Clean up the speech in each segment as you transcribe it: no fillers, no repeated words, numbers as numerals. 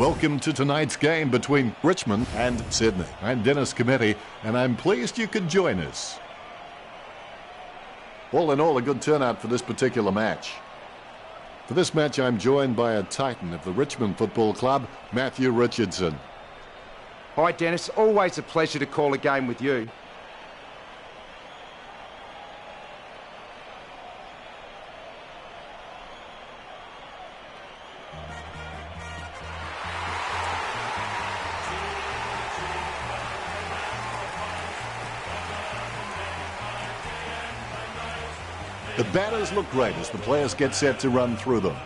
Welcome to tonight's game between Richmond and Sydney. I'm Dennis Cometti, and I'm pleased you could join us. All in all, a good turnout for this particular match. For this match, I'm joined by a titan of the Richmond Football Club, Matthew Richardson. Hi Dennis, always a pleasure to call a game with you. The batters look great as the players get set to run through them.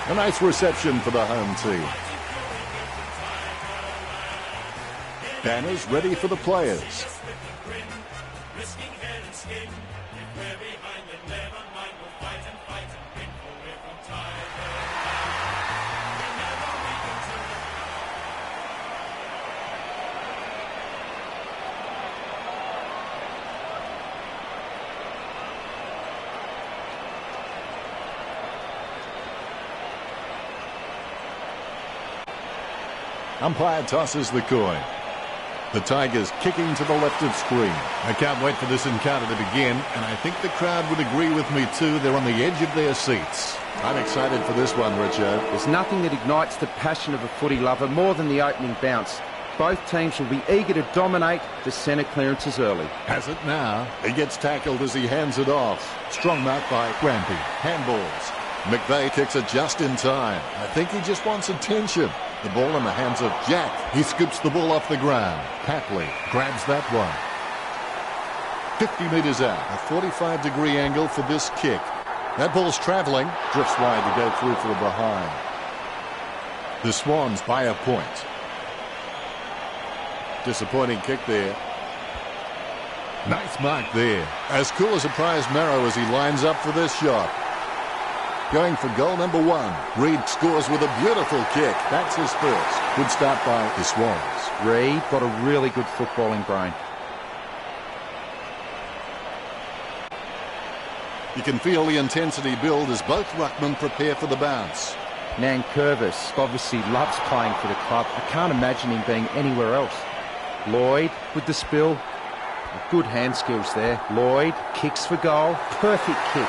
A nice reception for the home team. Banners ready for the players. Umpire tosses the coin. The Tigers kicking to the left of screen. I can't wait for this encounter to begin, and I think the crowd would agree with me too. They're on the edge of their seats. I'm excited for this one, Richard. There's nothing that ignites the passion of a footy lover more than the opening bounce. Both teams will be eager to dominate the centre clearances early. Has it now. He gets tackled as he hands it off. Strong mark by Rampy. Handballs. McVeigh kicks it just in time. I think he just wants attention. The ball in the hands of Jack. He scoops the ball off the ground. Patley grabs that one. 50 metres out. A 45-degree angle for this kick. That ball's travelling. Drifts wide to go through for the behind. The Swans by a point. Disappointing kick there. Nice mark there. As cool as a prize marrow as he lines up for this shot. Going for goal number one. Reid scores with a beautiful kick. That's his first. Good start by the Swans. Reid got a really good footballing brain. You can feel the intensity build as both ruckmen prepare for the bounce. Nankervis obviously loves playing for the club. I can't imagine him being anywhere else. Lloyd with the spill. Good hand skills there. Lloyd kicks for goal. Perfect kick.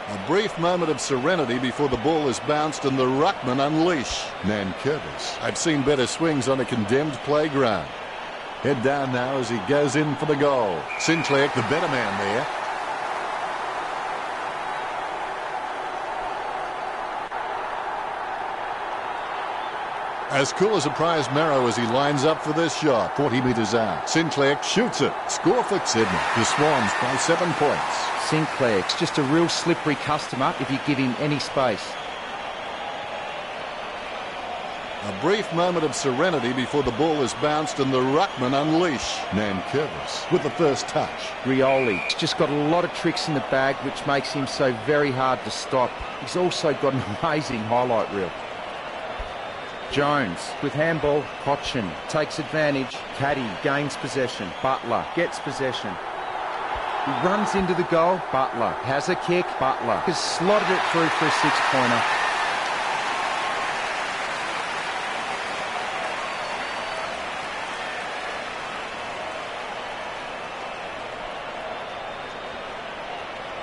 A brief moment of serenity before the ball is bounced and the ruckman unleash. Nankervis. I've seen better swings on a condemned playground. Head down now as he goes in for the goal. Sinclair, the better man there. As cool as a prize marrow as he lines up for this shot. 40 metres out. Sinclair shoots it. Score for Sydney. The Swans by 7 points. Sinclair's just a real slippery customer if you give him any space. A brief moment of serenity before the ball is bounced and the ruckman unleash. Nankervis with the first touch. Rioli's just got a lot of tricks in the bag which makes him so very hard to stop. He's also got an amazing highlight reel. Jones with handball. Cochin takes advantage. Caddy gains possession. Butler gets possession. He runs into the goal. Butler has a kick. Butler has slotted it through for a 6-pointer.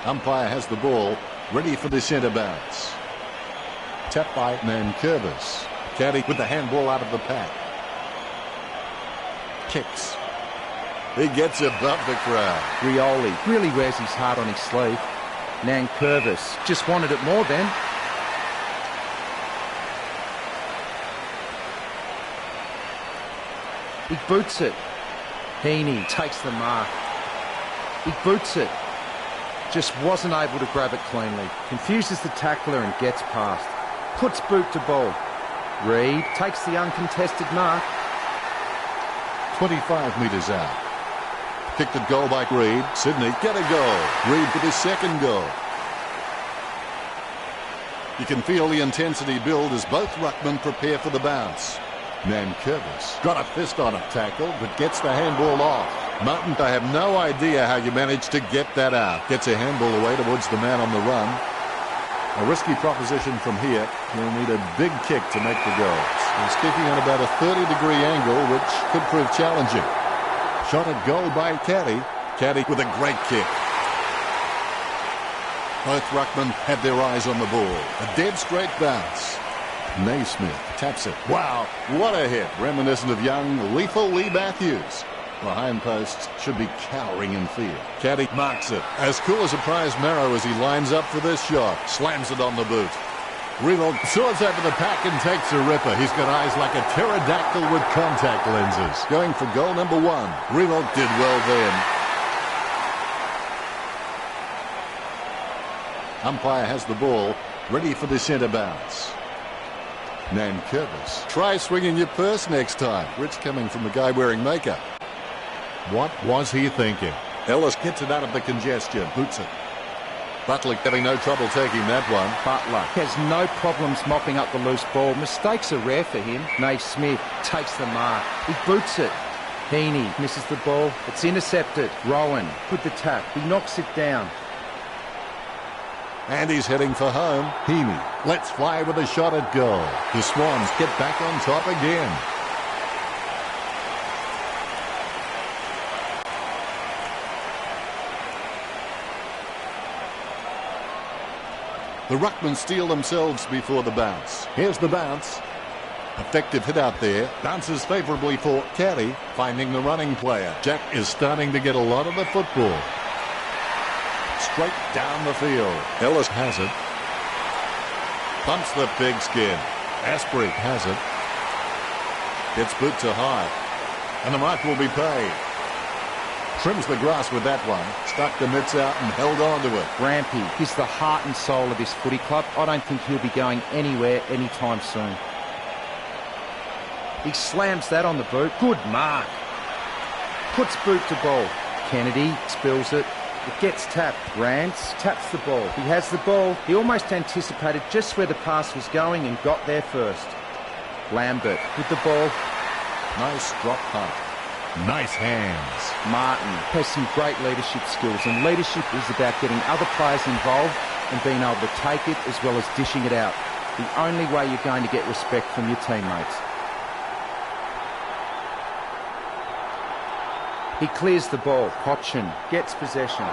Umpire has the ball, ready for the centre bounce. Tapped by Nankervis. Caddy with the handball out of the pack. Kicks. He gets above the crowd. Rioli really wears his heart on his sleeve. Nankervis just wanted it more then. He boots it. Heaney takes the mark. He boots it. just wasn't able to grab it cleanly. Confuses the tackler and gets past. Puts boot to ball. Reed takes the uncontested mark. 25 metres out. Kicked at goal by Reed. Sydney get a goal. Reed with his second goal. You can feel the intensity build as both ruckmen prepare for the bounce. Nankervis got a fist on a tackle but gets the handball off. Martin, I have no idea how you managed to get that out. Gets a handball away towards the man on the run. A risky proposition from here. He'll need a big kick to make the goals. He's kicking at about a 30-degree angle, which could prove challenging. Shot at goal by Caddy. Caddy with a great kick. Both ruckmen had their eyes on the ball. A dead straight bounce. Naismith taps it. Wow, what a hit. Reminiscent of young, lethal Lee Matthews. The hindposts should be cowering in fear. Caddy marks it. As cool as a prize marrow as he lines up for this shot. Slams it on the boot. Revolt soars over the pack and takes a ripper. He's got eyes like a pterodactyl with contact lenses. Going for goal number 1. Revolt did well then. Umpire has the ball, ready for the centre bounce. Nankervis. Try swinging your purse next time. Rich coming from the guy wearing makeup. What was he thinking? Ellis gets it out of the congestion. Boots it. Butler having no trouble taking that one. Butler has no problems mopping up the loose ball. Mistakes are rare for him. Naismith takes the mark. He boots it. Heaney misses the ball. It's intercepted. Rowan with the tap. He knocks it down. And he's heading for home. Heaney lets fly with a shot at goal. The Swans get back on top again. The ruckmen steal themselves before the bounce. Here's the bounce. Effective hit out there. Bounces favourably for Caddy, finding the running player. Jack is starting to get a lot of the football. Straight down the field. Ellis has it. Bumps the pigskin. Asprey has it. Gets boot to high. And the mark will be paid. Trims the grass with that one. Stuck the mitts out and held on to it. Rampy is the heart and soul of this footy club. I don't think he'll be going anywhere anytime soon. He slams that on the boot. Good mark. Puts boot to ball. Kennedy spills it. It gets tapped. Rance taps the ball. He has the ball. He almost anticipated just where the pass was going and got there first. Lambert with the ball. Nice drop punt. Nice hands. Martin has some great leadership skills, and leadership is about getting other players involved and being able to take it as well as dishing it out. The only way you're going to get respect from your teammates. He clears the ball. Cochin gets possession.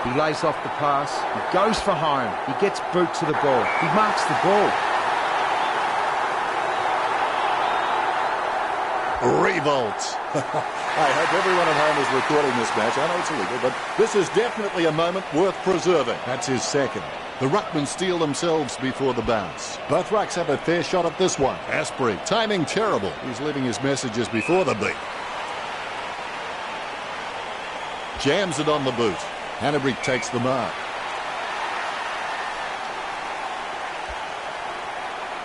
He lays off the pass. He goes for home. He gets boot to the ball. He marks the ball. Revolt. I hope everyone at home is recording this match. I know it's illegal, but this is definitely a moment worth preserving. That's his second. The ruckmen steal themselves before the bounce. Both rucks have a fair shot at this one. Asprey, timing terrible. He's leaving his messages before the beat. Jams it on the boot. Hannebery takes the mark.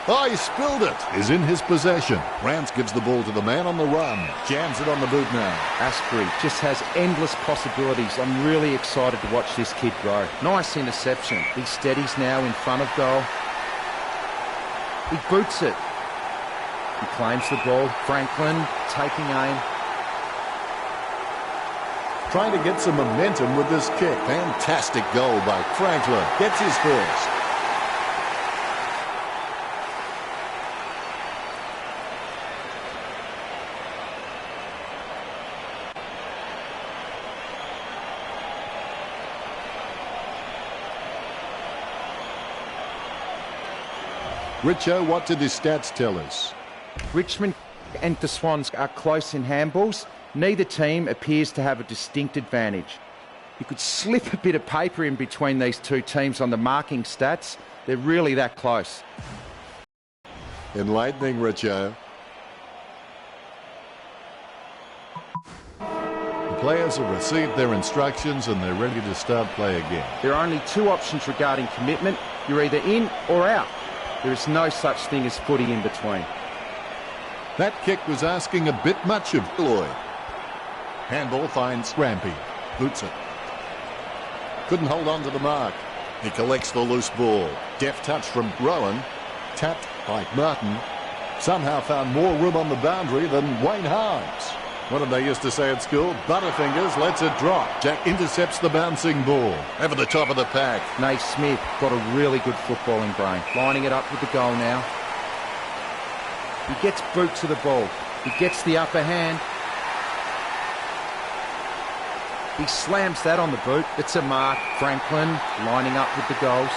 Oh, he spilled it. Is in his possession. Rance gives the ball to the man on the run. Jams it on the boot now. Asprey just has endless possibilities. I'm really excited to watch this kid grow. Nice interception. He steadies now in front of goal. He boots it. He claims the ball. Franklin taking aim. Trying to get some momentum with this kick. Fantastic goal by Franklin. Gets his first. Richo, what did the stats tell us? Richmond and the Swans are close in handballs. Neither team appears to have a distinct advantage. You could slip a bit of paper in between these two teams on the marking stats. They're really that close. Enlightening, Richo. Players have received their instructions and they're ready to start play again. There are only two options regarding commitment. You're either in or out. There is no such thing as footy in between. That kick was asking a bit much of Lloyd. Handball finds Rampy. Boots it. Couldn't hold on to the mark. He collects the loose ball. Deft touch from Rowan. Tapped by Martin. Somehow found more room on the boundary than Wayne Harms. What did they used to say at school? Butterfingers lets it drop. Jack intercepts the bouncing ball. Over the top of the pack. Naismith got a really good footballing brain. Lining it up with the goal now. He gets boot to the ball. He gets the upper hand. He slams that on the boot. It's a mark. Franklin lining up with the goals.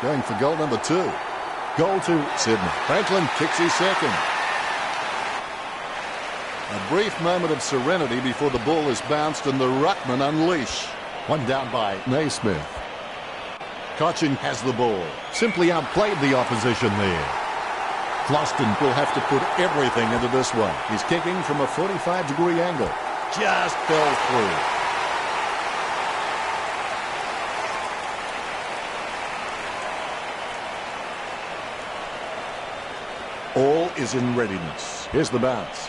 Going for goal number 2. Goal to Sydney. Franklin kicks his second. A brief moment of serenity before the ball is bounced and the ruckman unleash. One down by Naismith. Cochin has the ball. Simply outplayed the opposition there. Floston will have to put everything into this one. He's kicking from a 45-degree angle. Just fell through. All is in readiness. Here's the bounce.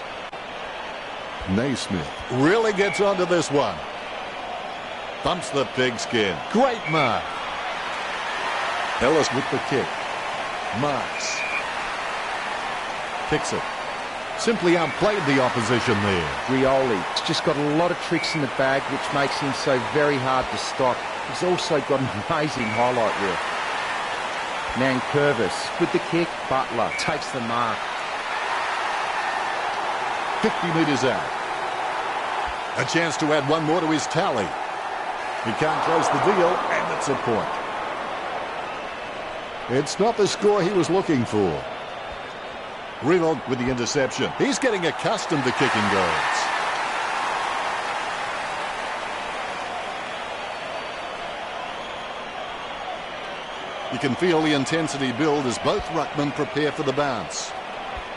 Naismith really gets onto this one. Thumps the pigskin. Great mark. Ellis with the kick. Marks. Kicks it. Simply outplayed the opposition there. Rioli's just got a lot of tricks in the bag, which makes him so very hard to stop. He's also got an amazing highlight reel. Nankervis with the kick. Butler takes the mark. 50 metres out. A chance to add one more to his tally. He can't close the deal, and it's a point. It's not the score he was looking for. Revolt with the interception. He's getting accustomed to kicking goals. You can feel the intensity build as both ruckmen prepare for the bounce.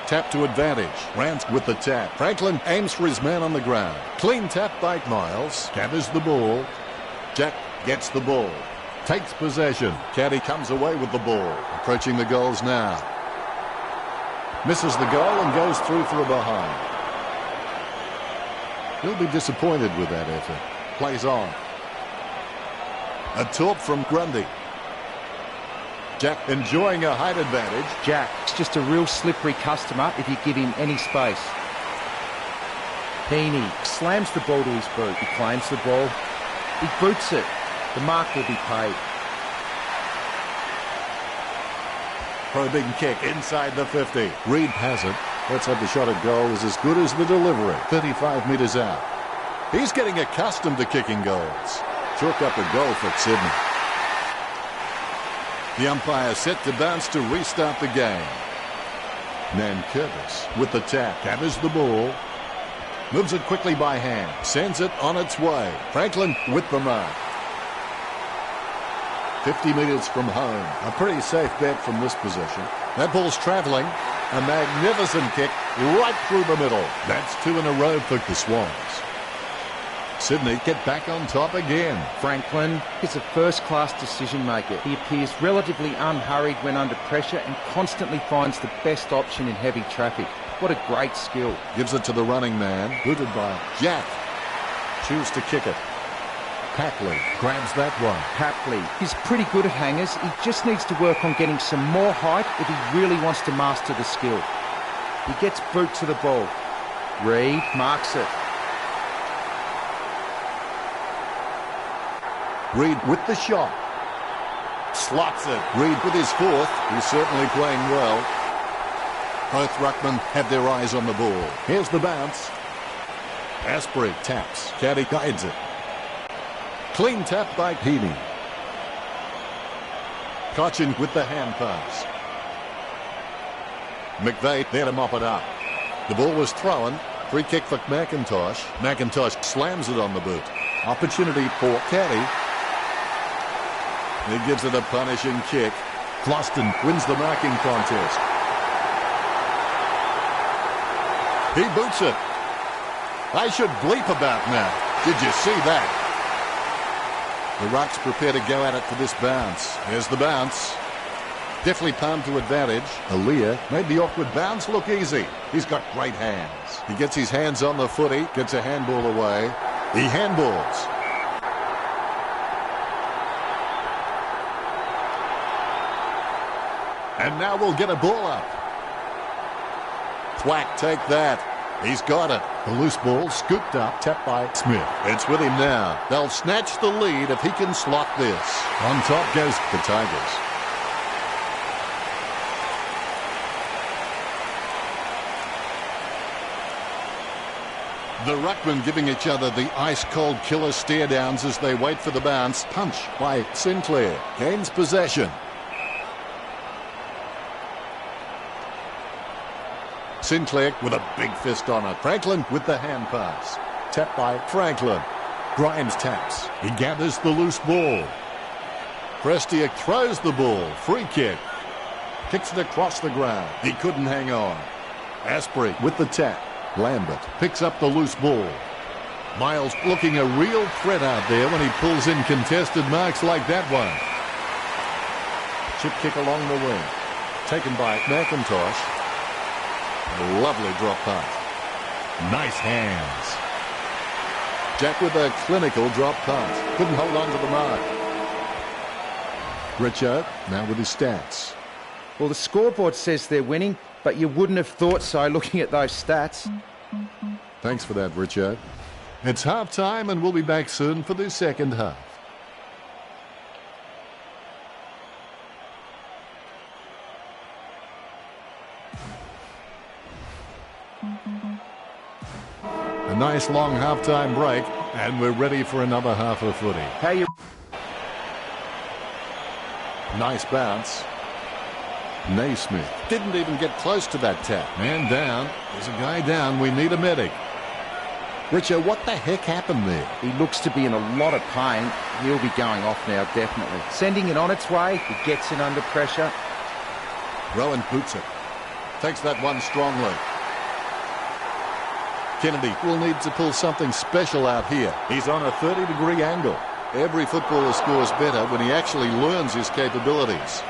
Tap to advantage. Rance with the tap. Franklin aims for his man on the ground. Clean tap by Miles. Gathers the ball. Jack gets the ball. Takes possession. Caddy comes away with the ball. Approaching the goals now. Misses the goal and goes through for a behind. He'll be disappointed with that effort. Plays on. A taunt from Grundy. Jack enjoying a height advantage. Jack's just a real slippery customer if you give him any space. Heaney slams the ball to his boot. He claims the ball. He boots it. The mark will be paid. Probing kick inside the 50. Reed has it. Let's hope the shot at goal is as good as the delivery. 35 metres out. He's getting accustomed to kicking goals. Chalk up a goal for Sydney. The umpire set to bounce to restart the game. Nankervis with the tap. Gathers the ball. Moves it quickly by hand. Sends it on its way. Franklin with the mark. 50 metres from home. A pretty safe bet from this position. That ball's travelling. A magnificent kick right through the middle. That's 2 in a row for the Swans. Sydney get back on top again. Franklin is a first-class decision maker. He appears relatively unhurried when under pressure and constantly finds the best option in heavy traffic. What a great skill. Gives it to the running man. Booted by Jack. Choose to kick it. Papley grabs that one. Papley, he's pretty good at hangers. He just needs to work on getting some more height if he really wants to master the skill. He gets boot to the ball. Reed marks it. Reed with the shot. Slots it. Reed with his 4th. He's certainly playing well. Both ruckmen have their eyes on the ball. Here's the bounce. Asprey taps. Caddy guides it. Clean tap by Heaney. Cochin with the hand pass. McVeigh there to mop it up. The ball was thrown. Free kick for McIntosh. McIntosh slams it on the boot. Opportunity for Caddy. He gives it a punishing kick. Floston wins the marking contest. He boots it. I should bleep about that. Did you see that? The Rucks prepare to go at it for this bounce. Here's the bounce. Definitely palmed to advantage. Aaliyah made the awkward bounce look easy. He's got great hands. He gets his hands on the footy, gets a handball away. He handballs. And now we'll get a ball up. Thwack, take that. He's got it. The loose ball scooped up, tapped by Smith. It's with him now. They'll snatch the lead if he can slot this. On top goes the Tigers. The ruckmen giving each other the ice-cold killer stare-downs as they wait for the bounce. Punch by Sinclair. Gains possession. Sinclair with a big fist on it. Franklin with the hand pass. Tapped by Franklin. Grimes taps. He gathers the loose ball. Prestiak throws the ball. Free kick. Kicks it across the ground. He couldn't hang on. Asprey with the tap. Lambert picks up the loose ball. Miles looking a real threat out there when he pulls in contested marks like that one. Chip kick along the wing. Taken by McIntosh. A lovely drop punt. Nice hands. Jack with a clinical drop punt. Couldn't hold on to the mark. Richard now with his stats. Well, the scoreboard says they're winning, but you wouldn't have thought so looking at those stats. Thanks for that, Richard. It's half-time and we'll be back soon for the second half. A nice long half-time break, and we're ready for another half of footy. How you... Nice bounce. Naismith didn't even get close to that tap. Man down. There's a guy down. We need a medic. Richard, what the heck happened there? He looks to be in a lot of pain. He'll be going off now, definitely. Sending it on its way. He gets it under pressure. Rowan boots it. Takes that one strongly. Kennedy will need to pull something special out here. He's on a 30-degree angle. Every footballer scores better when he actually learns his capabilities.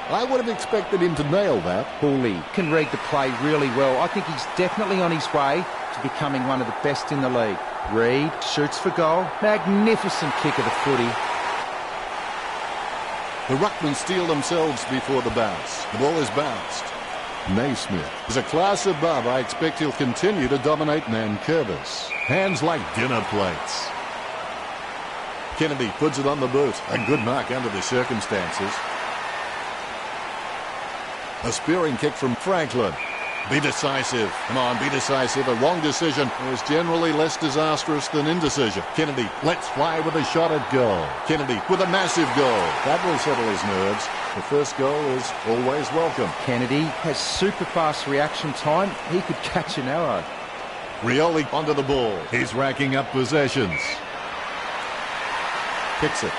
I would have expected him to nail that. Hooley can read the play really well. I think he's definitely on his way to becoming one of the best in the league. Reed shoots for goal. Magnificent kick of the footy. The ruckmen steal themselves before the bounce. The ball is bounced. Naismith is a class above. I expect he'll continue to dominate Nankervis. Hands like dinner plates. Kennedy puts it on the boot. A good mark under the circumstances. A spearing kick from Franklin. Be decisive. Come on, be decisive. A wrong decision is generally less disastrous than indecision. Kennedy lets fly with a shot at goal. Kennedy with a massive goal. That will settle his nerves. The first goal is always welcome. Kennedy has super fast reaction time. He could catch an arrow. Rioli onto the ball. He's racking up possessions. Kicks it.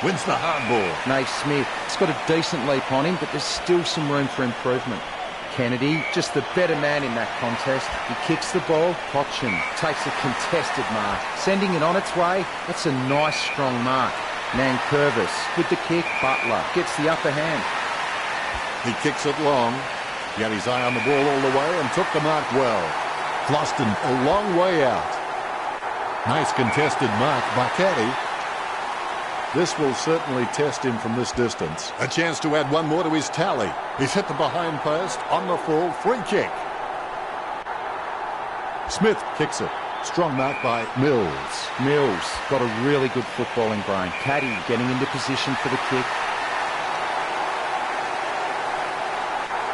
Wins the hardball. Naismith has got a decent leap on him, but there's still some room for improvement. Kennedy, just the better man in that contest. He kicks the ball. Cochin takes a contested mark. Sending it on its way. That's a nice, strong mark. Nankervis with the kick. Butler gets the upper hand. He kicks it long. He had his eye on the ball all the way and took the mark well. Floston a long way out. Nice contested mark by Caddy. This will certainly test him from this distance. A chance to add one more to his tally. He's hit the behind post on the full free kick. Smith kicks it. Strong mark by Mills. Mills got a really good footballing brain. Caddy getting into position for the kick.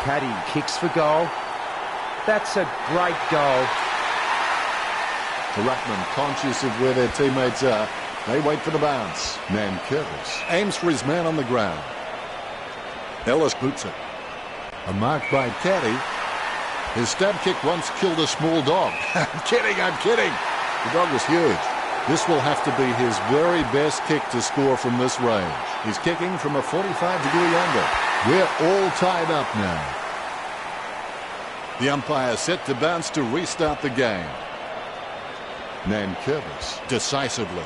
Caddy kicks for goal. That's a great goal. The ruckman conscious of where their teammates are. They wait for the bounce. Nankervis aims for his man on the ground. Ellis boots it. A mark by Caddy. His stab kick once killed a small dog. I'm kidding. The dog was huge. This will have to be his very best kick to score from this range. He's kicking from a 45-degree angle. We're all tied up now. The umpire set to bounce to restart the game. Nankervis decisively.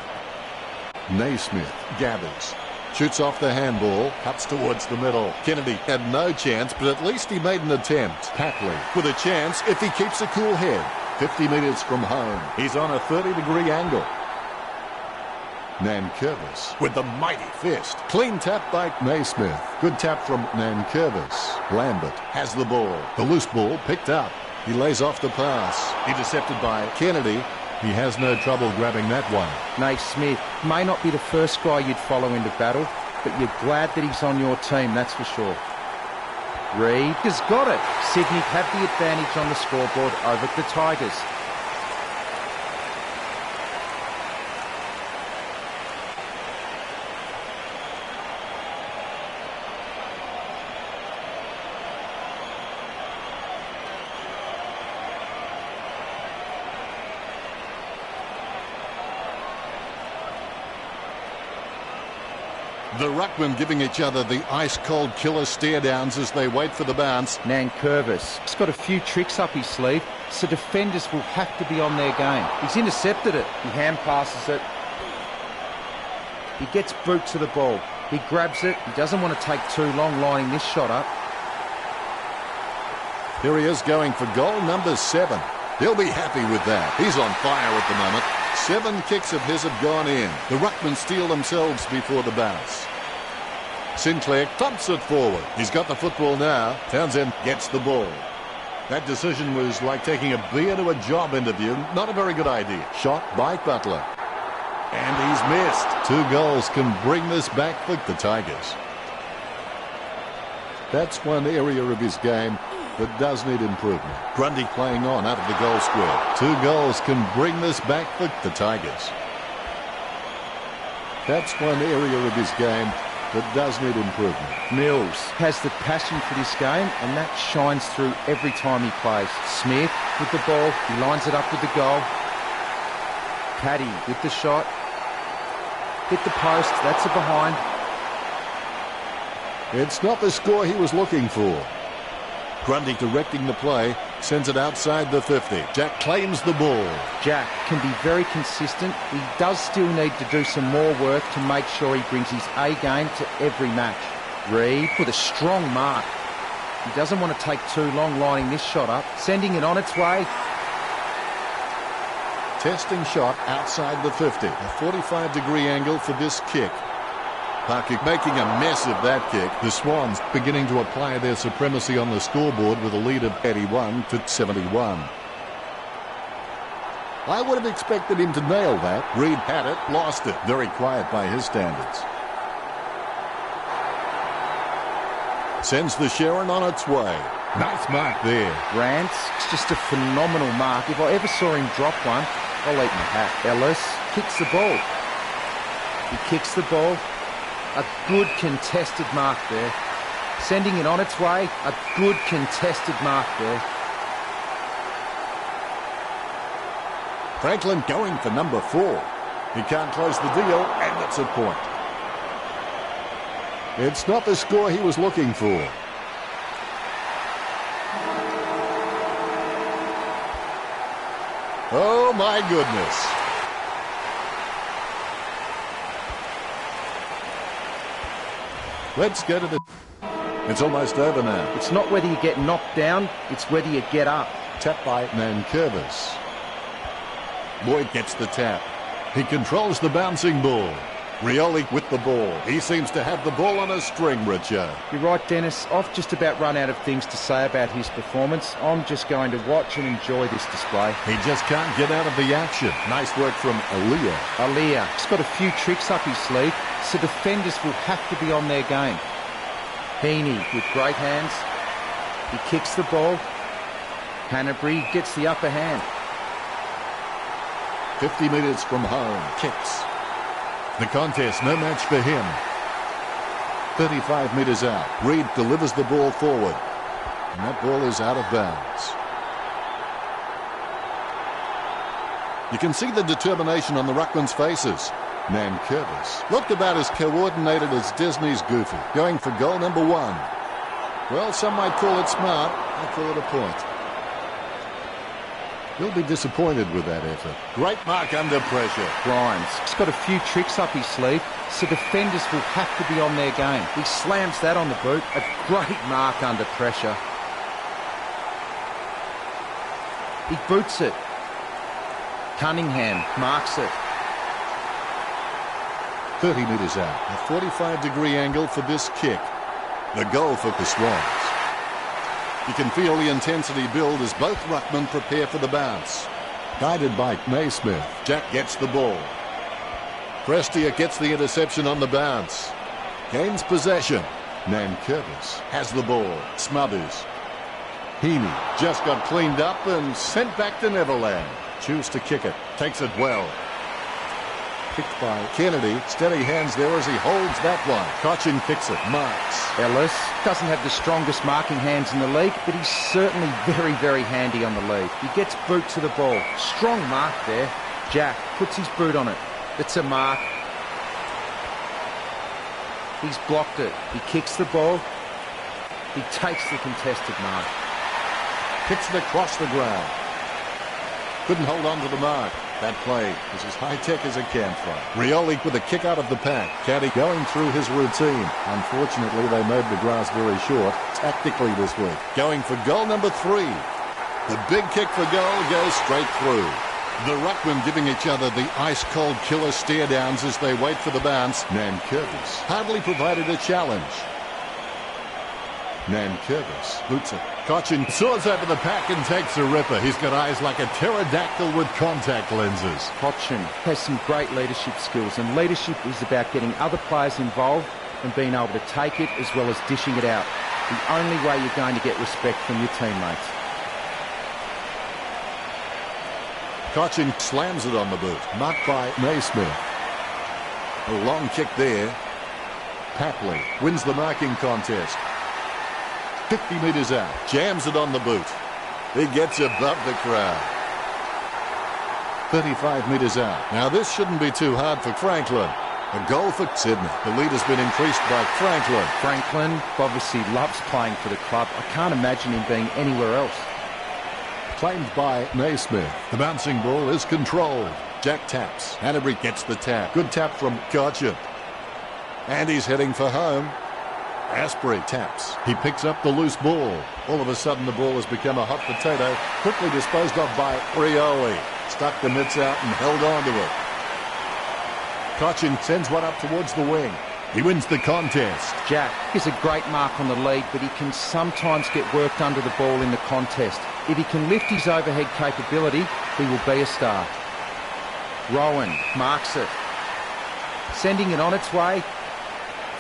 Naismith gathers. Shoots off the handball, cuts towards the middle. Kennedy had no chance, but at least he made an attempt. Patley with a chance if he keeps a cool head. 50 metres from home. He's on a 30-degree angle. Nankervis with the mighty fist. Clean tap by Naismith. Good tap from Nankervis. Lambert has the ball. The loose ball picked up. He lays off the pass. Intercepted by Kennedy. He has no trouble grabbing that one. Naismith may not be the first guy you'd follow into battle, but you're glad that he's on your team, that's for sure. Reid has got it. Sydney have the advantage on the scoreboard over the Tigers. The ruckmen giving each other the ice-cold killer stare-downs as they wait for the bounce. Nankervis has got a few tricks up his sleeve, so defenders will have to be on their game. He's intercepted it. He hand passes it. He gets boot to the ball. He grabs it. He doesn't want to take too long lining this shot up. Here he is going for goal number 7. He'll be happy with that. He's on fire at the moment. 7 kicks of his have gone in. The ruckmen steal themselves before the bounce. Sinclair thumps it forward. He's got the football now. Townsend gets the ball. That decision was like taking a beer to a job interview. Not a very good idea. Shot by Butler. And he's missed. 2 goals can bring this back for the Tigers. That's one area of his game that does need improvement. Grundy playing on out of the goal square. 2 goals can bring this back for the Tigers. That's one area of his game that does need improvement. Mills has the passion for this game, and that shines through every time he plays. Smith with the ball. He lines it up with the goal. Paddy with the shot. Hit the post. That's a behind. It's not the score he was looking for. Grundy directing the play, sends it outside the 50. Jack claims the ball. Jack can be very consistent. He does still need to do some more work to make sure he brings his A game to every match. Reid with a strong mark. He doesn't want to take too long lining this shot up, sending it on its way. Testing shot outside the 50. A 45-degree angle for this kick. Parker making a mess of that kick. The Swans beginning to apply their supremacy on the scoreboard with a lead of 81-71. I would have expected him to nail that. Reid had it, lost it. Very quiet by his standards. Sends the Sharon on its way. Nice mark there. Rance, it's just a phenomenal mark. If I ever saw him drop one, I'll eat my hat. Ellis kicks the ball. He kicks the ball. A good contested mark there. Sending it on its way. A good contested mark there. Franklin going for number 4. He can't close the deal, and it's a point. It's not the score he was looking for. Oh, my goodness. Let's go to the... It's almost over now. It's not whether you get knocked down, it's whether you get up. Tap by Nankervis. Boyd gets the tap. He controls the bouncing ball. Rioli with the ball. He seems to have the ball on a string, Richard. You're right, Dennis. I've just about run out of things to say about his performance. I'm just going to watch and enjoy this display. He just can't get out of the action. Nice work from Aaliyah. Aaliyah's got a few tricks up his sleeve, so defenders will have to be on their game. Heaney with great hands. He kicks the ball. Hanbury gets the upper hand. 50 metres from home. Kicks. The contest, no match for him. 35 metres out. Reid delivers the ball forward. And that ball is out of bounds. You can see the determination on the ruckman's faces. Nankervis looked about as coordinated as Disney's Goofy, going for goal number 1. Well, some might call it smart. I call it a point. He'll be disappointed with that effort. Great mark under pressure. Grimes, he's got a few tricks up his sleeve, so defenders will have to be on their game. He slams that on the boot. A great mark under pressure. He boots it. Cunningham marks it. 30 metres out. A 45-degree angle for this kick. The goal for the Swans. You can feel the intensity build as both ruckmen prepare for the bounce. Guided by Naismith. Jack gets the ball. Prestia gets the interception on the bounce. Gains possession. Nankervis has the ball. Smothers. Heaney just got cleaned up and sent back to Neverland. Choose to kick it. Takes it well. Kicked by Kennedy. Steady hands there as he holds that one. Cochin kicks it. Marks. Ellis doesn't have the strongest marking hands in the league, but he's certainly very, very handy on the lead. He gets boot to the ball. Strong mark there. Jack puts his boot on it. It's a mark. He's blocked it. He kicks the ball. He takes the contested mark. Kicks it across the ground. Couldn't hold on to the mark. That play is as high-tech as it can from. Rioli with a kick out of the pack. Caddy going through his routine. Unfortunately, they made the grass very short tactically this week. Going for goal number 3. The big kick for goal goes straight through. The ruckmen giving each other the ice-cold killer stare-downs as they wait for the bounce. Nankervis hardly provided a challenge. Nankervis boots it. Cochin soars over the pack and takes a ripper. He's got eyes like a pterodactyl with contact lenses. Cochin has some great leadership skills, and leadership is about getting other players involved and being able to take it as well as dishing it out. The only way you're going to get respect from your teammates. Cochin slams it on the boot. Marked by Naismith. A long kick there. Papley wins the marking contest. 50 metres out. Jams it on the boot. He gets above the crowd. 35 metres out. Now this shouldn't be too hard for Franklin. A goal for Sydney. The lead has been increased by Franklin. Franklin obviously loves playing for the club. I can't imagine him being anywhere else. Claimed by Naismith. The bouncing ball is controlled. Jack taps. Hanbury gets the tap. Good tap from Cochin. And he's heading for home. Asprey taps. He picks up the loose ball. All of a sudden the ball has become a hot potato. Quickly disposed of by Rioli. Stuck the mitts out and held on to it. Cochin sends one up towards the wing. He wins the contest. Jack is a great mark on the lead, but he can sometimes get worked under the ball in the contest. If he can lift his overhead capability, he will be a star. Rowan marks it. Sending it on its way.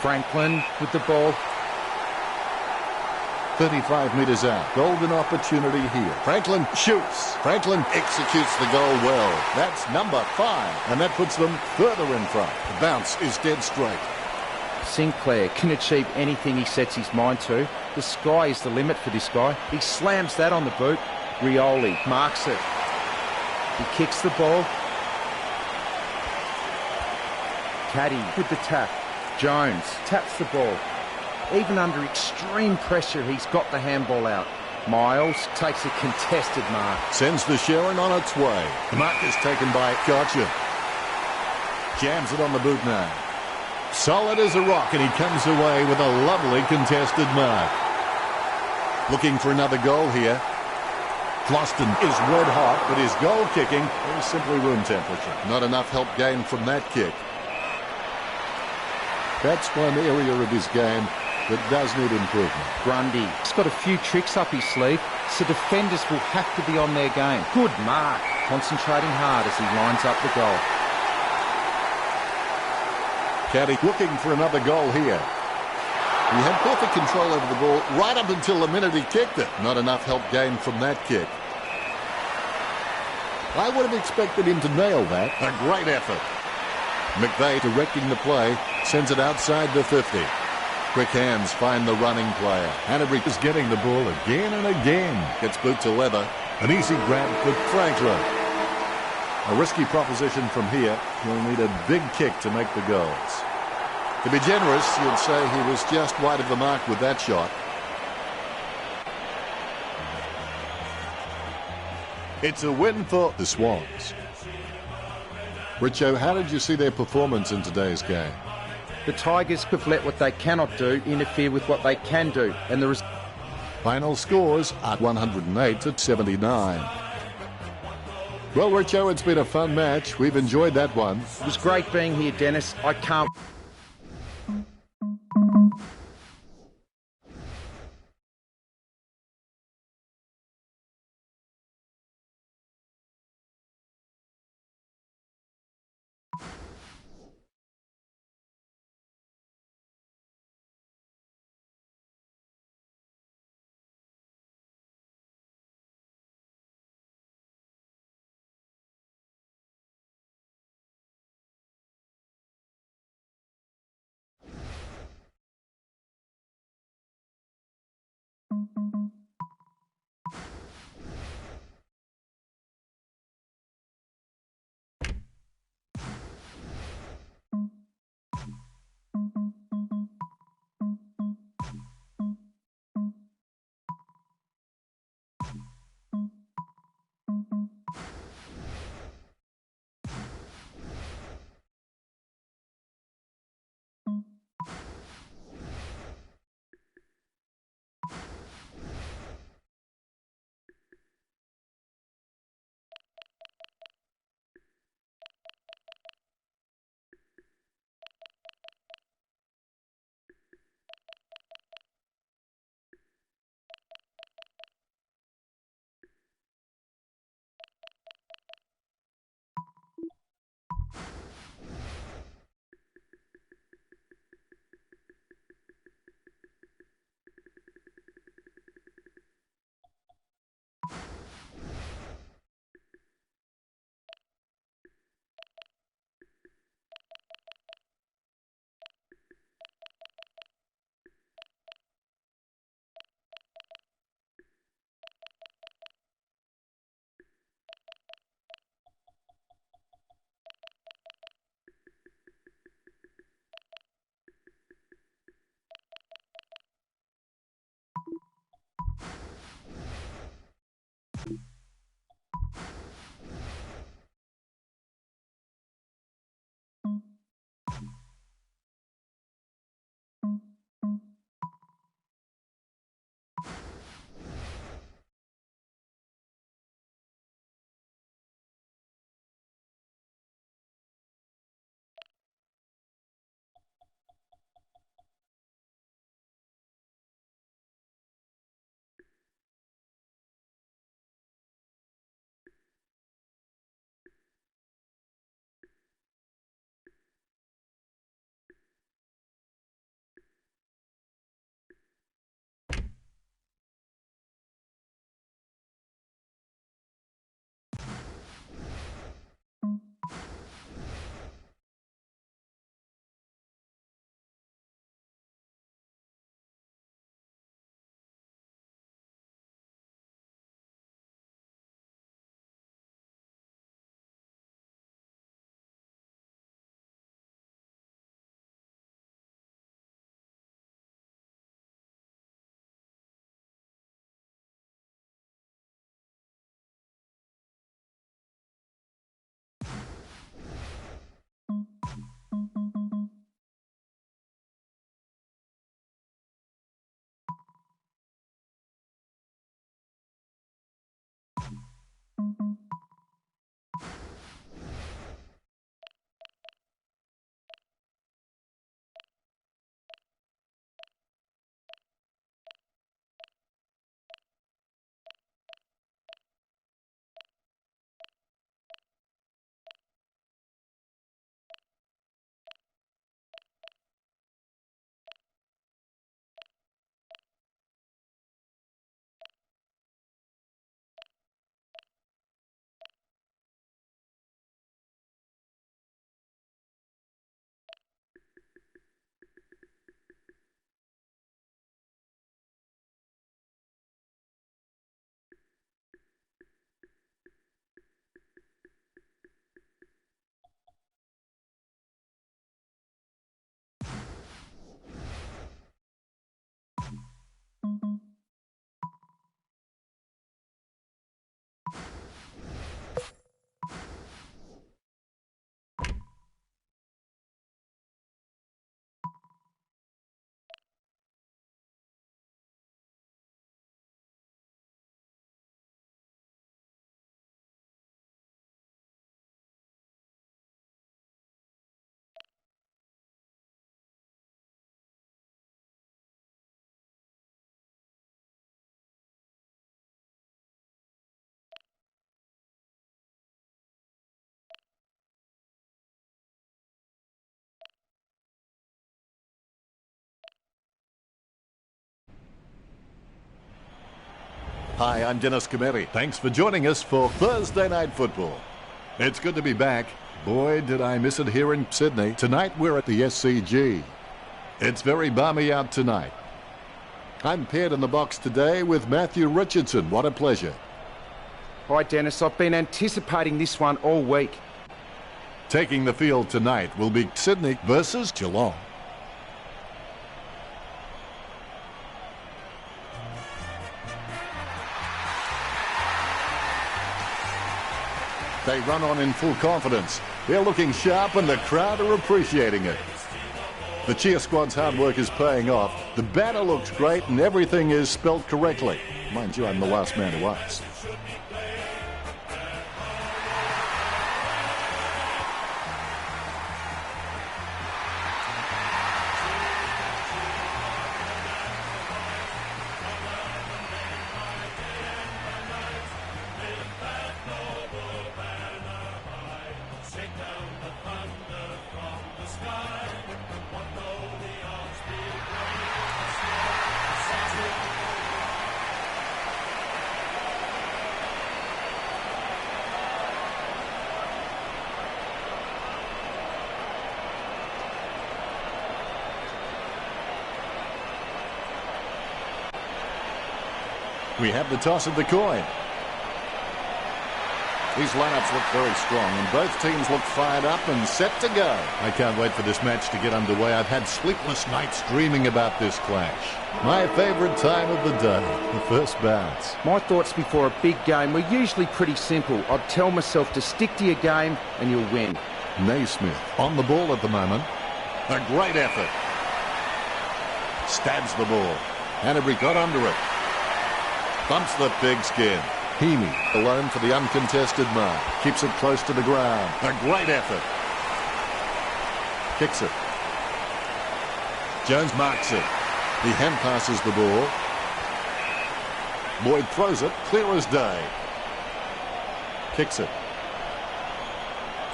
Franklin with the ball. 35 metres out. Golden opportunity here. Franklin shoots. Franklin executes the goal well. That's number 5. And that puts them further in front. The bounce is dead straight. Sinclair can achieve anything he sets his mind to. The sky is the limit for this guy. He slams that on the boot. Rioli marks it. He kicks the ball. Caddy with the tap. Jones taps the ball. Even under extreme pressure, he's got the handball out. Miles takes a contested mark. Sends the Sharon on its way. The mark is taken by Cochin. Jams it on the boot now. Solid as a rock, and he comes away with a lovely contested mark. Looking for another goal here. Floston is red hot, but his goal kicking is simply room temperature. Not enough help gained from that kick. That's one area of his game that does need improvement. Grundy, he's got a few tricks up his sleeve, so defenders will have to be on their game. Good mark. Concentrating hard as he lines up the goal. Caddy looking for another goal here. He had perfect control over the ball right up until the minute he kicked it. Not enough help gained from that kick. I would have expected him to nail that. A great effort. McVeigh directing the play, sends it outside the 50. Quick hands find the running player. Hanbury is getting the ball again and again. Gets boot to leather. An easy grab for Franklin. A risky proposition from here. He'll need a big kick to make the goals. To be generous, you'd say he was just wide of the mark with that shot. It's a win for the Swans. Richo, how did you see their performance in today's game? The Tigers have let what they cannot do interfere with what they can do, and the final scores are 108 to 79. Well, Richo, it's been a fun match. We've enjoyed that one. It was great being here, Dennis. I can't... Hi, I'm Dennis Cometti. Thanks for joining us for Thursday Night Football. It's good to be back. Boy, did I miss it here in Sydney. Tonight we're at the SCG. It's very balmy out tonight. I'm paired in the box today with Matthew Richardson. What a pleasure. Hi, Dennis. I've been anticipating this one all week. Taking the field tonight will be Sydney versus Geelong. They run on in full confidence. They're looking sharp and the crowd are appreciating it. The cheer squad's hard work is paying off. The banner looks great and everything is spelt correctly. Mind you, I'm the last man to ask. We have the toss of the coin. These lineups look very strong and both teams look fired up and set to go. I can't wait for this match to get underway. I've had sleepless nights dreaming about this clash. My favorite time of the day, the first bounce. My thoughts before a big game were usually pretty simple. I'd tell myself to stick to your game and you'll win. Naismith on the ball at the moment. A great effort. Stabs the ball. Hanbury got under it. Bumps the pigskin. Heaney alone for the uncontested mark. Keeps it close to the ground. A great effort. Kicks it. Jones marks it. He hand passes the ball. Lloyd throws it clear as day. Kicks it.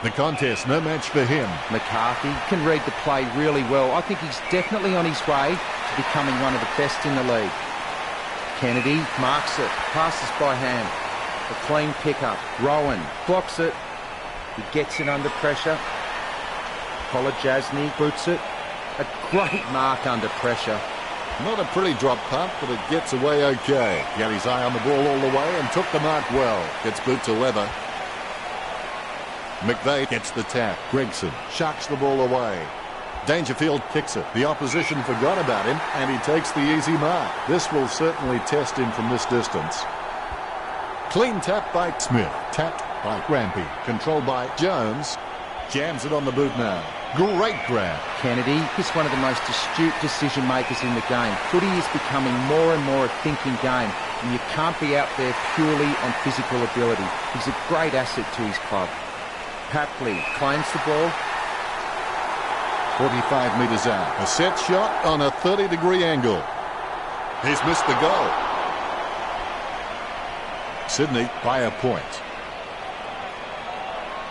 The contest, no match for him. McCarthy can read the play really well. I think he's definitely on his way to becoming one of the best in the league. Kennedy marks it, passes by hand. A clean pickup. Rowan blocks it. He gets it under pressure. Kolajasny boots it. A great mark under pressure. Not a pretty drop punt, but it gets away okay. He had his eye on the ball all the way and took the mark well. Gets boot to leather. McVeigh gets the tap. Gregson shucks the ball away. Dangerfield kicks it. The opposition forgot about him, and he takes the easy mark. This will certainly test him from this distance. Clean tap by Smith. Tapped by Rampy. Controlled by Jones. Jams it on the boot now. Great grab. Kennedy is one of the most astute decision makers in the game. Footy is becoming more and more a thinking game, and you can't be out there purely on physical ability. He's a great asset to his club. Papley claims the ball. 45 metres out. A set shot on a 30-degree angle. He's missed the goal. Sydney by a point.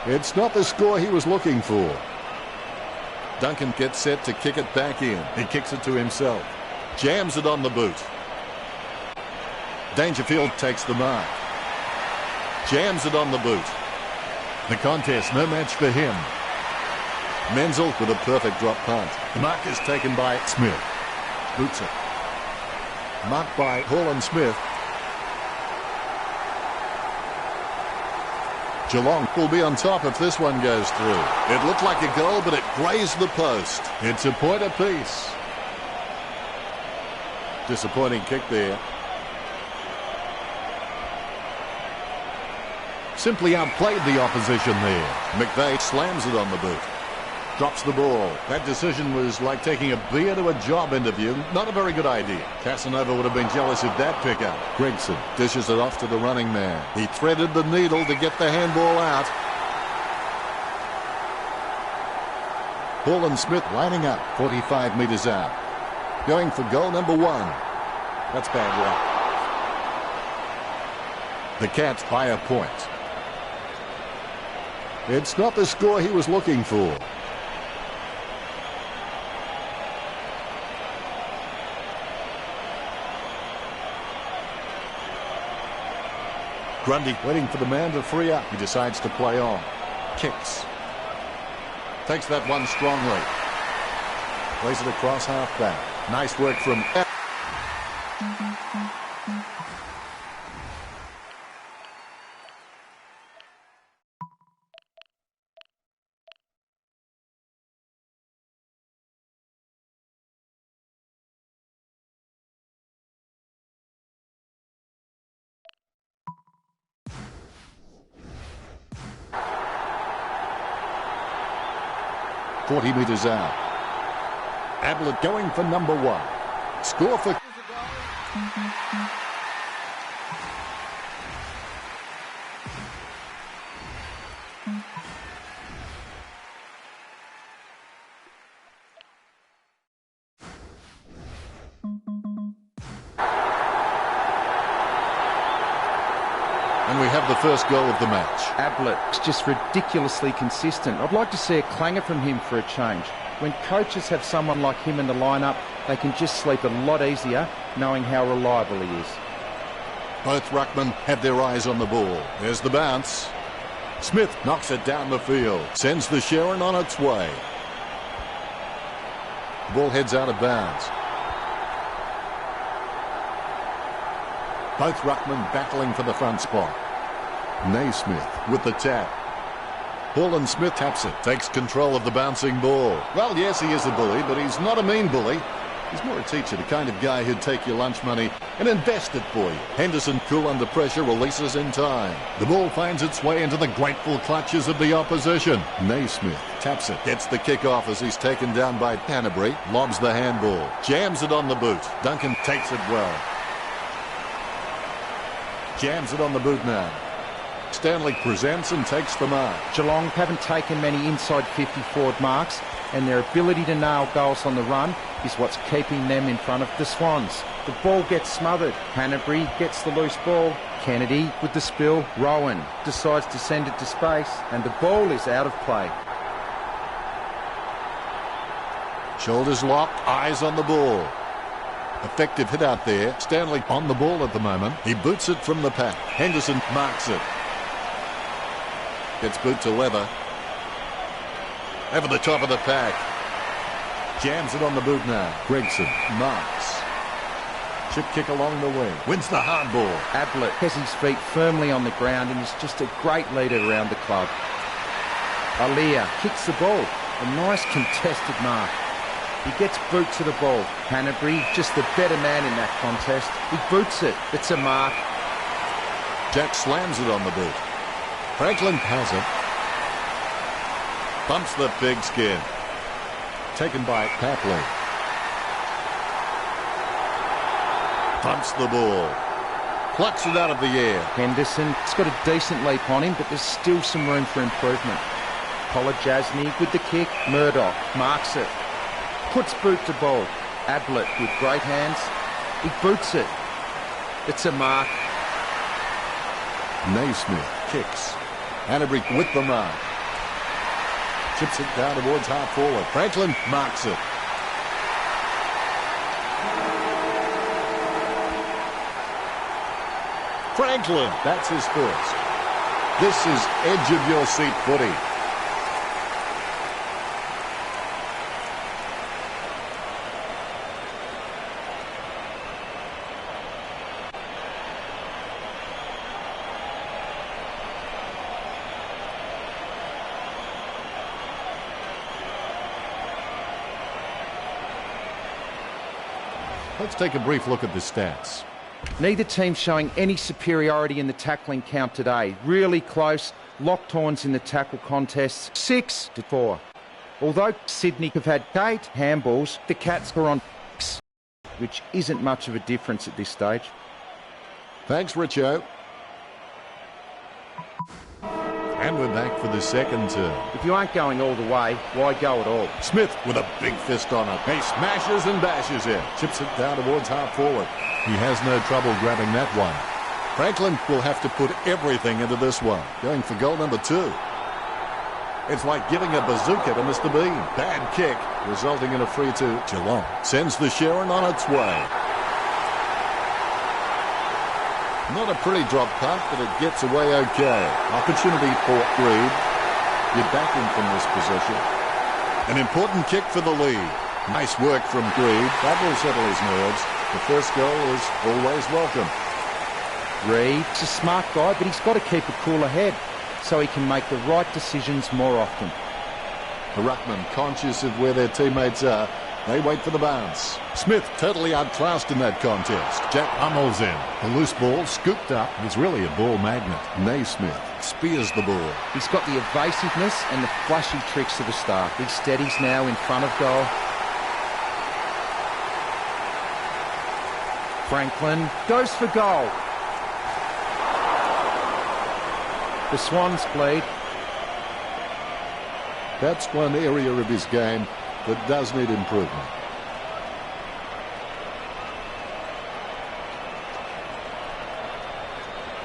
It's not the score he was looking for. Duncan gets set to kick it back in. He kicks it to himself. Jams it on the boot. Dangerfield takes the mark. Jams it on the boot. The contest, no match for him. Menzel with a perfect drop punt. The mark is taken by Smith. Boots it. Marked by Hall and Smith. Geelong will be on top if this one goes through. It looked like a goal, but it grazed the post. It's a point apiece. Disappointing kick there. Simply outplayed the opposition there. McVeigh slams it on the boot. Drops the ball. That decision was like taking a beer to a job interview. Not a very good idea. Casanova would have been jealous of that pickup. Gregson dishes it off to the running man. He threaded the needle to get the handball out. Hall and Smith lining up 45 metres out. Going for goal number 1. That's bad luck. The Cats by a point. It's not the score he was looking for. Grundy waiting for the man to free up. He decides to play on. Kicks. Takes that one strongly. Plays it across half back. Nice work from... ...40 metres out. Ablett going for number one. Score for... And we have the first goal of the match. Ablett is just ridiculously consistent. I'd like to see a clanger from him for a change. When coaches have someone like him in the lineup, they can just sleep a lot easier knowing how reliable he is. Both ruckmen have their eyes on the ball. There's the bounce. Smith knocks it down the field. Sends the Sharon on its way. The ball heads out of bounds. Both ruckmen battling for the front spot. Naismith with the tap. Paul Smith taps it, takes control of the bouncing ball. Well, yes, he is a bully, but he's not a mean bully. He's more a teacher, the kind of guy who'd take your lunch money and invest it for you. Henderson, cool under pressure, releases in time. The ball finds its way into the grateful clutches of the opposition. Naismith taps it, gets the kick off as he's taken down by Canterbury, lobs the handball, jams it on the boot. Duncan takes it well. Jams it on the boot now. Stanley presents and takes the mark. Geelong haven't taken many inside 50 forward marks, and their ability to nail goals on the run is what's keeping them in front of the Swans. The ball gets smothered. Canterbury gets the loose ball. Kennedy with the spill. Rowan decides to send it to space, and the ball is out of play. Shoulders locked, eyes on the ball. Effective hit out there. Stanley on the ball at the moment. He boots it from the pack. Henderson marks it. Gets boot to leather. Over the top of the pack. Jams it on the boot now. Gregson marks. Chip kick along the wing. Wins the hard ball. Ablett has his feet firmly on the ground and is just a great leader around the club. Alia kicks the ball. A nice contested mark. He gets boot to the ball. Canterbury, just the better man in that contest. He boots it. It's a mark. Jack slams it on the boot. Franklin has it. Bumps the pigskin. Taken by Papley. Bumps the ball. Plucks it out of the air. Henderson's got a decent leap on him, but there's still some room for improvement. Kolajasny with the kick. Murdoch marks it. Puts boot to ball. Ablett with great hands. He boots it. It's a mark. Naismith kicks. Canterbury with the mark. Chips it down towards half forward. Franklin marks it. Franklin, that's his first. This is edge of your seat footy. Let's take a brief look at the stats. Neither team showing any superiority in the tackling count today. Really close. Locked horns in the tackle contests, 6-4. Although Sydney have had 8 handballs, the Cats are on 6, which isn't much of a difference at this stage. Thanks, Richo. And we're back for the second term. If you aren't going all the way, why go at all? Smith with a big fist on it. He smashes and bashes it. Chips it down towards half forward. He has no trouble grabbing that one. Franklin will have to put everything into this one. Going for goal number 2. It's like giving a bazooka to Mr. Bean. Bad kick, resulting in a free to Geelong. Sends the Sharon on its way. Not a pretty drop punt, but it gets away okay. Opportunity for Reed. You're backing from this position. An important kick for the lead. Nice work from Reed. That will settle his nerves. The first goal is always welcome. Reed's a smart guy, but he's got to keep a cooler head so he can make the right decisions more often. The ruckman, conscious of where their teammates are, they wait for the bounce. Smith totally outclassed in that contest. Jack pummels in. The loose ball scooped up. He's really a ball magnet. Naismith spears the ball. He's got the evasiveness and the flashy tricks of the start. He steadies now in front of goal. Franklin goes for goal. The Swans lead. That's one area of his game that does need improvement.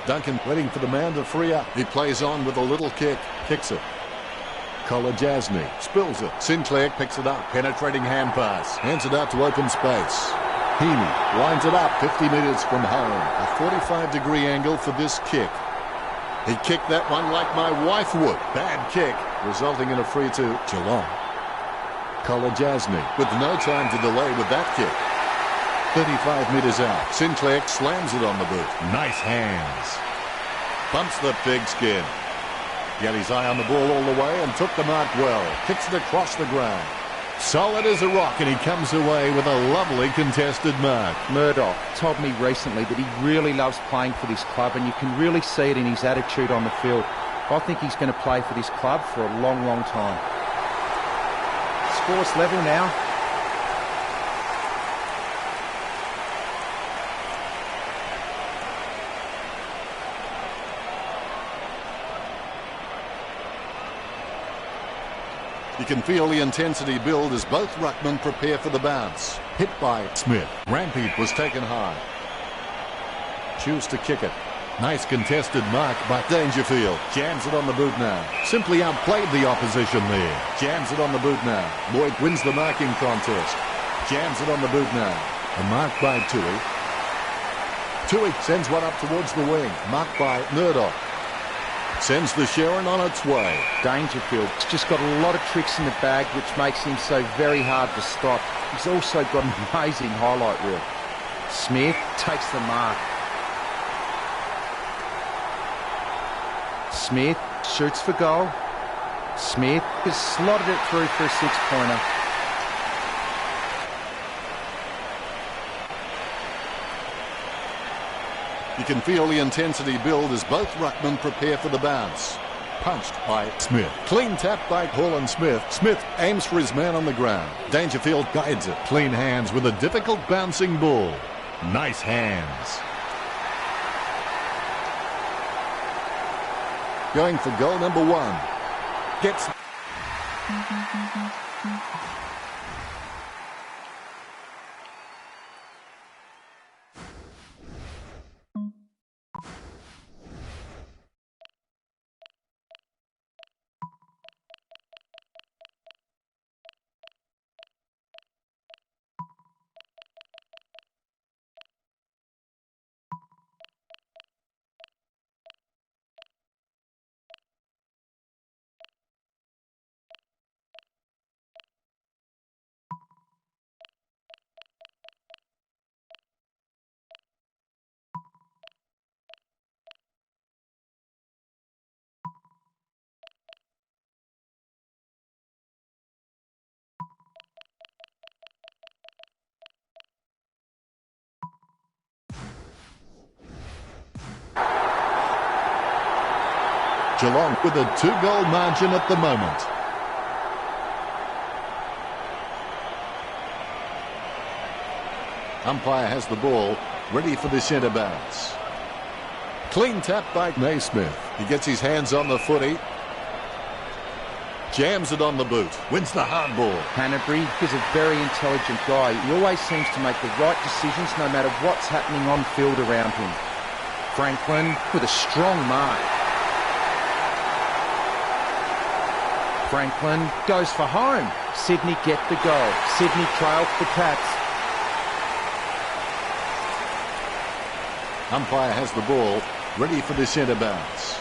Duncan waiting for the man to free up. He plays on with a little kick. Kicks it. Kolajasny spills it. Sinclair picks it up. Penetrating hand pass. Hands it out to open space. Heaney lines it up 50 metres from home. A 45-degree angle for this kick. He kicked that one like my wife would. Bad kick, resulting in a free to Geelong. Kolajasny with no time to delay with that kick. 35 metres out. Sinclair slams it on the boot. Nice hands. Bumps the pigskin. He had his eye on the ball all the way and took the mark well. Kicks it across the ground. Solid as a rock, and he comes away with a lovely contested mark. Murdoch told me recently that he really loves playing for this club, and you can really see it in his attitude on the field. I think he's going to play for this club for a long, long time. Score's level now. You can feel the intensity build as both ruckmen prepare for the bounce. Hit by Smith. Rampy was taken high. Choose to kick it. Nice contested mark by Dangerfield. Jams it on the boot now. Simply outplayed the opposition there. Jams it on the boot now. Lloyd wins the marking contest. Jams it on the boot now. A mark by Tui. Tui sends one up towards the wing. Marked by Murdoch. Sends the Sharon on its way. Dangerfield's just got a lot of tricks in the bag, which makes him so very hard to stop. He's also got an amazing highlight reel. Smith takes the mark. Smith shoots for goal. Smith has slotted it through for a six-pointer. You can feel the intensity build as both ruckmen prepare for the bounce. Punched by Smith. Clean tap by Paul Smith. Smith aims for his man on the ground. Dangerfield guides it. Clean hands with a difficult bouncing ball. Nice hands. Going for goal number one. Gets... Geelong with a 2-goal margin at the moment. Umpire has the ball, ready for the centre bounce. Clean tap by Naismith. He gets his hands on the footy. Jams it on the boot. Wins the hard ball. Hanbury is a very intelligent guy. He always seems to make the right decisions no matter what's happening on field around him. Franklin with a strong mark. Franklin goes for home. Sydney get the goal. Sydney trails the Cats. Umpire has the ball, ready for the centre bounce.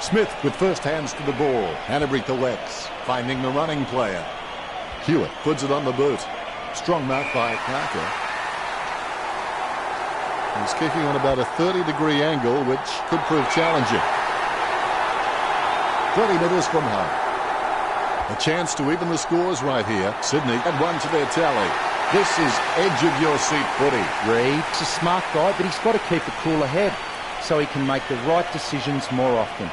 Smith with first hands to the ball. Hanbury collects, finding the running player. Hewitt puts it on the boot. Strong mark by Parker. He's kicking on about a 30-degree angle, which could prove challenging. 20 metres from home. A chance to even the scores right here. Sydney add one to their tally. This is edge-of-your-seat footy. Reed's a smart guy, but he's got to keep a cooler head so he can make the right decisions more often.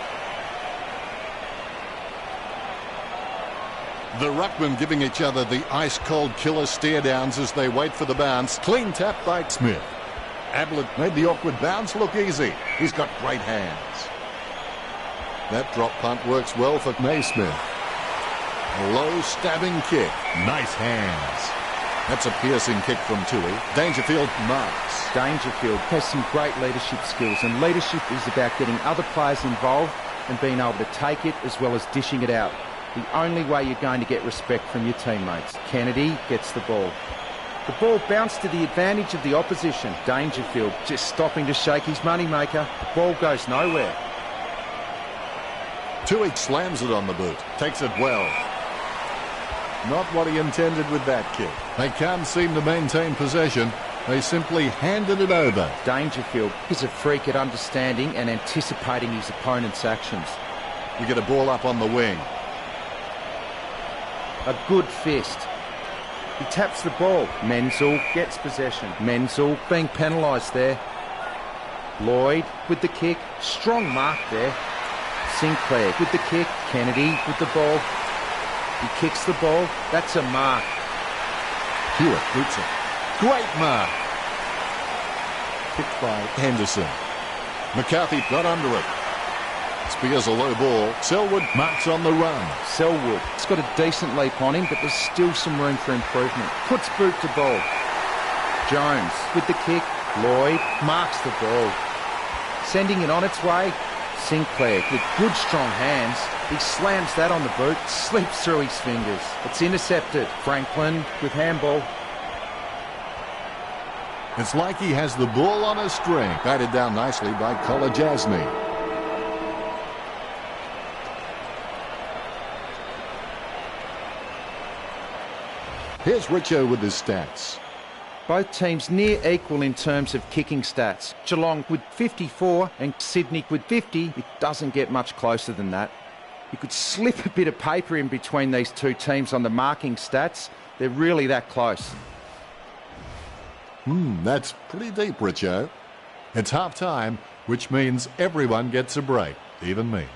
The ruckmen giving each other the ice-cold killer stare-downs as they wait for the bounce. Clean tap by Smith. Ablett made the awkward bounce look easy. He's got great hands. That drop punt works well for Naismith. A low stabbing kick. Nice hands. That's a piercing kick from Tui. Dangerfield marks. Dangerfield has some great leadership skills, and leadership is about getting other players involved and being able to take it as well as dishing it out. The only way you're going to get respect from your teammates. Kennedy gets the ball. The ball bounced to the advantage of the opposition. Dangerfield just stopping to shake his moneymaker. The ball goes nowhere. Tui slams it on the boot. Takes it well. Not what he intended with that kick. They can't seem to maintain possession. They simply handed it over. Dangerfield is a freak at understanding and anticipating his opponent's actions. You get a ball up on the wing. A good fist. He taps the ball. Menzel gets possession. Menzel being penalised there. Lloyd with the kick. Strong mark there. Sinclair with the kick. Kennedy with the ball. He kicks the ball. That's a mark. Hewitt boots it. Great mark. Kicked by Henderson. McCarthy got under it. Spears a low ball. Selwood marks on the run. Selwood. It's got a decent leap on him, but there's still some room for improvement. Puts boot to ball. Jones with the kick. Lloyd marks the ball. Sending it on its way. Sinclair with good strong hands. He slams that on the boot. Slips through his fingers. It's intercepted. Franklin with handball. It's like he has the ball on a string. Batted down nicely by Kolajasny. Here's Richo with his stats. Both teams near equal in terms of kicking stats. Geelong with 54 and Sydney with 50. It doesn't get much closer than that. You could slip a bit of paper in between these two teams on the marking stats. They're really that close. That's pretty deep, Richo. It's half-time, which means everyone gets a break, even me.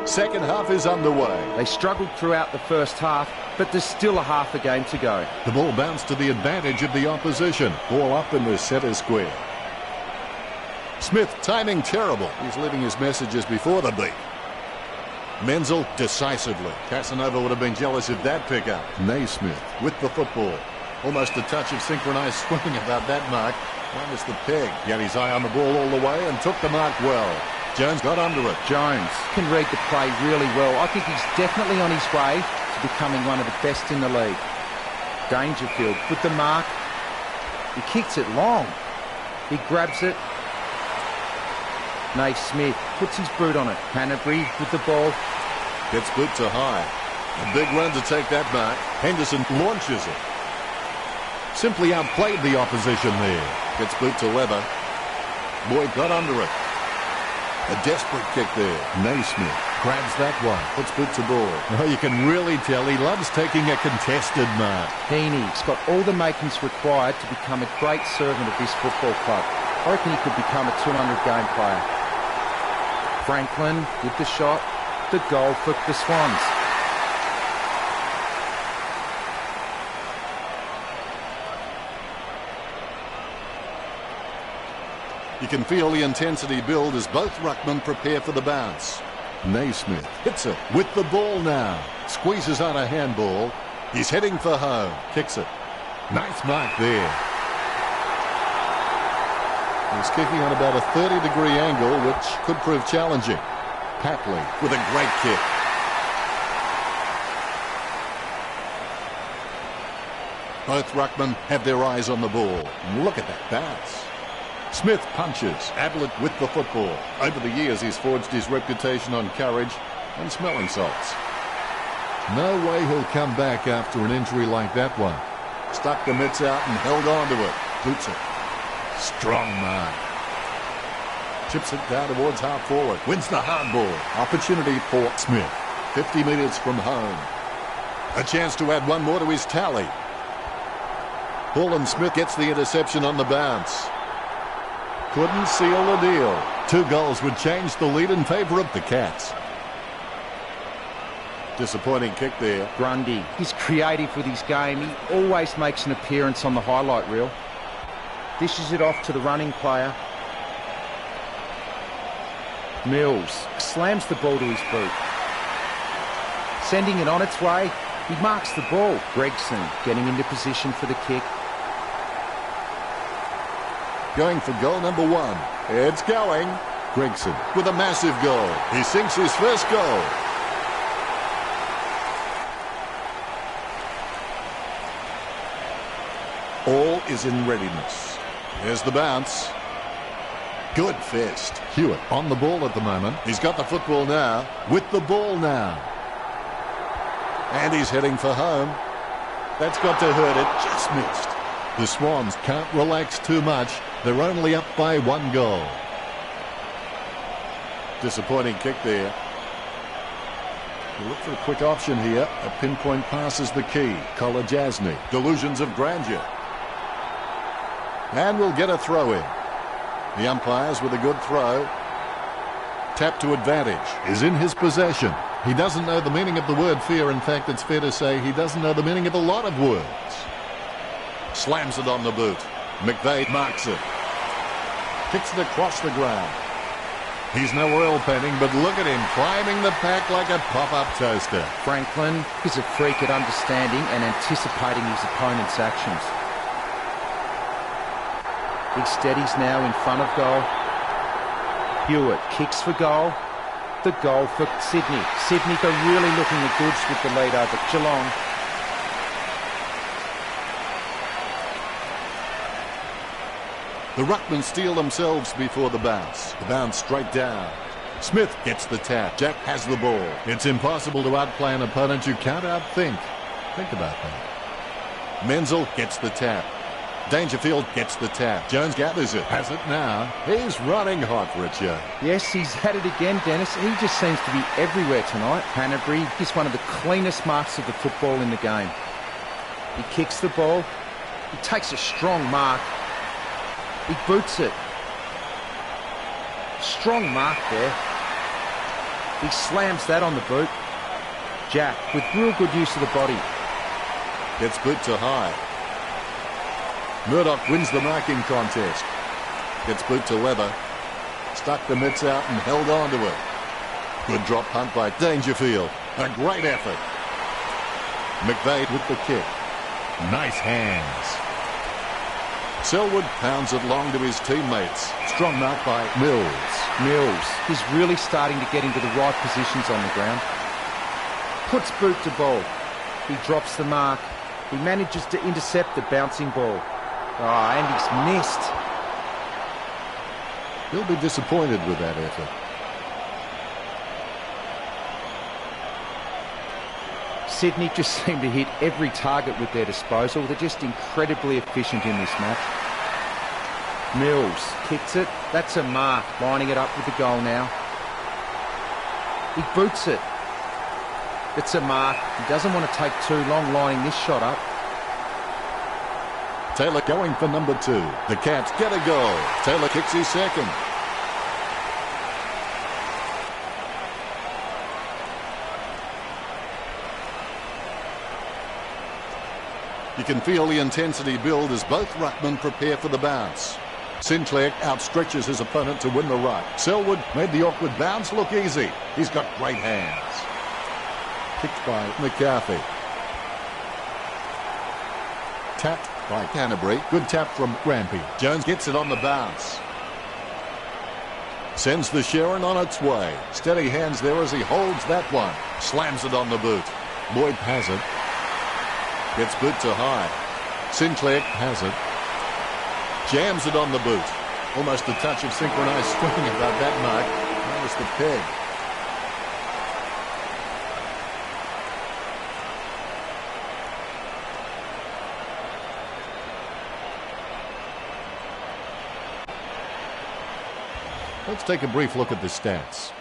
Second half is underway. They struggled throughout the first half, but there's still a half a game to go. The ball bounced to the advantage of the opposition. Ball up in the centre square. Smith timing terrible. He's leaving his messages before the beat. Menzel decisively. Casanova would have been jealous of that pickup. Naismith with the football. Almost a touch of synchronised swimming about that mark. Minus the peg. He had his eye on the ball all the way and took the mark well. Jones got under it. Jones can read the play really well. I think he's definitely on his way to becoming one of the best in the league. Dangerfield with the mark. He kicks it long. He grabs it. Naismith puts his boot on it. Hanbury with the ball. Gets boot to high. A big run to take that mark. Henderson launches it. Simply outplayed the opposition there. Gets boot to Leather. Boyd got under it. A desperate kick there. Naismith grabs that one. Puts boot to ball. Oh, you can really tell he loves taking a contested mark. Heaney's got all the makings required to become a great servant of this football club. I reckon he could become a 200-game player. Franklin with the shot. The goal for the Swans. You can feel the intensity build as both ruckmen prepare for the bounce. Naismith hits it with the ball now. Squeezes on a handball. He's heading for home. Kicks it. Nice mark there. He's kicking on about a 30-degree angle, which could prove challenging. Papley with a great kick. Both ruckmen have their eyes on the ball. And look at that bounce. Smith punches Ablett with the football. Over the years, he's forged his reputation on courage and smelling salts. No way he'll come back after an injury like that one. Stuck the mitts out and held on to it. Boots it. Strong mark. Chips it down towards half forward. Wins the hard ball. Opportunity for Smith. 50 metres from home. A chance to add one more to his tally. Smith gets the interception on the bounce. Couldn't seal the deal. 2 goals would change the lead in favour of the Cats. Disappointing kick there. Grundy, he's creative with his game. He always makes an appearance on the highlight reel. Dishes it off to the running player. Mills slams the ball to his boot. Sending it on its way. He marks the ball. Gregson getting into position for the kick. Going for goal number 1. It's going. Gregson with a massive goal. He sinks his first goal. All is in readiness. There's the bounce. Good fist. Hewitt on the ball at the moment. He's got the football now. With the ball now. And he's heading for home. That's got to hurt it. Just missed. The Swans can't relax too much. They're only up by 1 goal. Disappointing kick there. We'll look for a quick option here. A pinpoint pass is the key. Kolajasny. Delusions of grandeur. And we'll get a throw in. The umpires with a good throw. Tap to advantage is in his possession. He doesn't know the meaning of the word fear. In fact, it's fair to say he doesn't know the meaning of a lot of words. Slams it on the boot. McVeigh marks it. Kicks it across the ground. He's no oil painting, but look at him climbing the pack like a pop-up toaster. Franklin is a freak at understanding and anticipating his opponent's actions. He steadies now in front of goal. Hewitt kicks for goal. The goal for Sydney. Sydney are really looking the goods with the lead over Geelong. The ruckmen steal themselves before the bounce. The bounce straight down. Smith gets the tap. Jack has the ball. It's impossible to outplay an opponent you can't outthink. Think about that. Menzel gets the tap. Dangerfield gets the tap. Jones gathers it. Has it now. He's running hot, Richard. Yes, he's had it again, Dennis. He just seems to be everywhere tonight. Hanbury is one of the cleanest marks of the football in the game. He kicks the ball. He takes a strong mark. He boots it. Strong mark there. He slams that on the boot. Jack with real good use of the body. Gets boot to high. Murdoch wins the marking contest. Gets boot to leather. Stuck the mitts out and held on to it. Good drop punt by Dangerfield. A great effort. McVeigh with the kick. Nice hands. Selwood pounds it long to his teammates. Strong mark by Mills. Mills is really starting to get into the right positions on the ground. Puts boot to ball. He drops the mark. He manages to intercept the bouncing ball. Oh, and he's missed. He'll be disappointed with that effort. Sydney just seem to hit every target with their disposal. They're just incredibly efficient in this match. Mills kicks it. That's a mark. Lining it up with the goal now. He boots it. It's a mark. He doesn't want to take too long lining this shot up. Taylor going for number 2. The Cats get a goal. Taylor kicks his second. You can feel the intensity build as both ruckmen prepare for the bounce. Sinclair outstretches his opponent to win the ruck. Selwood made the awkward bounce look easy. He's got great hands. Kicked by McCarthy. Tapped by Canterbury. Good tap from Grampy. Jones gets it on the bounce. Sends the Sharon on its way. Steady hands there as he holds that one. Slams it on the boot. Lloyd has it. Gets boot to high. Sinclair has it. Jams it on the boot. Almost a touch of synchronised swing above that mark. Minus the peg. Let's take a brief look at the stats.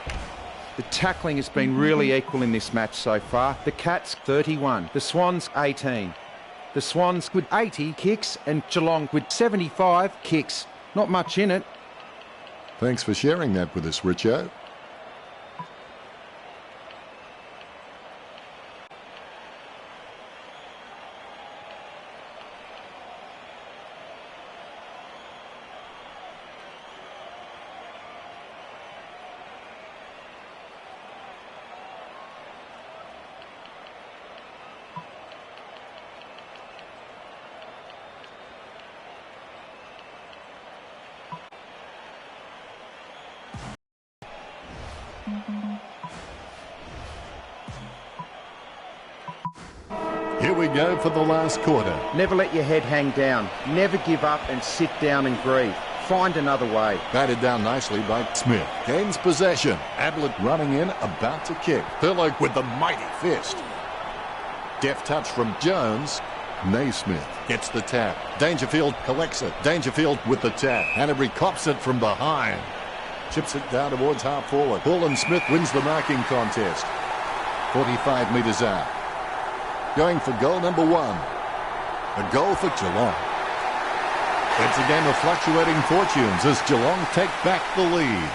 The tackling has been really equal in this match so far. The Cats 31, the Swans 18. The Swans with 80 kicks and Geelong with 75 kicks. Not much in it. Thanks for sharing that with us, Richo. Here we go for the last quarter. Never let your head hang down. Never give up and sit down and grieve. Find another way. Batted down nicely by Smith. Gains possession. Ablett running in, about to kick. Thurlow with the mighty fist. Deft touch from Jones. Naismith gets the tap. Dangerfield collects it. Dangerfield with the tap. Hanbury cops it from behind. Chips it down towards half forward. Bull and Smith wins the marking contest. 45 metres out. Going for goal number 1. A goal for Geelong. It's a game of fluctuating fortunes as Geelong take back the lead.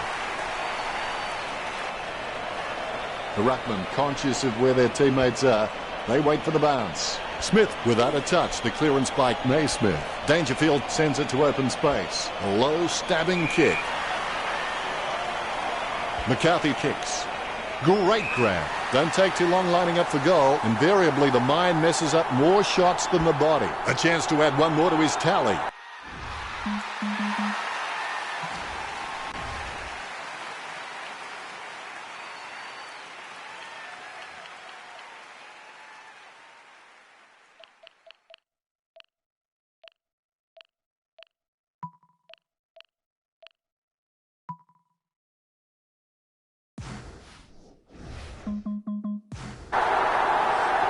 The ruckman, conscious of where their teammates are, they wait for the bounce. Smith without a touch. The clearance by Naismith. Dangerfield sends it to open space. A low stabbing kick. McCarthy kicks. Great grab. Don't take too long lining up for goal. Invariably, the mind messes up more shots than the body. A chance to add one more to his tally.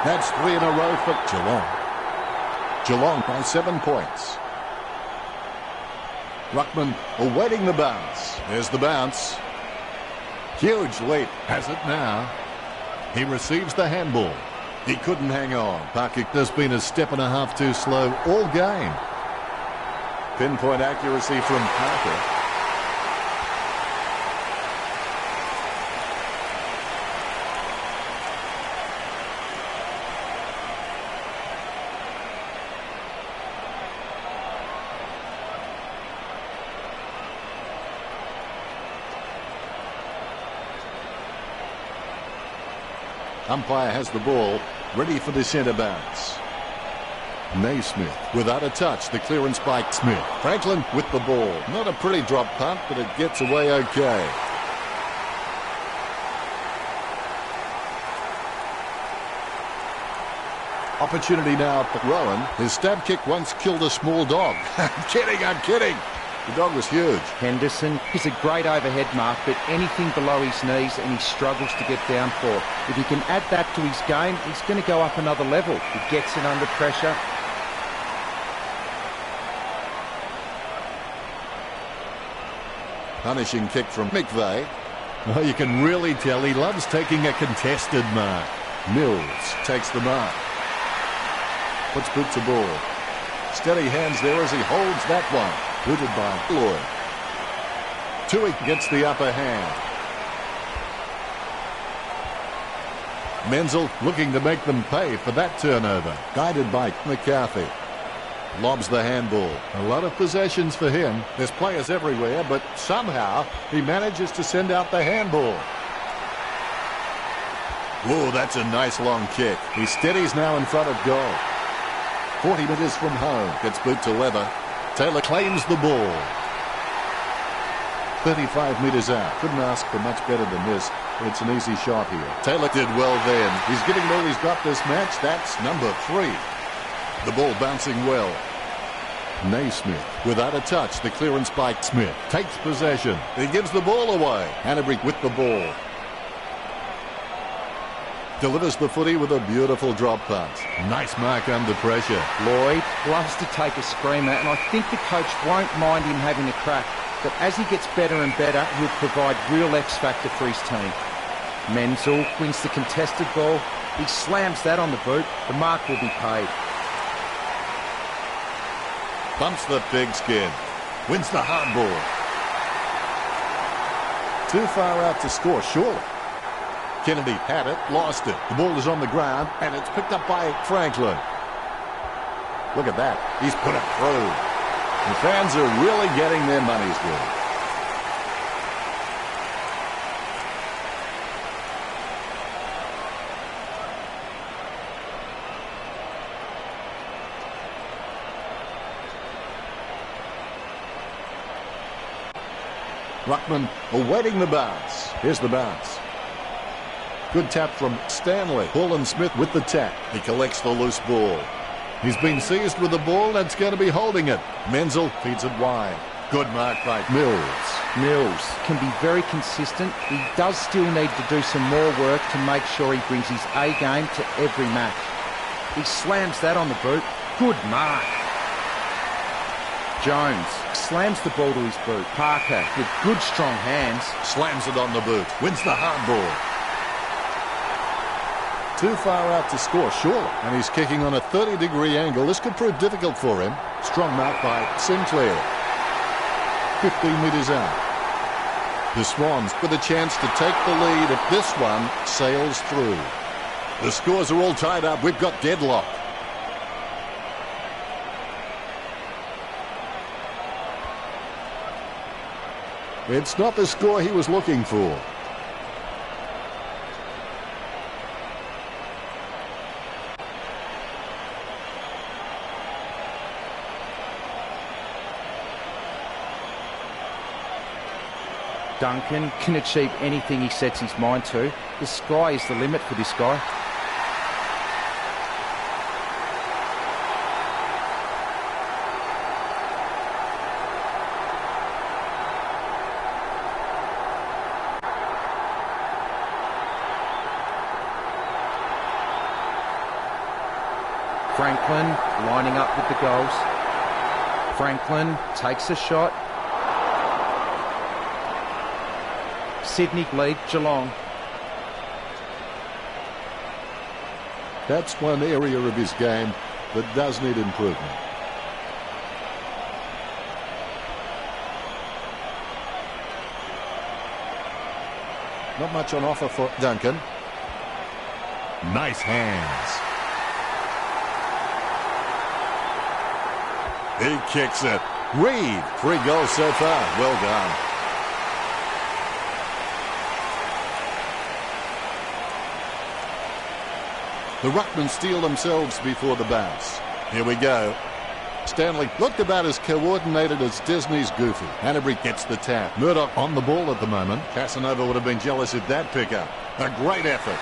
That's 3 in a row for Geelong. Geelong by 7 points. Ruckman awaiting the bounce. There's the bounce. Huge leap. Has it now. He receives the handball. He couldn't hang on. Parker has been a step and a half too slow all game. Pinpoint accuracy from Parker. Umpire has the ball, ready for the centre bounce. Naismith without a touch. The clearance by Smith. Franklin with the ball. Not a pretty drop punt, but it gets away okay. Opportunity now for Rowan. His stab kick once killed a small dog. I'm kidding. The dog was huge. Henderson is a great overhead mark, but anything below his knees and he struggles to get down for. If he can add that to his game, he's going to go up another level. He gets it under pressure. Punishing kick from McVeigh. Oh, you can really tell he loves taking a contested mark. Mills takes the mark. Puts boot to ball. Steady hands there as he holds that one. Booted by Lloyd. Tui gets the upper hand. Menzel looking to make them pay for that turnover. Guided by McCarthy. Lobs the handball. A lot of possessions for him. There's players everywhere, but somehow he manages to send out the handball. Whoa, that's a nice long kick. He steadies now in front of goal. 40 metres from home. Gets boot to Leather. Taylor claims the ball. 35 metres out. Couldn't ask for much better than this. It's an easy shot here. Taylor did well then. He's giving all he's got this match. That's number 3. The ball bouncing well. Naismith without a touch. The clearance by Smith takes possession. He gives the ball away. Hanbury with the ball. Delivers the footy with a beautiful drop pass. Nice mark under pressure. Lloyd loves to take a screamer, and I think the coach won't mind him having a crack. But as he gets better and better, he'll provide real X factor for his team. Menzel wins the contested ball. He slams that on the boot. The mark will be paid. Bumps the pigskin. Wins the hard ball. Too far out to score, surely. Kennedy had it, lost it. The ball is on the ground, and it's picked up by Franklin. Look at that. He's put it through. The fans are really getting their money's worth. Ruckman awaiting the bounce. Here's the bounce. Good tap from Stanley. Paul Smith with the tap. He collects the loose ball. He's been seized with the ball and it's going to be holding it. Menzel feeds it wide. Good mark by Mills. Mills can be very consistent. He does still need to do some more work to make sure he brings his A game to every match. He slams that on the boot. Good mark. Jones slams the ball to his boot. Parker with good strong hands. Slams it on the boot. Wins the hard ball. Too far out to score, surely. And he's kicking on a 30-degree angle. This could prove difficult for him. Strong mark by Sinclair. 15 metres out. The Swans with a chance to take the lead if this one sails through. The scores are all tied up. We've got deadlock. It's not the score he was looking for. Duncan can achieve anything he sets his mind to. The sky is the limit for this guy. Franklin lining up with the goals. Franklin takes a shot. Sydney lead Geelong. That's one area of his game that does need improvement. Not much on offer for Duncan. Nice hands. He kicks it. Reed, 3 goals so far. Well done. The Ruckmen steal themselves before the bounce. Here we go. Stanley looked about as coordinated as Disney's Goofy. Hanbury gets the tap. Murdoch on the ball at the moment. Casanova would have been jealous at that pickup. A great effort.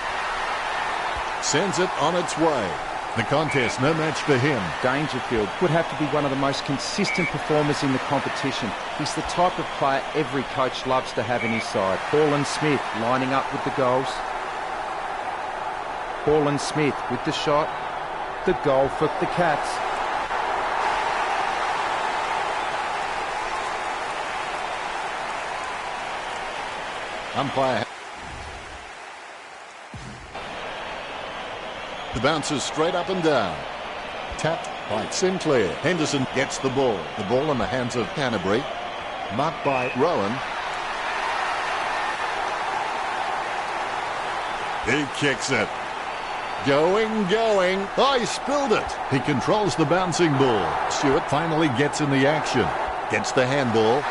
Sends it on its way. The contest, no match for him. Dangerfield would have to be one of the most consistent performers in the competition. He's the type of player every coach loves to have in his side. Paul Smith lining up with the goals. Paul Smith with the shot. The goal for the Cats. Umpire. The bounce is straight up and down. Tapped by Sinclair. Henderson gets the ball. The ball in the hands of Canterbury. Marked by Rowan. He kicks it. Going. Oh, he spilled it. He controls the bouncing ball. Stewart finally gets in the action. Gets the handball.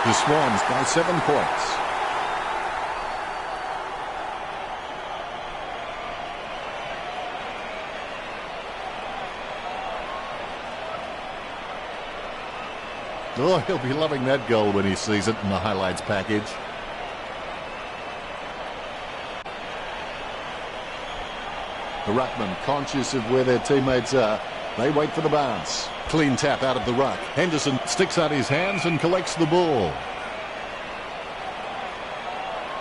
The Swans by 7 points. Oh, he'll be loving that goal when he sees it in the highlights package. The ruckman, conscious of where their teammates are, they wait for the bounce. Clean tap out of the ruck. Henderson sticks out his hands and collects the ball.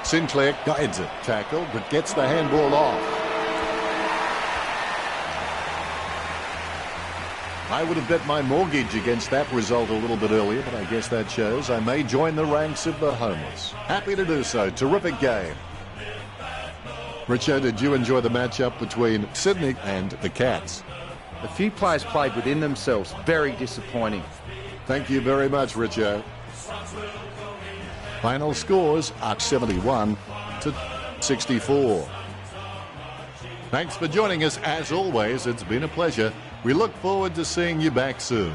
Sinclair guides it. Tackle, but gets the handball off. I would have bet my mortgage against that result a little bit earlier, but I guess that shows I may join the ranks of the homeless. Happy to do so. Terrific game. Richo, did you enjoy the matchup between Sydney and the Cats? A few players played within themselves. Very disappointing. Thank you very much, Richo. Final scores are 71 to 64. Thanks for joining us. As always, it's been a pleasure. We look forward to seeing you back soon.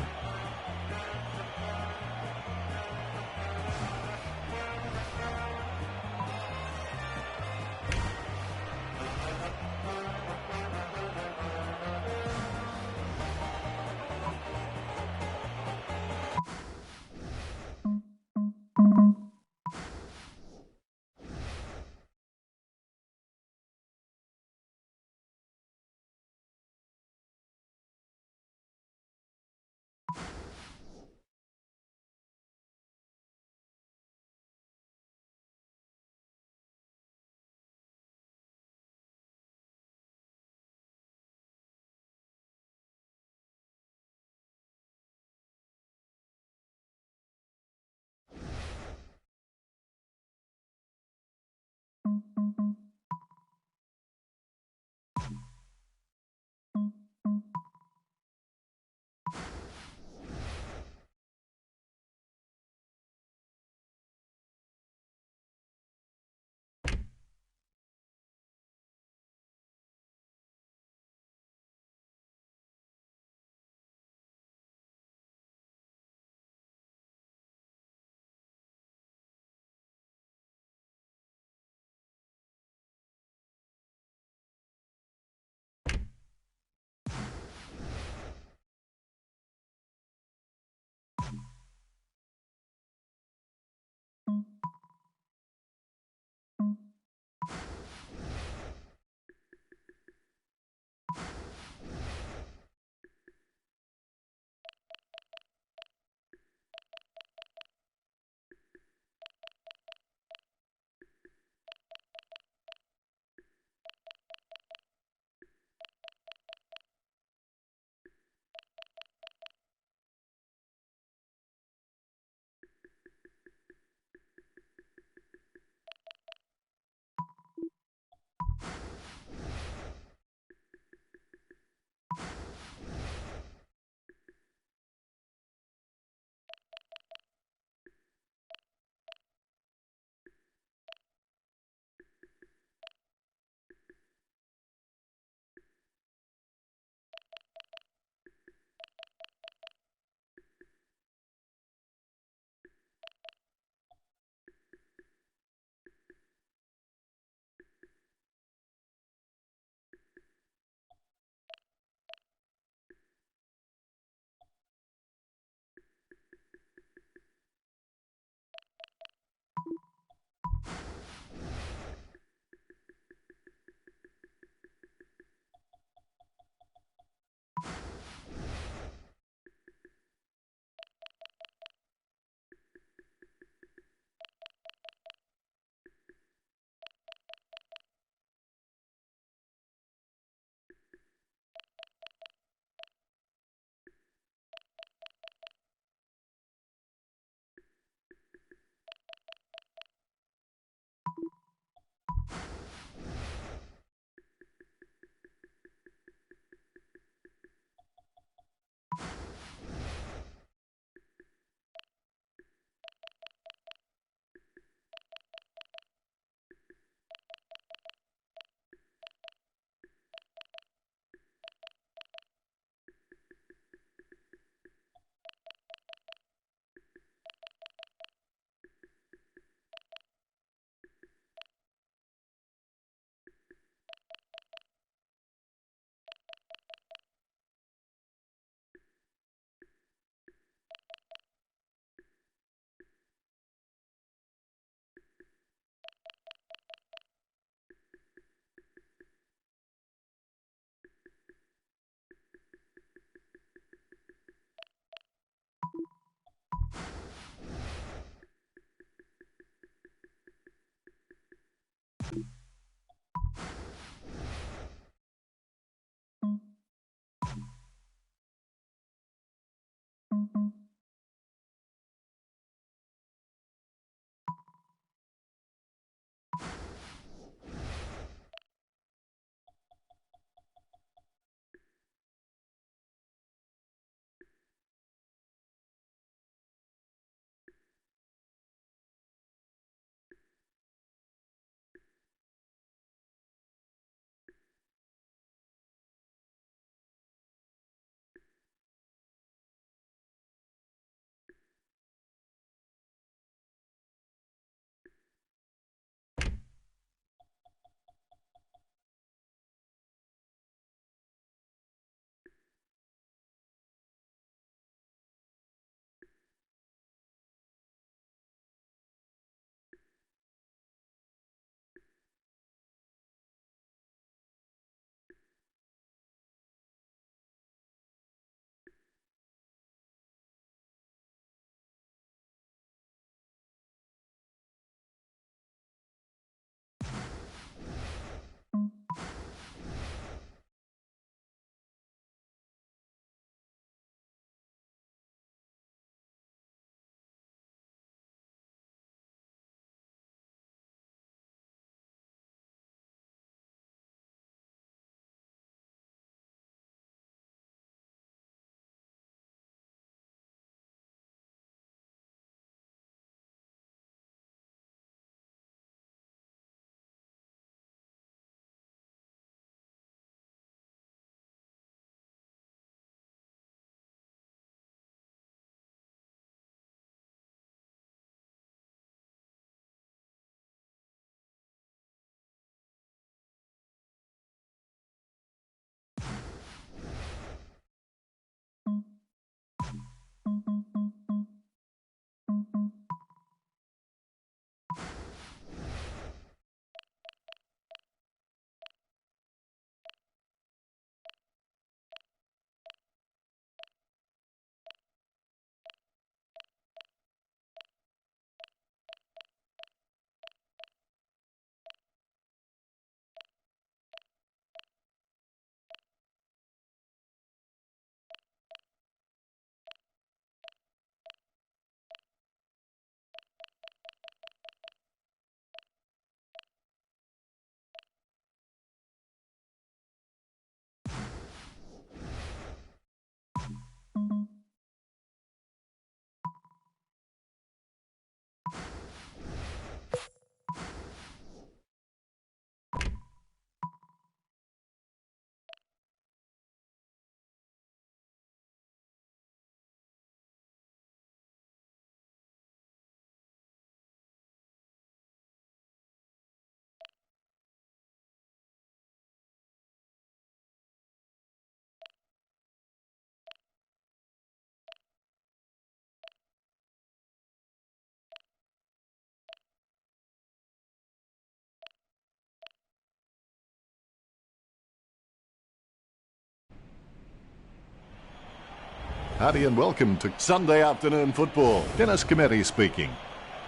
Howdy and welcome to Sunday afternoon football. Dennis Cometti speaking.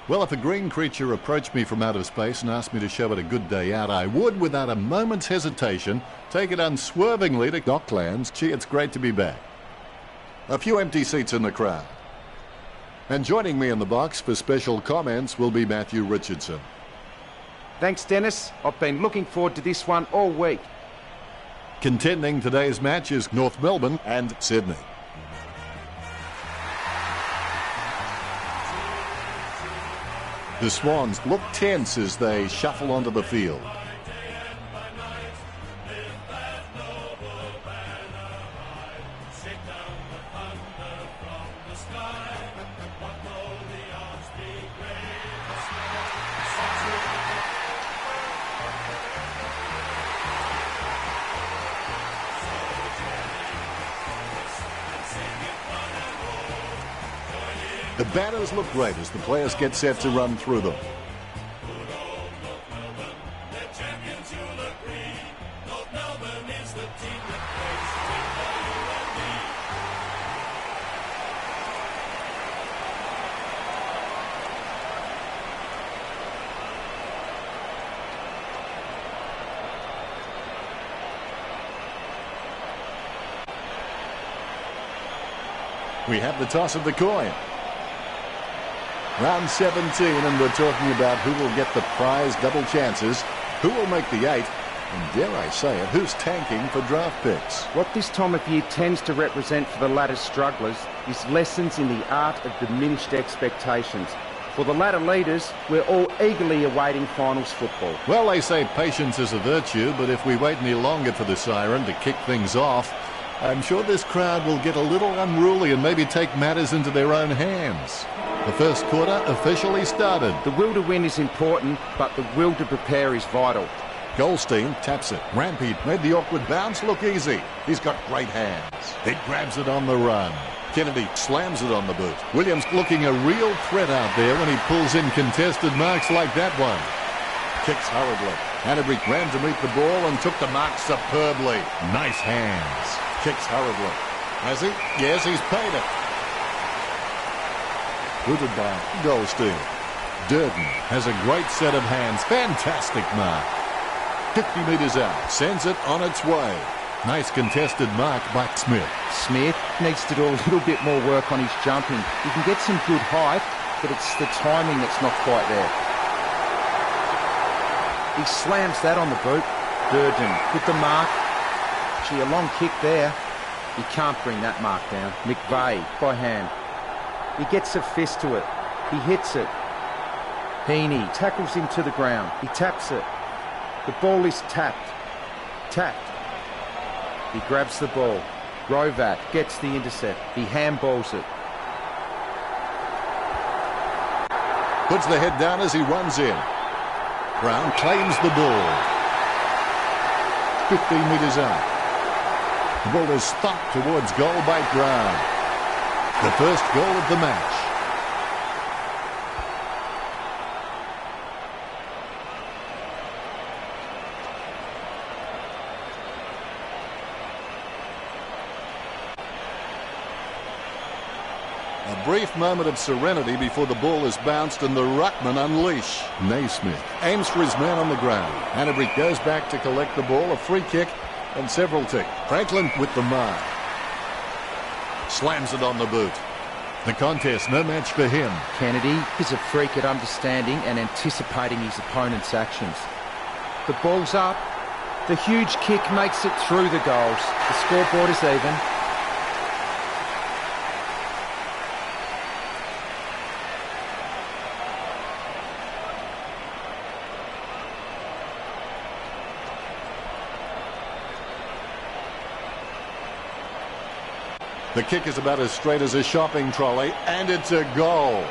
Well, if a green creature approached me from outer space and asked me to show it a good day out, I would, without a moment's hesitation, take it unswervingly to Docklands. Gee, it's great to be back. A few empty seats in the crowd. And joining me in the box for special comments will be Matthew Richardson. Thanks, Dennis. I've been looking forward to this one all week. Contending today's match is North Melbourne and Sydney. The Swans look tense as they shuffle onto the field. The banners look great as the players get set to run through them. We have the toss of the coin. Round 17, and we're talking about who will get the prize double chances, who will make the 8, and dare I say it, who's tanking for draft picks. What this time of year tends to represent for the latter strugglers is lessons in the art of diminished expectations. For the latter leaders, we're all eagerly awaiting finals football. Well, they say patience is a virtue, but if we wait any longer for the siren to kick things off, I'm sure this crowd will get a little unruly and maybe take matters into their own hands. The first quarter officially started. The will to win is important, but the will to prepare is vital. Goldstein taps it. Rampy made the awkward bounce look easy. He's got great hands. He grabs it on the run. Kennedy slams it on the boot. Williams looking a real threat out there when he pulls in contested marks like that one. Kicks hurriedly. Hanbury ran to meet the ball and took the mark superbly. Nice hands. Kicks hurriedly. Has he? Yes, he's paid it. Booted by Goldstein. Durden has a great set of hands. Fantastic mark. 50 metres out. Sends it on its way. Nice contested mark by Smith. Smith needs to do a little bit more work on his jumping. He can get some good height, but it's the timing that's not quite there. He slams that on the boot. Durden with the mark. Gee, a long kick there. He can't bring that mark down. McVeigh by hand. He gets a fist to it. He hits it. Heaney tackles him to the ground. He taps it. The ball is tapped. Tapped. He grabs the ball. Rovat gets the intercept. He handballs it. Puts the head down as he runs in. Brown claims the ball. 15 metres out. The ball is stopped towards goal by Brown. The first goal of the match. A brief moment of serenity before the ball is bounced and the ruckman unleash. Naismith aims for his man on the ground. Hanbury goes back to collect the ball, a free kick and several tick. Franklin with the mark. Slams it on the boot. The contest, no match for him. Kennedy is a freak at understanding and anticipating his opponent's actions. The ball's up. The huge kick makes it through the goals. The scoreboard is even. The kick is about as straight as a shopping trolley, and it's a goal.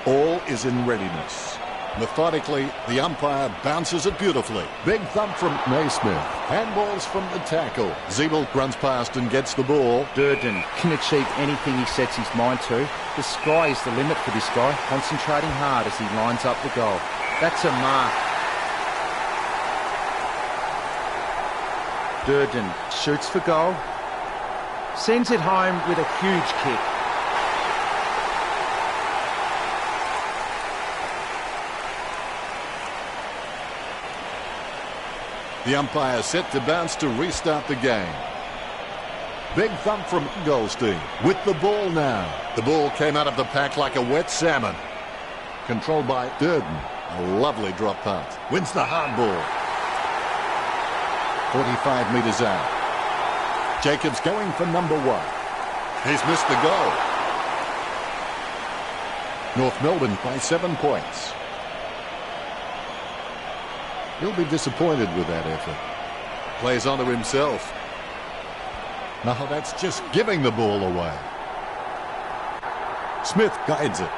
All is in readiness. Methodically, the umpire bounces it beautifully. Big thump from Naismith. Handballs from the tackle. Zeeble runs past and gets the ball. Durden can achieve anything he sets his mind to. The sky is the limit for this guy, concentrating hard as he lines up the goal. That's a mark. Durden shoots for goal. Sends it home with a huge kick. The umpire set to bounce to restart the game. Big thump from Goldstein with the ball now. The ball came out of the pack like a wet salmon. Controlled by Durden. A lovely drop pass. Wins the hard ball. 45 metres out. Jacobs going for number 1. He's missed the goal. North Melbourne by 7 points. He'll be disappointed with that effort. Plays onto himself. No, that's just giving the ball away. Smith guides it.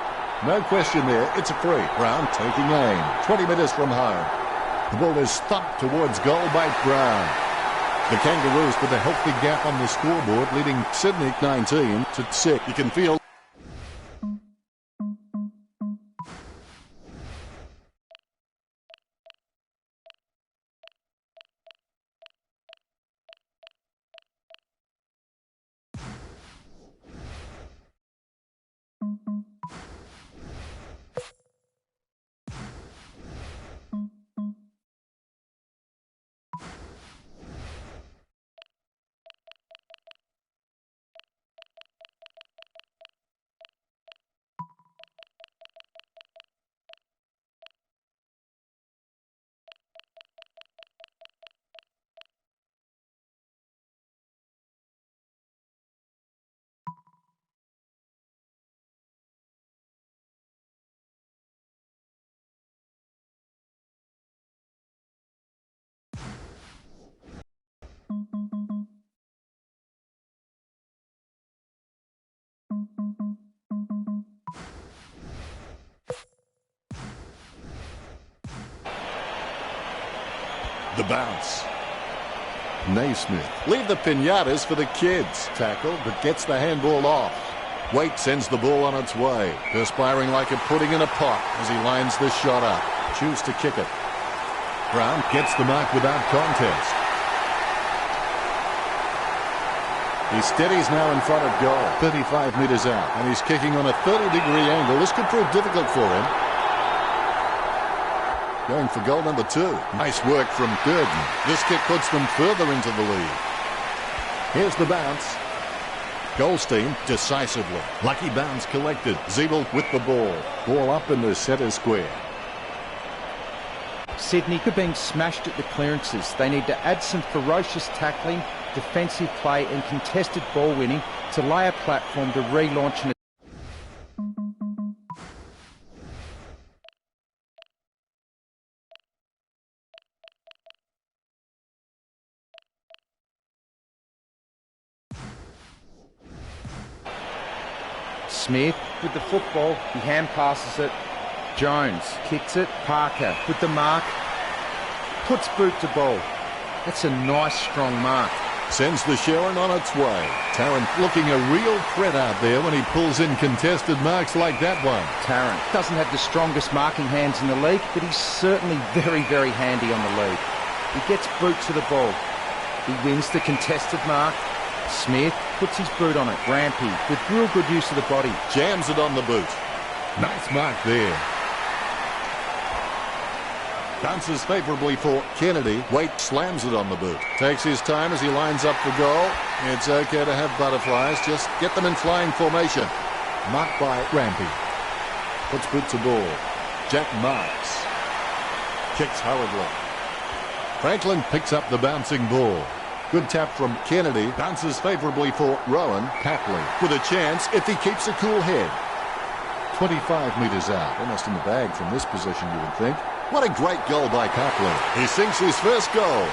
No question there. It's a free. Brown taking aim. 20 metres from home. The ball is thumped towards goal by Brown. The Kangaroos with a healthy gap on the scoreboard, leading Sydney 19 to 6. You can feel the bounce. Naismith. Leave the pinatas for the kids. Tackle, but gets the handball off. Waite sends the ball on its way. Perspiring like a pudding in a pot as he lines the shot up. Choose to kick it. Brown gets the mark without contest. He steadies now in front of goal. 35 metres out. And he's kicking on a 30-degree angle. This could prove difficult for him. Going for goal number 2. Nice work from Durden. This kick puts them further into the lead. Here's the bounce. Goldstein decisively. Lucky bounce collected. Ziebel with the ball. Ball up in the centre square. Sydney are being smashed at the clearances. They need to add some ferocious tackling, defensive play and contested ball winning to lay a platform to relaunch an Smith with the football, he hand passes it. Jones kicks it. Parker with the mark, puts boot to ball. That's a nice strong mark. Sends the Sharon on its way. Tarrant looking a real threat out there when he pulls in contested marks like that one. Tarrant doesn't have the strongest marking hands in the league, but he's certainly very, very handy on the lead. He gets boot to the ball. He wins the contested mark. Smith puts his boot on it. Rampy with real good use of the body. Jams it on the boot. Nice mark there. Bounces favourably for Kennedy. Waite slams it on the boot. Takes his time as he lines up for goal. It's okay to have butterflies. Just get them in flying formation. Marked by Rampy. Puts boot to ball. Jack marks. Kicks hurriedly. Franklin picks up the bouncing ball. Good tap from Kennedy. Bounces favourably for Rowan. Papley with a chance if he keeps a cool head. 25 metres out. Almost in the bag from this position, you would think. What a great goal by Papley. He sinks his first goal.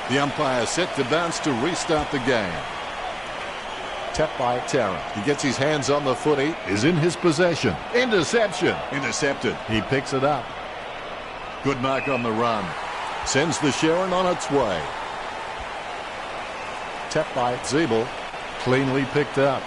The umpire set to bounce to restart the game. Tapped by Tarrant. He gets his hands on the footy. Is in his possession. Interception. Intercepted. He picks it up. Good mark on the run. Sends the Sharon on its way. Tapped by Ziebel. Cleanly picked up.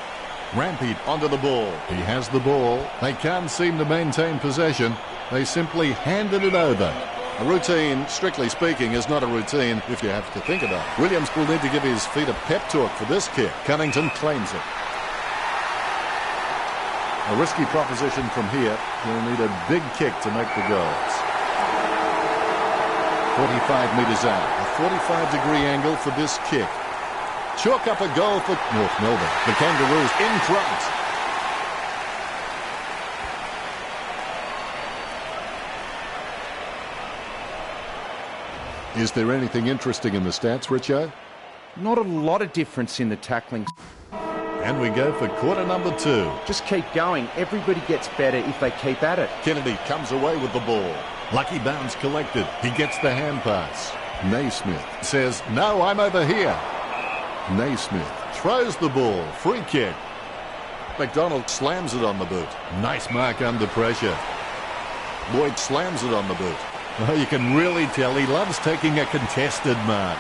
Rampy onto the ball. He has the ball. They can't seem to maintain possession. They simply handed it over. A routine, strictly speaking, is not a routine if you have to think about it. Williams will need to give his feet a pep talk for this kick. Cunnington claims it. A risky proposition from here. He'll need a big kick to make the goals. 45 metres out. A 45-degree angle for this kick. Chalk up a goal for North Melbourne. The Kangaroos in front. Is there anything interesting in the stats, Richo? Not a lot of difference in the tackling. And we go for quarter number 2. Just keep going. Everybody gets better if they keep at it. Kennedy comes away with the ball. Lucky bounce collected. He gets the hand pass. Naismith says, no, I'm over here. Naismith throws the ball. Free kick. McDonald slams it on the boot. Nice mark under pressure. Lloyd slams it on the boot. Oh, you can really tell he loves taking a contested mark.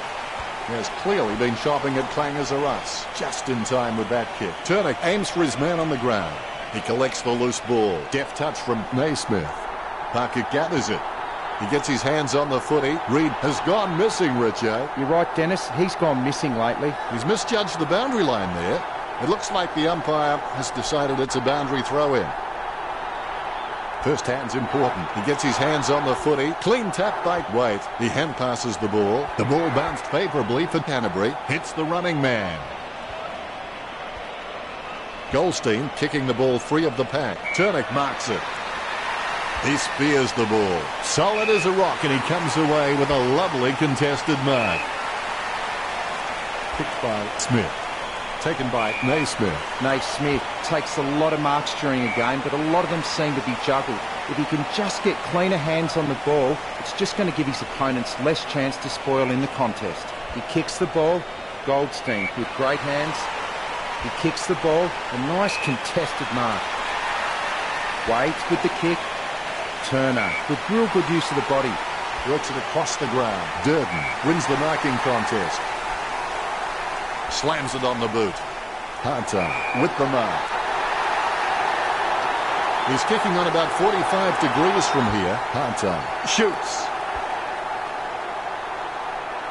He has clearly been shopping at Clangers or Us. Just in time with that kick. Turner aims for his man on the ground. He collects the loose ball. Deft touch from Naismith. Parker gathers it. He gets his hands on the footy. Reid has gone missing, Richo. You're right, Dennis. He's gone missing lately. He's misjudged the boundary line there. It looks like the umpire has decided it's a boundary throw-in. First hand's important. He gets his hands on the footy. Clean tap by Waite. He hand passes the ball. The ball bounced favourably for Canterbury. Hits the running man. Goldstein kicking the ball free of the pack. Turnick marks it. He spears the ball. Solid as a rock, and he comes away with a lovely contested mark. Picked by Smith. Taken by Naismith. Naismith takes a lot of marks during a game, but a lot of them seem to be juggled. If he can just get cleaner hands on the ball, it's just going to give his opponents less chance to spoil in the contest. He kicks the ball. Goldstein with great hands. He kicks the ball. A nice contested mark. Waite with the kick. Turner with real good use of the body. Works it across the ground. Durden wins the marking contest. Slams it on the boot. Hunter with the mark. He's kicking on about 45 degrees from here. Hunter shoots.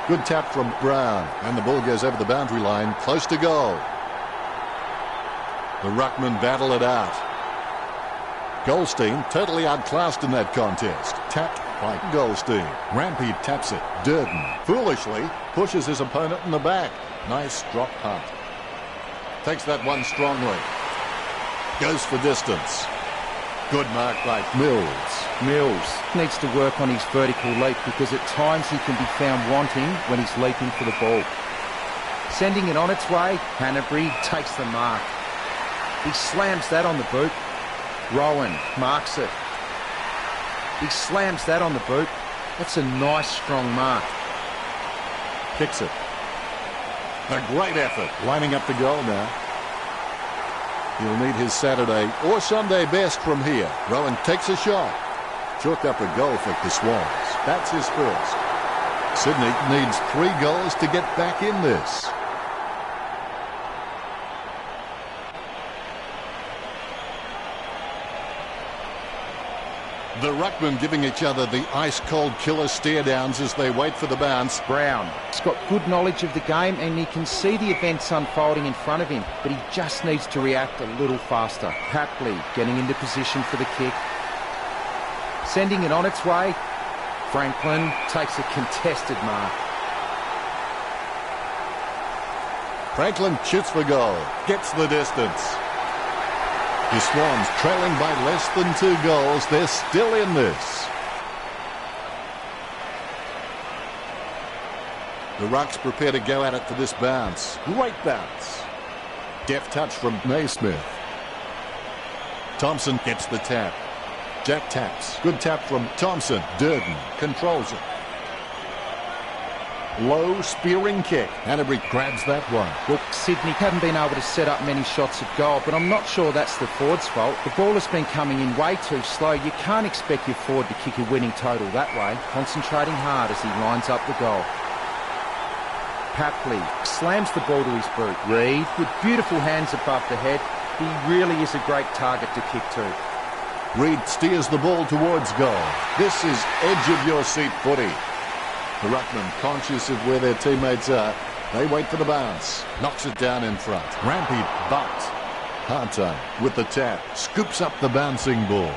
Good tap from Brown. And the ball goes over the boundary line. Close to goal. The ruckmen battle it out. Goldstein totally outclassed in that contest. Tapped by Goldstein. Rampy taps it. Durden foolishly pushes his opponent in the back. Nice drop punt. Takes that one strongly. Goes for distance. Good mark by Mills. Mills needs to work on his vertical leap because at times he can be found wanting when he's leaping for the ball. Sending it on its way, Canterbury takes the mark. He slams that on the boot. Rowan marks it. He slams that on the boot. That's a nice strong mark. Kicks it. A great effort. Lining up the goal now. He'll need his Saturday or Sunday best from here. Rowan takes a shot. Chalked up a goal for the Swans. That's his first. Sydney needs 3 goals to get back in this. The ruckmen giving each other the ice-cold killer stare-downs as they wait for the bounce. Brown has got good knowledge of the game and he can see the events unfolding in front of him, but he just needs to react a little faster. Hapley getting into position for the kick. Sending it on its way. Franklin takes a contested mark. Franklin shoots for goal. Gets the distance. The Swans trailing by less than 2 goals. They're still in this. The Rucks prepare to go at it for this bounce. Great bounce. Deft touch from Naismith. Thompson gets the tap. Jack taps. Good tap from Thompson. Durden controls it. Low spearing kick. Canterbury grabs that one. Look, Sydney haven't been able to set up many shots at goal, but I'm not sure that's the forward's fault. The ball has been coming in way too slow. You can't expect your forward to kick a winning total that way. Concentrating hard as he lines up the goal. Papley slams the ball to his boot. Reid with beautiful hands above the head. He really is a great target to kick to. Reed steers the ball towards goal. This is edge-of-your-seat footy. The ruckman, conscious of where their teammates are, they wait for the bounce. Knocks it down in front. Rampy butt. Hard time with the tap. Scoops up the bouncing ball.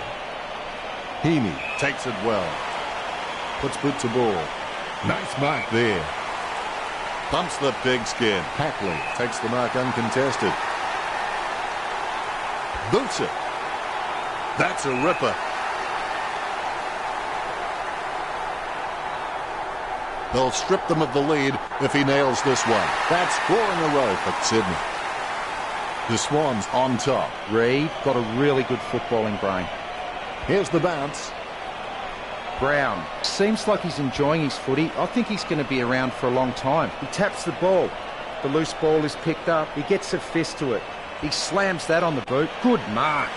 Heaney takes it well. Puts boot to ball. Nice mark there. Bumps the pigskin. Hackley takes the mark uncontested. Boots it. That's a ripper. They'll strip them of the lead if he nails this one. That's 4 in a row for Sydney. The Swans on top. Reed got a really good footballing brain. Here's the bounce. Brown seems like he's enjoying his footy. I think he's going to be around for a long time. He taps the ball. The loose ball is picked up. He gets a fist to it. He slams that on the boot. Good mark.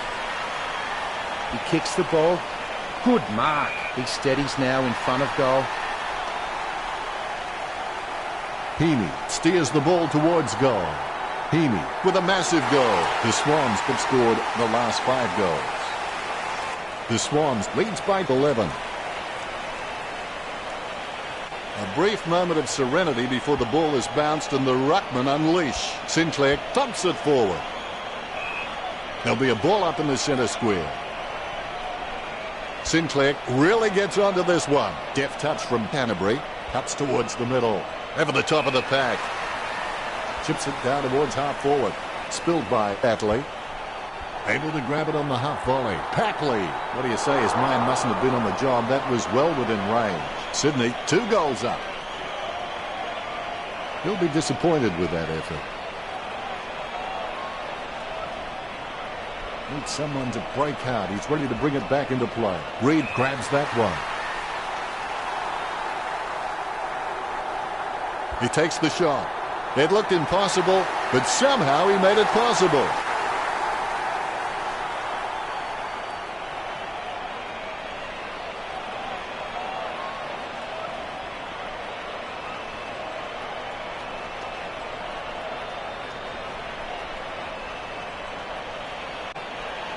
He kicks the ball. Good mark. He steadies now in front of goal. Heaney steers the ball towards goal. Heaney with a massive goal. The Swans have scored the last 5 goals. The Swans leads by 11. A brief moment of serenity before the ball is bounced and the ruckman unleash. Sinclair thumps it forward. There'll be a ball up in the centre square. Sinclair really gets onto this one. Deft touch from Canterbury. Cuts towards the middle. Over the top of the pack. Chips it down towards half forward. Spilled by Atley. Able to grab it on the half volley. Packley. What do you say? His mind mustn't have been on the job. That was well within range. Sydney, 2 goals up. He'll be disappointed with that effort. Needs someone to break hard. He's ready to bring it back into play. Reed grabs that one. He takes the shot. It looked impossible, but somehow he made it possible.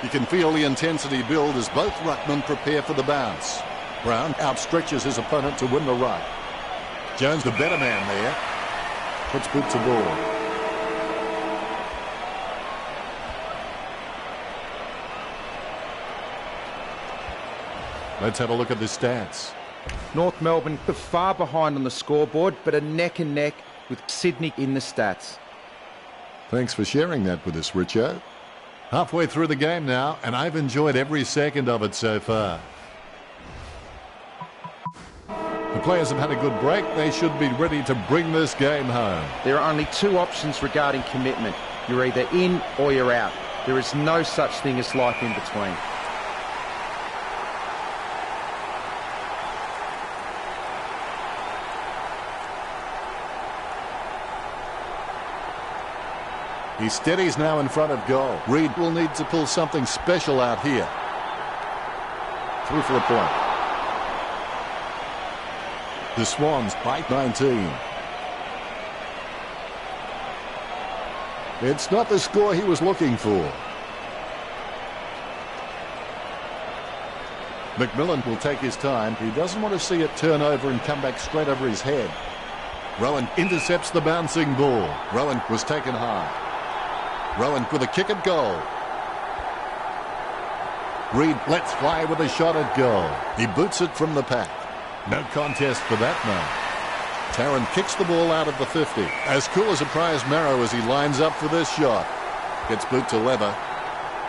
You can feel the intensity build as both ruckmen prepare for the bounce. Brown outstretches his opponent to win the ruck. Jones, the better man there, puts boot to ball. Let's have a look at the stats. North Melbourne are far behind on the scoreboard, but are neck and neck with Sydney in the stats. Thanks for sharing that with us, Richo. Halfway through the game now, and I've enjoyed every second of it so far. The players have had a good break. They should be ready to bring this game home. There are only 2 options regarding commitment. You're either in or you're out. There is no such thing as life in between. He steadies now in front of goal. Reed will need to pull something special out here. Through for a point. The Swans by 19. It's not the score he was looking for. McMillan will take his time. He doesn't want to see it turn over and come back straight over his head. Rowan intercepts the bouncing ball. Rowan was taken high. Rowan with a kick at goal. Reed lets fly with a shot at goal. He boots it from the pack. No contest for that man. Tarrant kicks the ball out of the 50. As cool as a prize marrow as he lines up for this shot. Gets boot to leather.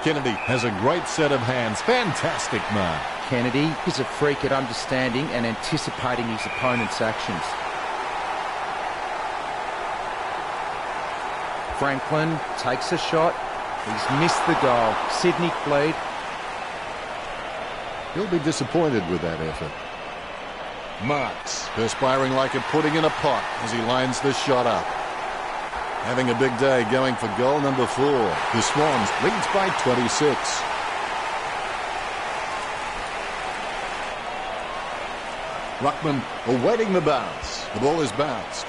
Kennedy has a great set of hands. Fantastic mark. Kennedy is a freak at understanding and anticipating his opponent's actions. Franklin takes a shot. He's missed the goal. Sydney lead. He'll be disappointed with that effort. Marks, perspiring like a pudding in a pot as he lines this shot up. Having a big day going for goal number 4. The Swans leads by 26. Ruckman awaiting the bounce. The ball is bounced.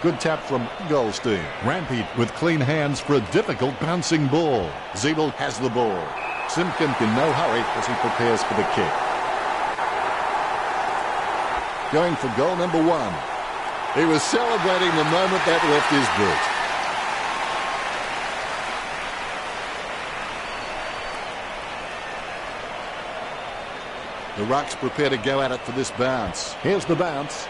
Good tap from Goldstein. Rampy with clean hands for a difficult bouncing ball. Zeeble has the ball. Simpkin in no hurry as he prepares for the kick. Going for goal number 1. He was celebrating the moment that left his boot. The Rucks prepare to go at it for this bounce. Here's the bounce.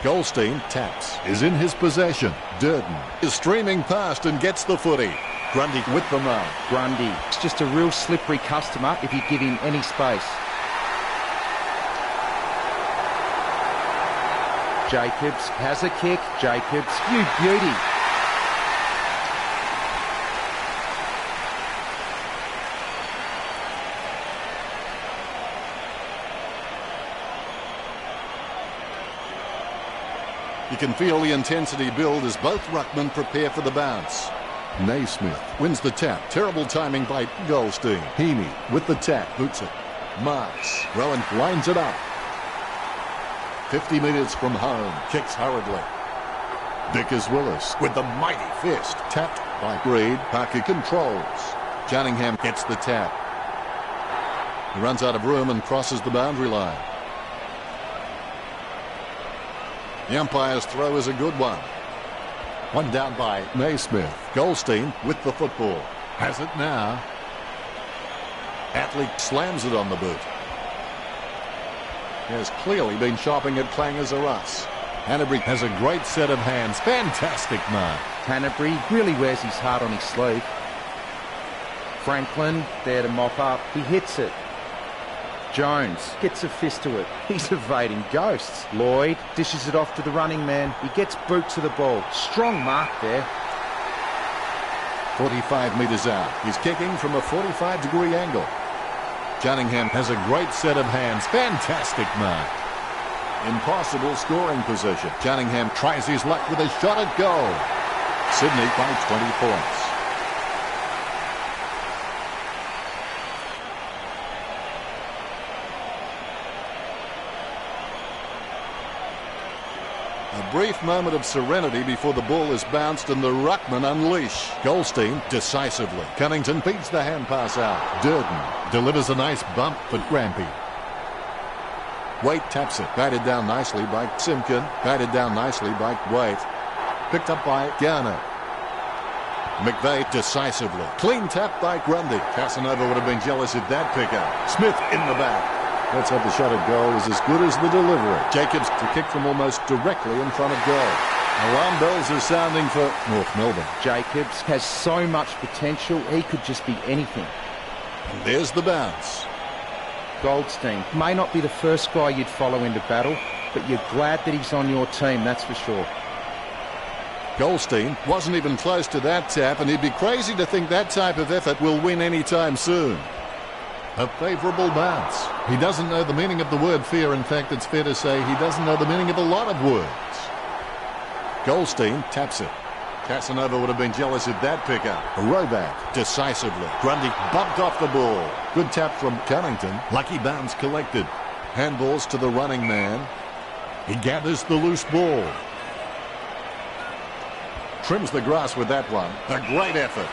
Goldstein taps, is in his possession. Durden is streaming past and gets the footy. Grundy with the mark. Grundy, it's just a real slippery customer if you give him any space. Jacobs has a kick. Jacobs, you beauty. You can feel the intensity build as both ruckmen prepare for the bounce. Naismith wins the tap. Terrible timing by Goldstein. Heaney with the tap. Boots it. Marks. Rowan lines it up. 50 metres from home. Kicks hurriedly. Vickers-Willis with the mighty fist. Tapped by Reed. Parker controls. Janningham gets the tap. He runs out of room and crosses the boundary line. The umpire's throw is a good one. One down by Naismith. Goldstein with the football. Has it now. Atlee slams it on the boot. He has clearly been shopping at Clangers or us. Hanbury has a great set of hands. Fantastic mark. Hanbury really wears his heart on his sleeve. Franklin there to mop up. He hits it. Jones gets a fist to it. He's evading ghosts. Lloyd dishes it off to the running man. He gets boot to the ball. Strong mark there. 45 metres out. He's kicking from a 45-degree angle. Janningham has a great set of hands. Fantastic mark. Impossible scoring position. Janningham tries his luck with a shot at goal. Sydney by 20 points. A brief moment of serenity before the ball is bounced and the ruckman unleash. Goldstein decisively. Cunnington beats the hand pass out. Durden delivers a nice bump for Grampy. Waite taps it. Batted down nicely by Simpkin. Batted down nicely by Waite. Picked up by Garner. McVeigh decisively. Clean tap by Grundy. Casanova would have been jealous at that pickup. Smith in the back. Let's hope the shot at goal is as good as the delivery. Jacobs to kick from almost directly in front of goal. Alarm bells are sounding for North Melbourne. Jacobs has so much potential, he could just be anything. And there's the bounce. Goldstein may not be the first guy you'd follow into battle, but you're glad that he's on your team, that's for sure. Goldstein wasn't even close to that tap, and he'd be crazy to think that type of effort will win anytime soon. A favourable bounce. He doesn't know the meaning of the word fear. In fact, it's fair to say he doesn't know the meaning of a lot of words. Goldstein taps it. Casanova would have been jealous at that pickup. Roback decisively. Grundy bumped off the ball. Good tap from Cunnington. Lucky bounce collected. Handballs to the running man. He gathers the loose ball. Trims the grass with that one. A great effort.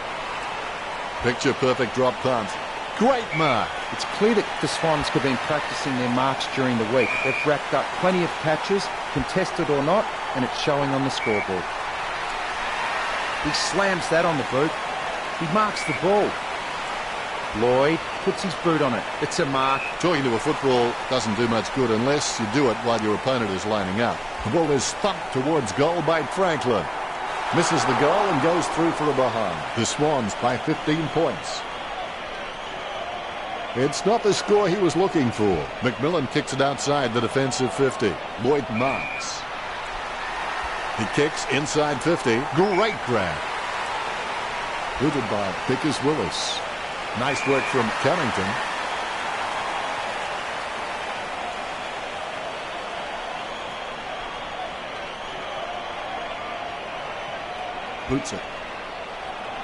Picture perfect drop punt. Great mark. It's clear that the Swans have been practicing their marks during the week. They've racked up plenty of catches, contested or not, and it's showing on the scoreboard. He slams that on the boot. He marks the ball. Lloyd puts his boot on it. It's a mark. Talking to a football doesn't do much good unless you do it while your opponent is lining up. The ball is thumped towards goal by Franklin. Misses the goal and goes through for a behind. The Swans by 15 points. It's not the score he was looking for. McMillan kicks it outside the defensive 50. Lloyd marks. He kicks inside 50. Great grab. Booted by Vickers-Willis. Nice work from Cunnington. Boots it.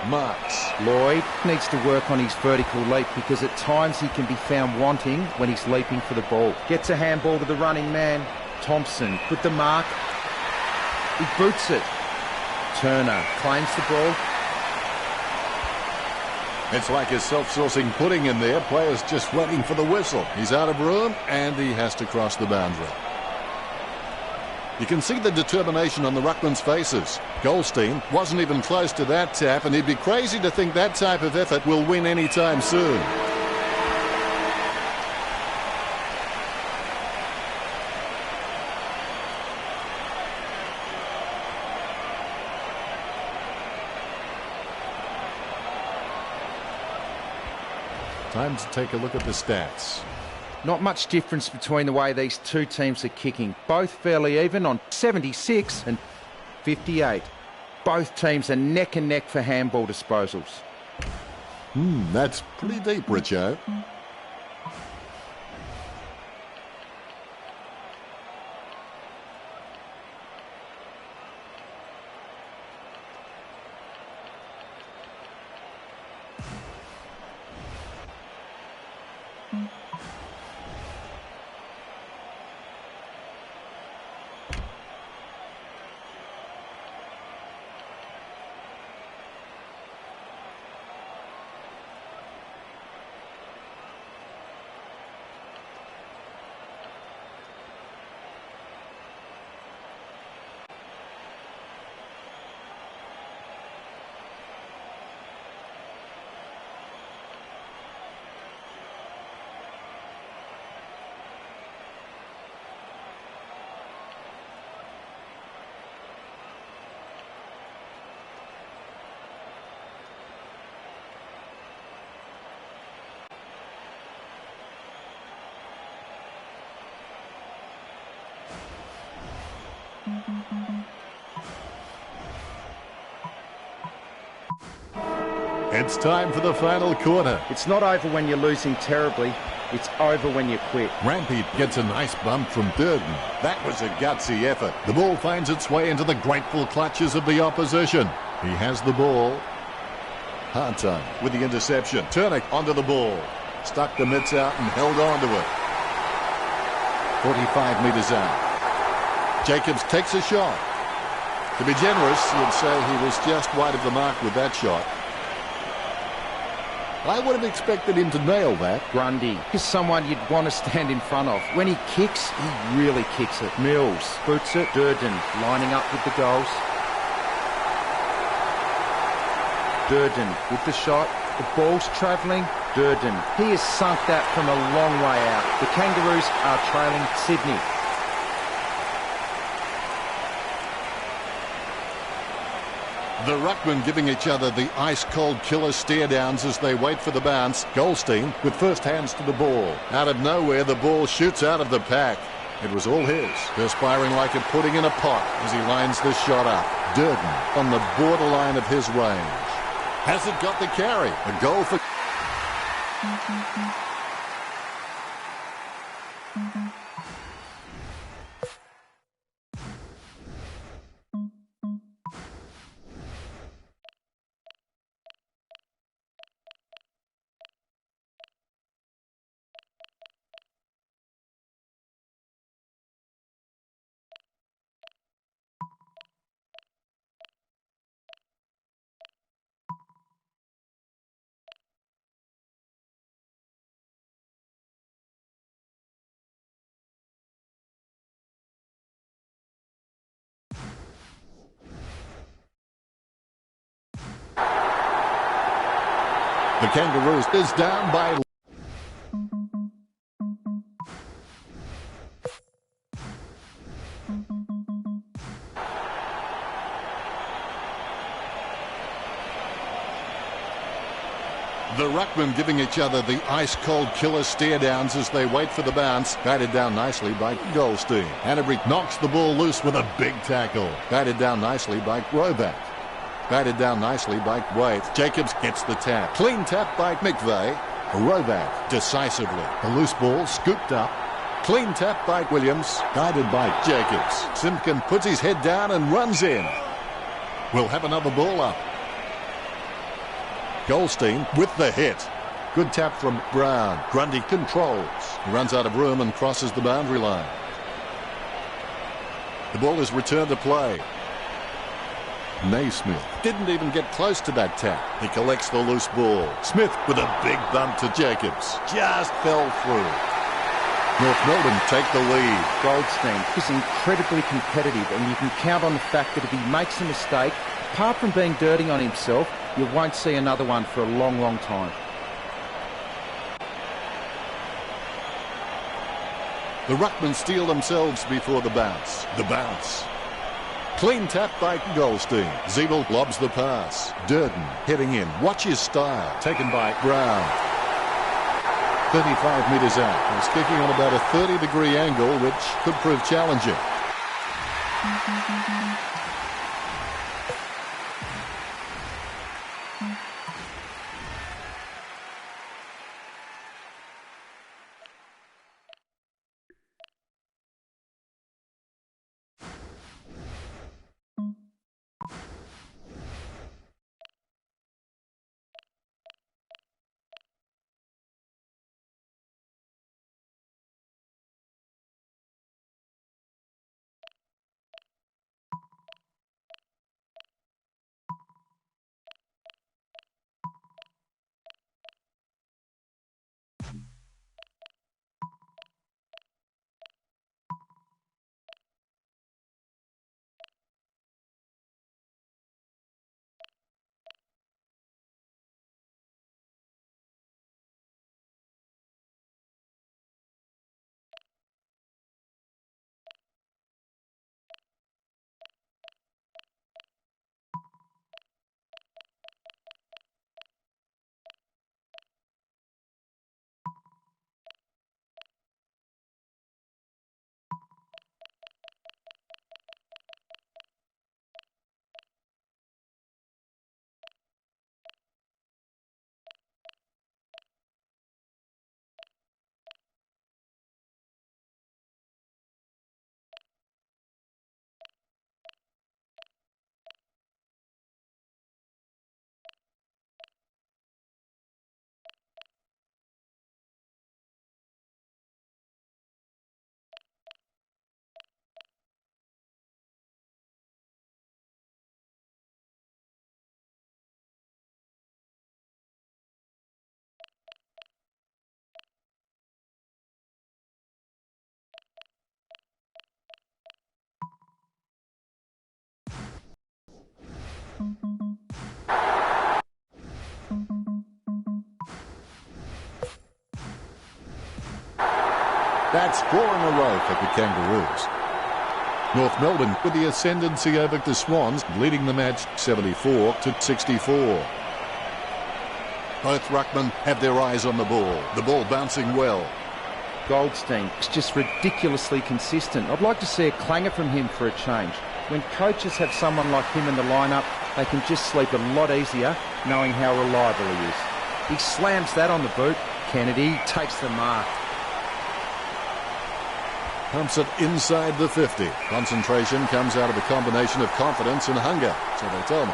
Marks. Lloyd needs to work on his vertical leap because at times he can be found wanting when he's leaping for the ball. Gets a handball to the running man. Thompson with the mark. He boots it. Turner claims the ball. It's like a self-sourcing pudding in there. Players just waiting for the whistle. He's out of room and he has to cross the boundary. You can see the determination on the ruckman's faces. Goldstein wasn't even close to that tap, and he'd be crazy to think that type of effort will win anytime soon. Time to take a look at the stats. Not much difference between the way these two teams are kicking. Both fairly even on 76 and 58. Both teams are neck and neck for handball disposals. That's pretty deep, Richo. It's time for the final quarter. It's not over when you're losing terribly. It's over when you quit. Rampy gets a nice bump from Durden. That was a gutsy effort. The ball finds its way into the grateful clutches of the opposition. He has the ball. Hard time with the interception. Turner onto the ball. Stuck the mitts out and held on to it. 45 metres out. Jacobs takes a shot. To be generous, you'd say he was just wide of the mark with that shot. I would have expected him to nail that. Grundy is someone you'd want to stand in front of. When he kicks, he really kicks it. Mills boots it. Durden lining up with the goals. Durden with the shot. The ball's travelling. Durden. He has sunk that from a long way out. The Kangaroos are trailing Sydney. The ruckmen giving each other the ice-cold killer stare-downs as they wait for the bounce. Goldstein with first hands to the ball. Out of nowhere, the ball shoots out of the pack. It was all his. Perspiring like a pudding in a pot as he lines the shot up. Durden on the borderline of his range. Has it got the carry? A goal for... The Kangaroos is down by... The ruckmen giving each other the ice-cold killer stare-downs as they wait for the bounce. Batted down nicely by Goldstein. Hanbury knocks the ball loose with a big tackle. Batted down nicely by Roback. Batted down nicely by Waite. Jacobs gets the tap. Clean tap by McVeigh. Roback decisively. The loose ball scooped up. Clean tap by Williams. Guided by Jacobs. Simpkin puts his head down and runs in. We'll have another ball up. Goldstein with the hit. Good tap from Brown. Grundy controls. He runs out of room and crosses the boundary line. The ball is returned to play. Naismith didn't even get close to that tap. He collects the loose ball. Smith with a big bump to Jacobs. Just fell through. North Melbourne take the lead. Goldstein is incredibly competitive, and you can count on the fact that if he makes a mistake, apart from being dirty on himself, you won't see another one for a long, long time. The ruckmen steal themselves before the bounce. The bounce. Clean tap by Goldstein. Ziebel lobs the pass. Durden heading in. Watch his style. Taken by Brown. 35 metres out. He's kicking on about a 30-degree angle, which could prove challenging. That's 4 in a row for the Kangaroos. North Melbourne with the ascendancy over the Swans, leading the match 74-64. Both ruckmen have their eyes on the ball. The ball bouncing well. Goldstein is just ridiculously consistent. I'd like to see a clanger from him for a change. When coaches have someone like him in the lineup, they can just sleep a lot easier knowing how reliable he is. He slams that on the boot. Kennedy takes the mark. Pumps it inside the 50. Concentration comes out of a combination of confidence and hunger, so they tell me.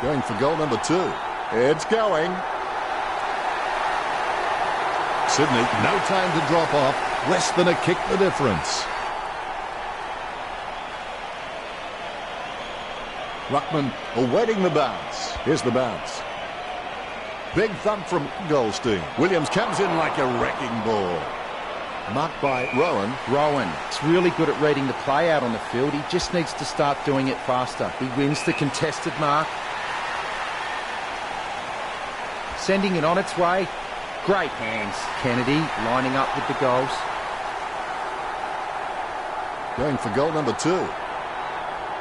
Going for goal number 2. It's going. Sydney, no time to drop off. Less than a kick the difference. Ruckman awaiting the bounce. Here's the bounce. Big thump from Goldstein. Williams comes in like a wrecking ball. Marked by Rowan. Rowan is really good at reading the play out on the field. He just needs to start doing it faster. He wins the contested mark. Sending it on its way. Great hands. Kennedy lining up with the goals. Going for goal number 2.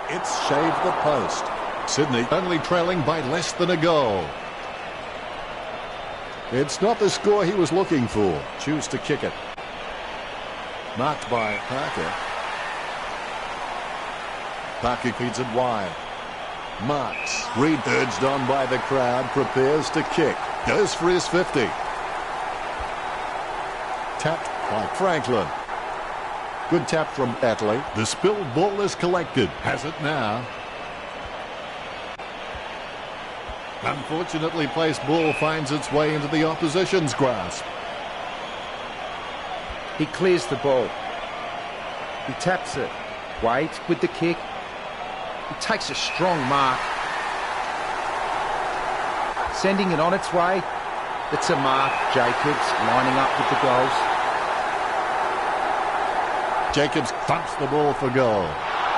It's shaved the post. Sydney only trailing by less than a goal. It's not the score he was looking for. Choose to kick it. Marked by Parker. Parker feeds it wide. Marks. Reed, urged on by the crowd, prepares to kick. Goes for his 50. Tapped by Franklin. Good tap from Atley. The spilled ball is collected. Has it now. Unfortunately placed ball finds its way into the opposition's grasp. He clears the ball. He taps it. Wait with the kick. He takes a strong mark. Sending it on its way. It's a mark. Jacobs lining up with the goals. Jacobs thumps the ball for goal.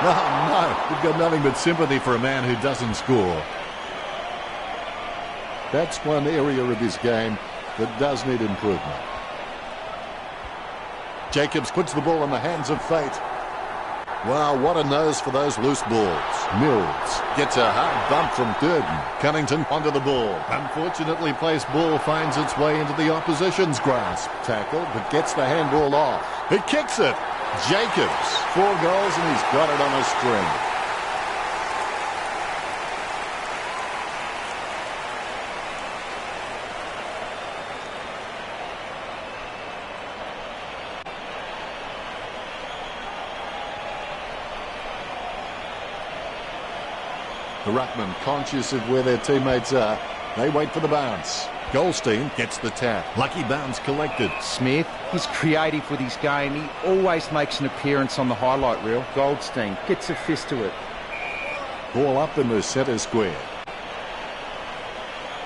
Oh no, we've got nothing but sympathy for a man who doesn't score. That's one area of his game that does need improvement. Jacobs puts the ball in the hands of fate. Wow, what a nose for those loose balls. Mills gets a hard bump from Durden. Cunnington onto the ball. Unfortunately placed ball finds its way into the opposition's grasp. Tackle, but gets the handball off. He kicks it. Jacobs, 4 goals and he's got it on a string. The ruckman, conscious of where their teammates are, they wait for the bounce. Goldstein gets the tap. Lucky bounce collected. Smith is creative with his game. He always makes an appearance on the highlight reel. Goldstein gets a fist to it. Ball up in the centre square.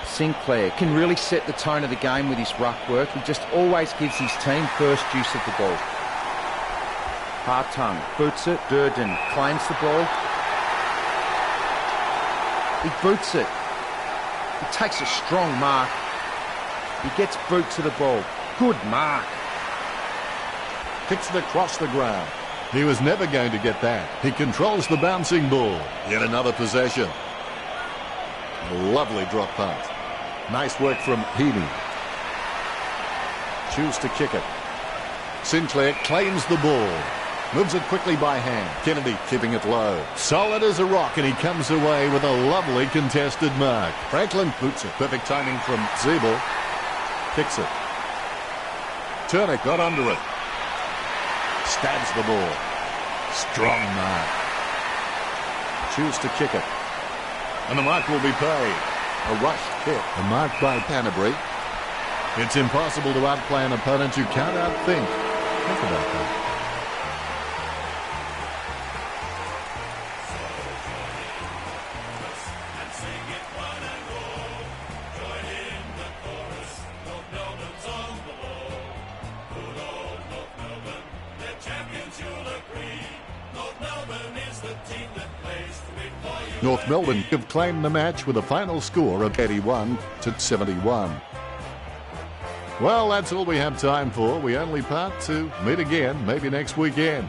Sinclair can really set the tone of the game with his ruck work. He just always gives his team first use of the ball. Hartung boots it. Durden claims the ball. He boots it. He takes a strong mark. He gets boot to the ball. Good mark. Kicks it across the ground. He was never going to get that. He controls the bouncing ball. Yet another possession. A lovely drop punt. Nice work from Heaney. Choose to kick it. Sinclair claims the ball. Moves it quickly by hand. Kennedy keeping it low. Solid as a rock, and he comes away with a lovely contested mark. Franklin boots it. Perfect timing from Zeeble. Kicks it. Turner got under it. Stabs the ball. Strong mark. Choose to kick it. And the mark will be paid. A rush kick. A mark by Canterbury. It's impossible to outplay an opponent you can't outthink. Think about that. North Melbourne have claimed the match with a final score of 81-71. Well, that's all we have time for. We only part to meet again, maybe next weekend.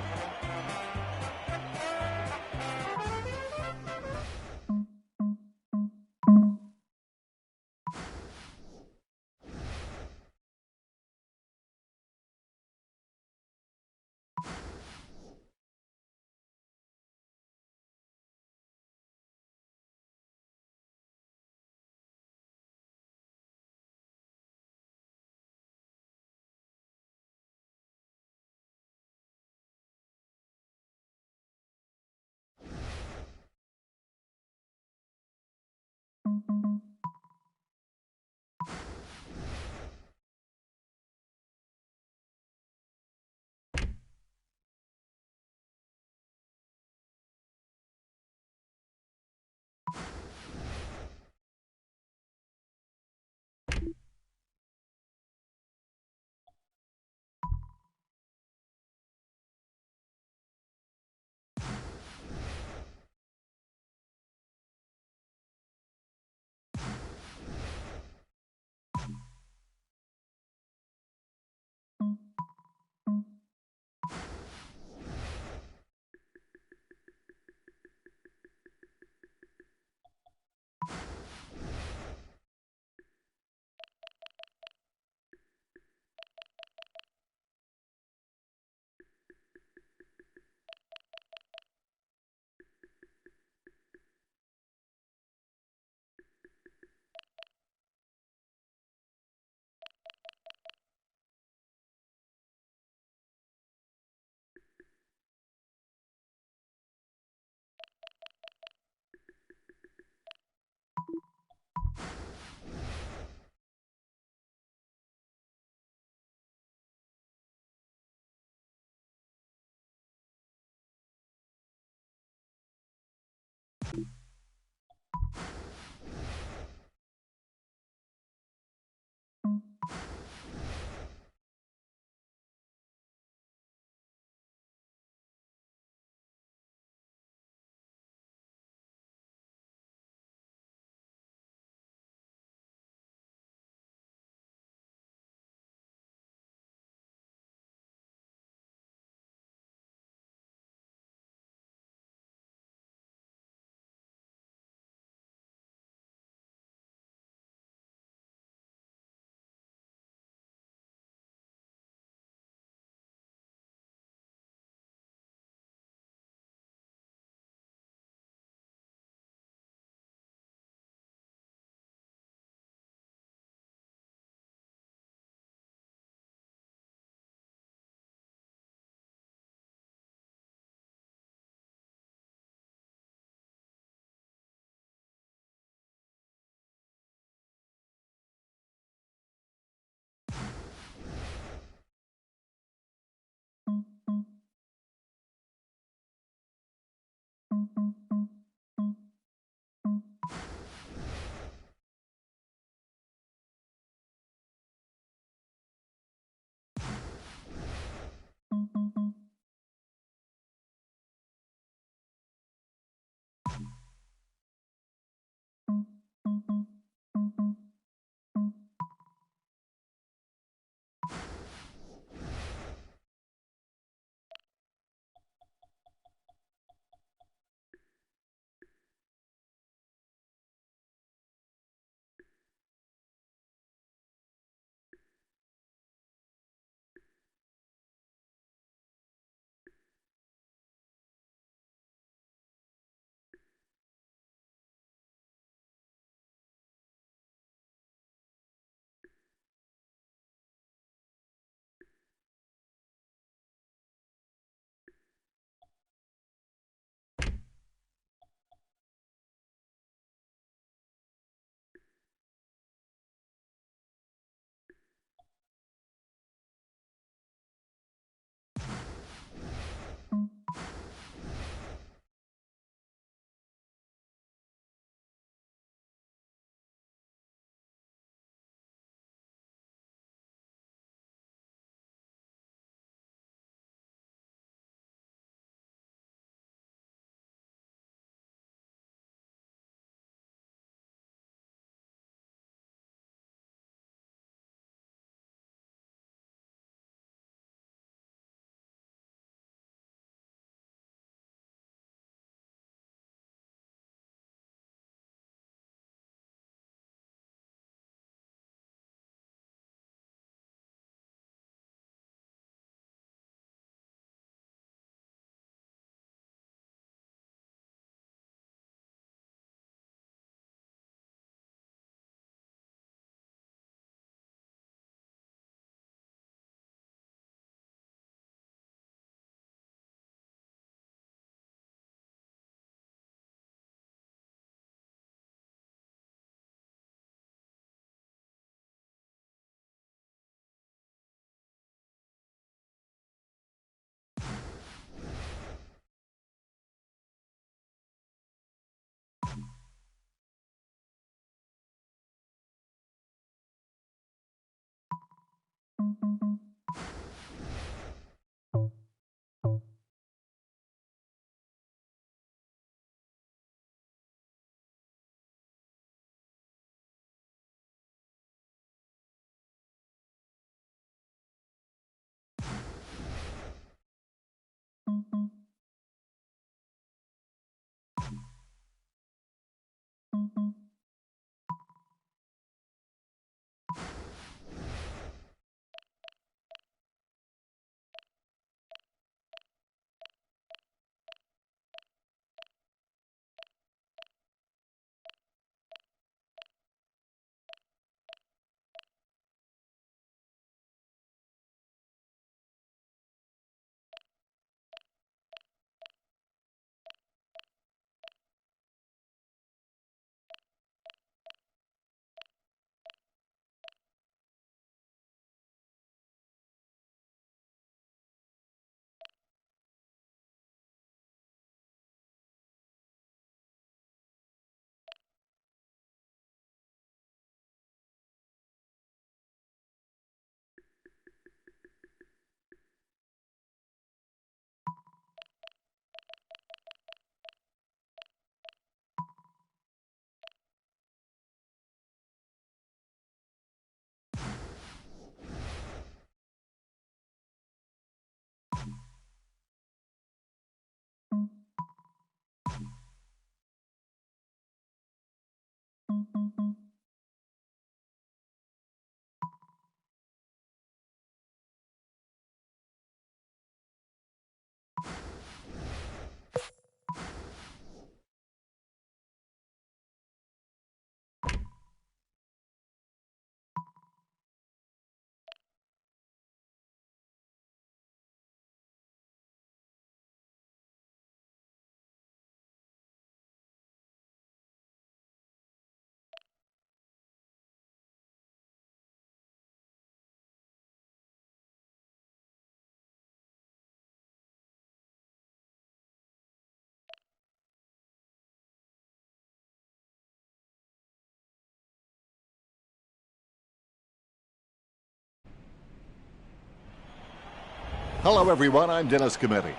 Hello everyone, I'm Dennis Cometti.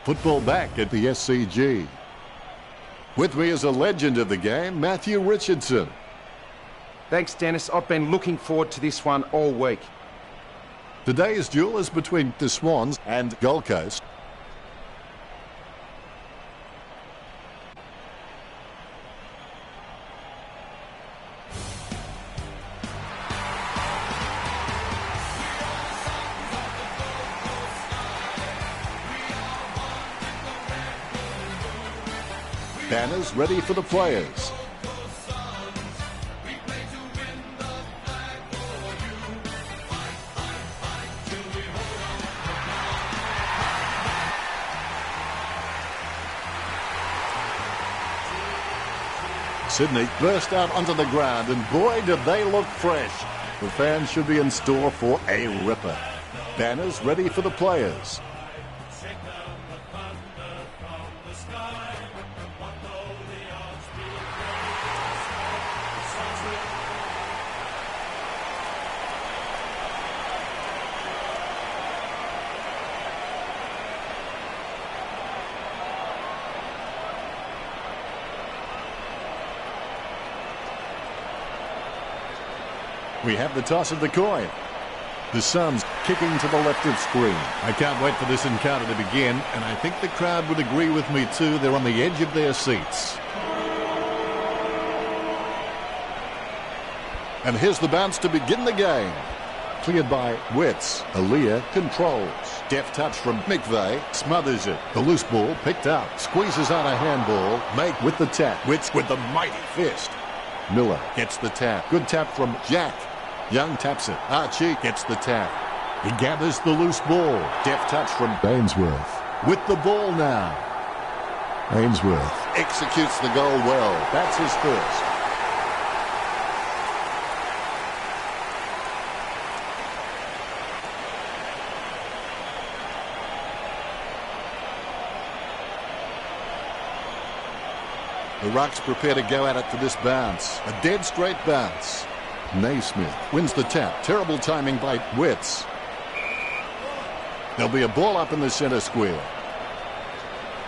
Football back at the SCG. With me is a legend of the game, Matthew Richardson. Thanks, Dennis. I've been looking forward to this one all week. Today's duel is between the Swans and Gold Coast. Banners ready for the players. Sydney burst out onto the ground, and boy, did they look fresh. The fans should be in store for a ripper. Banners ready for the players. We have the toss of the coin. The Suns kicking to the left of screen. I can't wait for this encounter to begin, and I think the crowd would agree with me too. They're on the edge of their seats. And here's the bounce to begin the game. Cleared by Witts. Aaliyah controls. Deft touch from McVeigh. Smothers it. The loose ball picked up. Squeezes out a handball. Make with the tap. Witts with the mighty fist. Miller gets the tap. Good tap from Jack. Young taps it. Archie gets the tap. He gathers the loose ball. Deft touch from Ainsworth. With the ball now. Ainsworth executes the goal well. That's his first. The Rucks prepare to go at it for this bounce. A dead straight bounce. Naismith wins the tap. Terrible timing by Witts. There'll be a ball up in the centre square.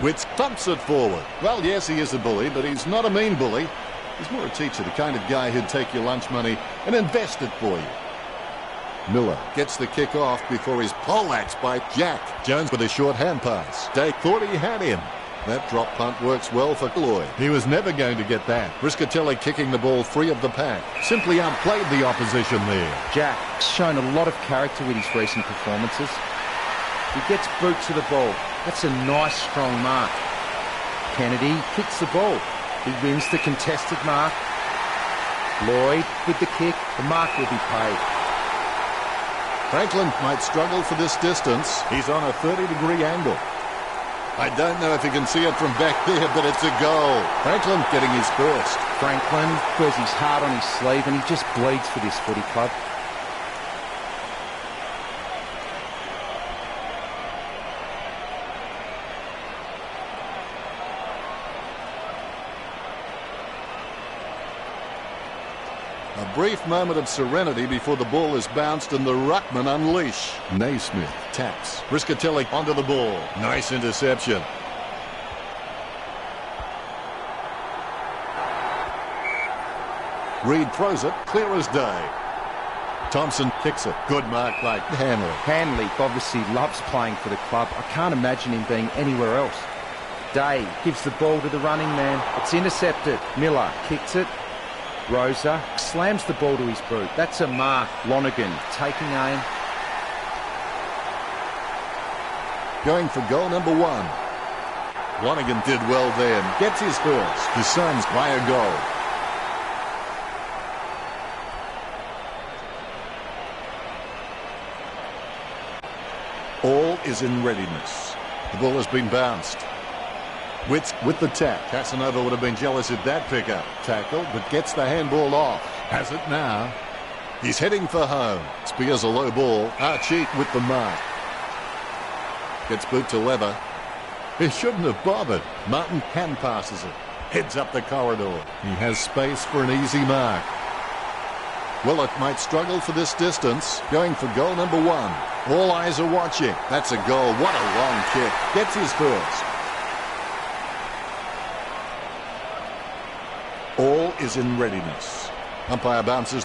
Witts thumps it forward. Well, yes, he is a bully, but he's not a mean bully. He's more a teacher, the kind of guy who'd take your lunch money and invest it for you. Miller gets the kick off before he's poleaxed by Jack. Jones with a short hand pass. Dake thought he had him. That drop punt works well for Lloyd. He was never going to get that. Briscatelli kicking the ball free of the pack. Simply outplayed the opposition there. Jack's shown a lot of character with his recent performances. He gets boot to the ball. That's a nice, strong mark. Kennedy kicks the ball. He wins the contested mark. Lloyd with the kick. The mark will be paid. Franklin might struggle for this distance. He's on a 30-degree angle. I don't know if you can see it from back there, but it's a goal. Franklin getting his first. Franklin wears his heart on his sleeve, and he just bleeds for this footy club. A brief moment of serenity before the ball is bounced and the ruckman unleash. Naismith taps. Briscatelli onto the ball. Nice interception. Reed throws it, clear as day. Thompson kicks it. Good mark by Hanley. Hanley obviously loves playing for the club. I can't imagine him being anywhere else. Day gives the ball to the running man. It's intercepted. Miller kicks it. Rosa slams the ball to his boot. That's a mark. Lonergan taking aim. Going for goal number 1. Lonergan did well then. Gets his first. The Suns by a goal. All is in readiness. The ball has been bounced. Witts with the tap. Casanova would have been jealous at that pickup. Tackle, but gets the handball off. Has it now. He's heading for home. Spears a low ball. Archie with the mark. Gets boot to Leather. He shouldn't have bothered. Martin hand passes it. Heads up the corridor. He has space for an easy mark. Well, it might struggle for this distance. Going for goal number 1. All eyes are watching. That's a goal. What a long kick. Gets his first. All is in readiness. Umpire bounces.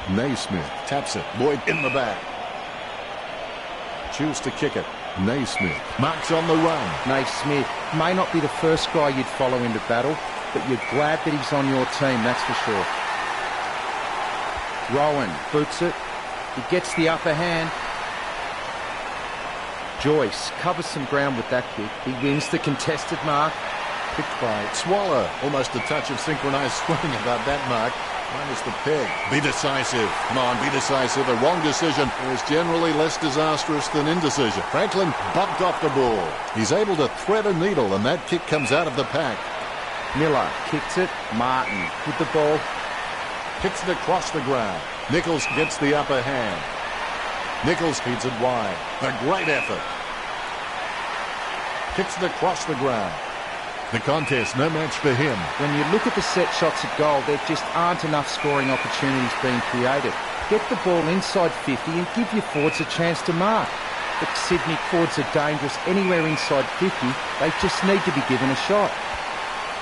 Naismith taps it. Lloyd in the back. Choose to kick it. Naismith marks on the run. Naismith may not be the first guy you'd follow into battle, but you're glad that he's on your team, that's for sure. Rowan boots it. He gets the upper hand. Joyce covers some ground with that kick. He wins the contested mark. Picked by Swallow. Almost a touch of synchronised swing about that mark. Minus the peg. Be decisive. Come on, be decisive. A wrong decision is generally less disastrous than indecision. Franklin bumped off the ball. He's able to thread a needle, and that kick comes out of the pack. Miller kicks it. Martin with the ball. Kicks it across the ground. Nichols gets the upper hand. Nichols feeds it wide. A great effort. Kicks it across the ground. The contest, no match for him. When you look at the set shots at goal, there just aren't enough scoring opportunities being created. Get the ball inside 50 and give your forwards a chance to mark. But Sydney forwards are dangerous anywhere inside 50. They just need to be given a shot.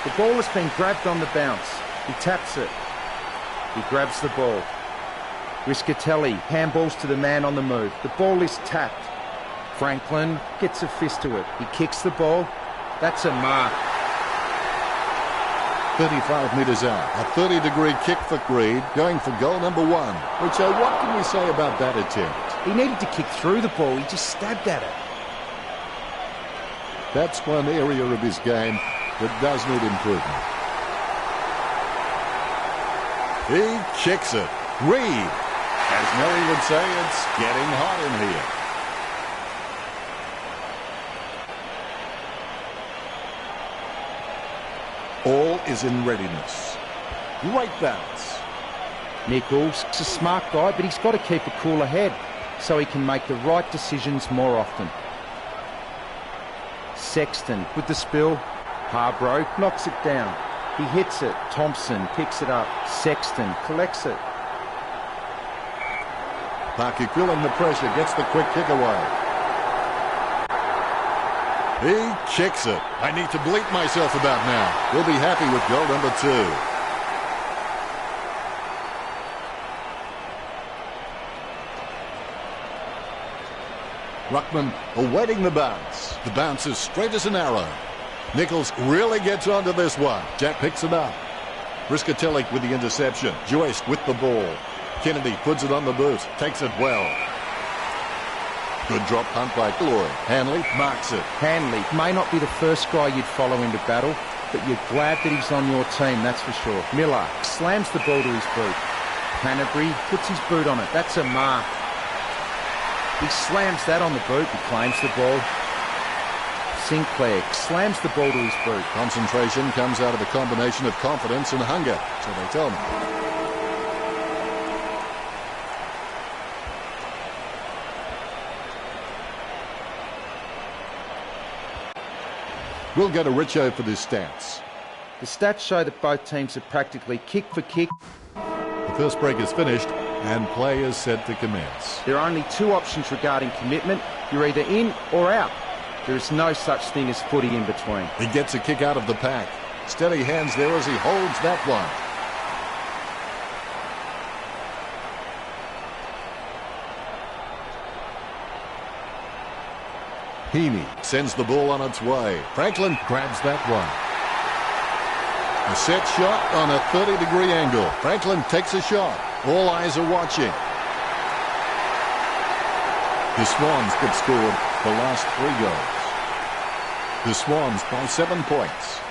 The ball has been grabbed on the bounce. He taps it. He grabs the ball. Riscatelli handballs to the man on the move. The ball is tapped. Franklin gets a fist to it. He kicks the ball. That's a mark. 35 metres out. A 30-degree kick for Greed, going for goal number 1. Richo, what can we say about that attempt? He needed to kick through the ball. He just stabbed at it. That's one area of his game that does need improvement. He kicks it. Greed. As Nelly would say, it's getting hot in here. All is in readiness. Great bounce. Nichols is a smart guy, but he's got to keep a cooler head so he can make the right decisions more often. Sexton with the spill. Harbrough knocks it down. He hits it. Thompson picks it up. Sexton collects it. Parky feeling the pressure, gets the quick kick away. He kicks it. I need to bleep myself about now. We'll be happy with goal number 2. Ruckman awaiting the bounce. The bounce is straight as an arrow. Nichols really gets onto this one. Jack picks it up. Riscatelli with the interception. Joyce with the ball. Kennedy puts it on the boot. Takes it well. Good drop punt by Lloyd. Hanley marks it. Hanley may not be the first guy you'd follow into battle, but you're glad that he's on your team, that's for sure. Miller slams the ball to his boot. Canterbury puts his boot on it. That's a mark. He slams that on the boot and claims the ball. Sinclair slams the ball to his boot. Concentration comes out of a combination of confidence and hunger, so they tell me. We'll go to Richo for the stats. The stats show that both teams are practically kick for kick. The first break is finished and play is set to commence. There are only 2 options regarding commitment. You're either in or out. There is no such thing as footy in between. He gets a kick out of the pack. Steady hands there as he holds that one. Heaney sends the ball on its way. Franklin grabs that one. A set shot on a 30-degree angle. Franklin takes a shot. All eyes are watching. The Swans have scored the last 3 goals. The Swans by 7 points.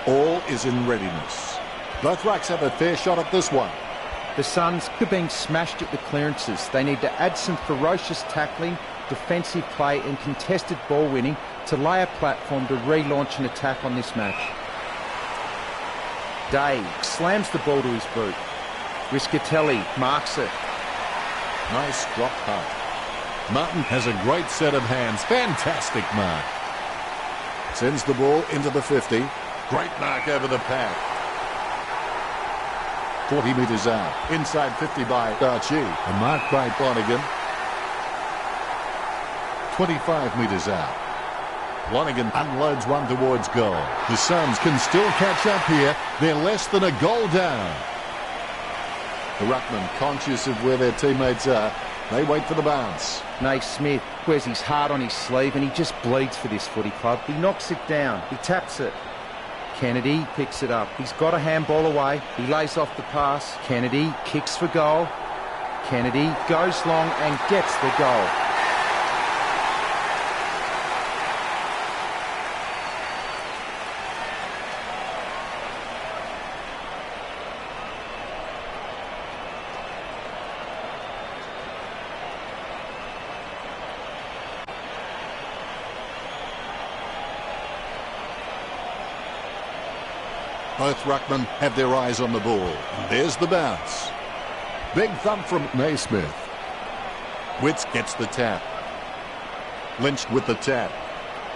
All is in readiness. Both rucks have a fair shot at this one. The Suns are being smashed at the clearances. They need to add some ferocious tackling, defensive play and contested ball winning to lay a platform to relaunch an attack on this match. Day slams the ball to his boot. Riscatelli marks it. Nice drop punt. Martin has a great set of hands. Fantastic mark. Sends the ball into the 50. Great mark over the pad. 40 metres out. Inside 50 by Archie. A mark by Flanagan. 25 metres out. Flanagan unloads one towards goal. The Suns can still catch up here. They're less than a goal down. The ruckman, conscious of where their teammates are, they wait for the bounce. Naismith wears his heart on his sleeve and he just bleeds for this footy club. He knocks it down. He taps it. Kennedy picks it up. He's got a handball away. He lays off the pass. Kennedy kicks for goal. Kennedy goes long and gets the goal. Both ruckmen have their eyes on the ball. And there's the bounce. Big thump from Naismith. Witts gets the tap. Lynch with the tap.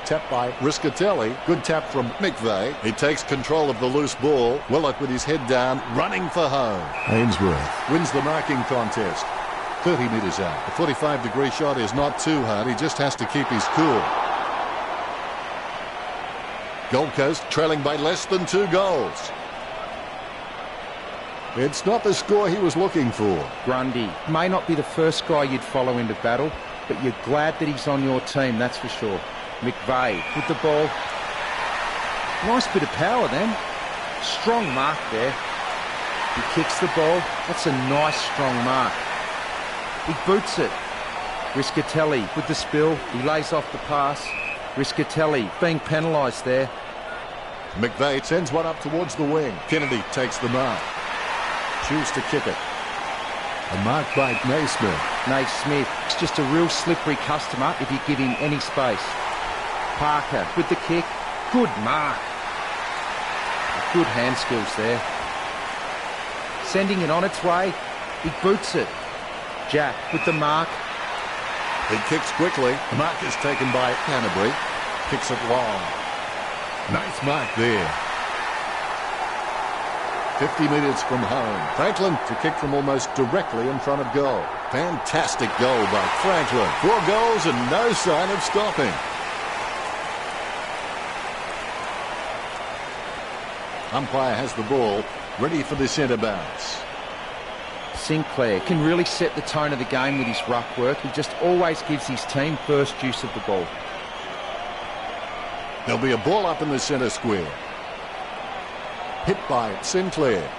Tap by Riscatelli. Good tap from McVeigh. He takes control of the loose ball. Willett with his head down, running for home. Ainsworth wins the marking contest. 30 metres out. The 45-degree shot is not too hard. He just has to keep his cool. Gold Coast trailing by less than 2 goals. It's not the score he was looking for. Grundy may not be the first guy you'd follow into battle, but you're glad that he's on your team, that's for sure. McVeigh with the ball. Nice bit of power then. Strong mark there. He kicks the ball. That's a nice strong mark. He boots it. Riscatelli with the spill. He lays off the pass. Riscatelli being penalised there. McVeigh sends one up towards the wing. Kennedy takes the mark. Choose to kick it. A mark by Naismith. Naismith is just a real slippery customer if you give him any space. Parker with the kick. Good mark. Good hand skills there. Sending it on its way. He boots it. Jack with the mark. He kicks quickly. The mark is taken by Canterbury. Kicks it long. Nice mark there. 50 metres from home. Franklin to kick from almost directly in front of goal. Fantastic goal by Franklin. 4 goals and no sign of stopping. Umpire has the ball, ready for the centre bounce. Sinclair can really set the tone of the game with his ruck work. He just always gives his team first use of the ball. There'll be a ball up in the centre square. Hit by Sinclair.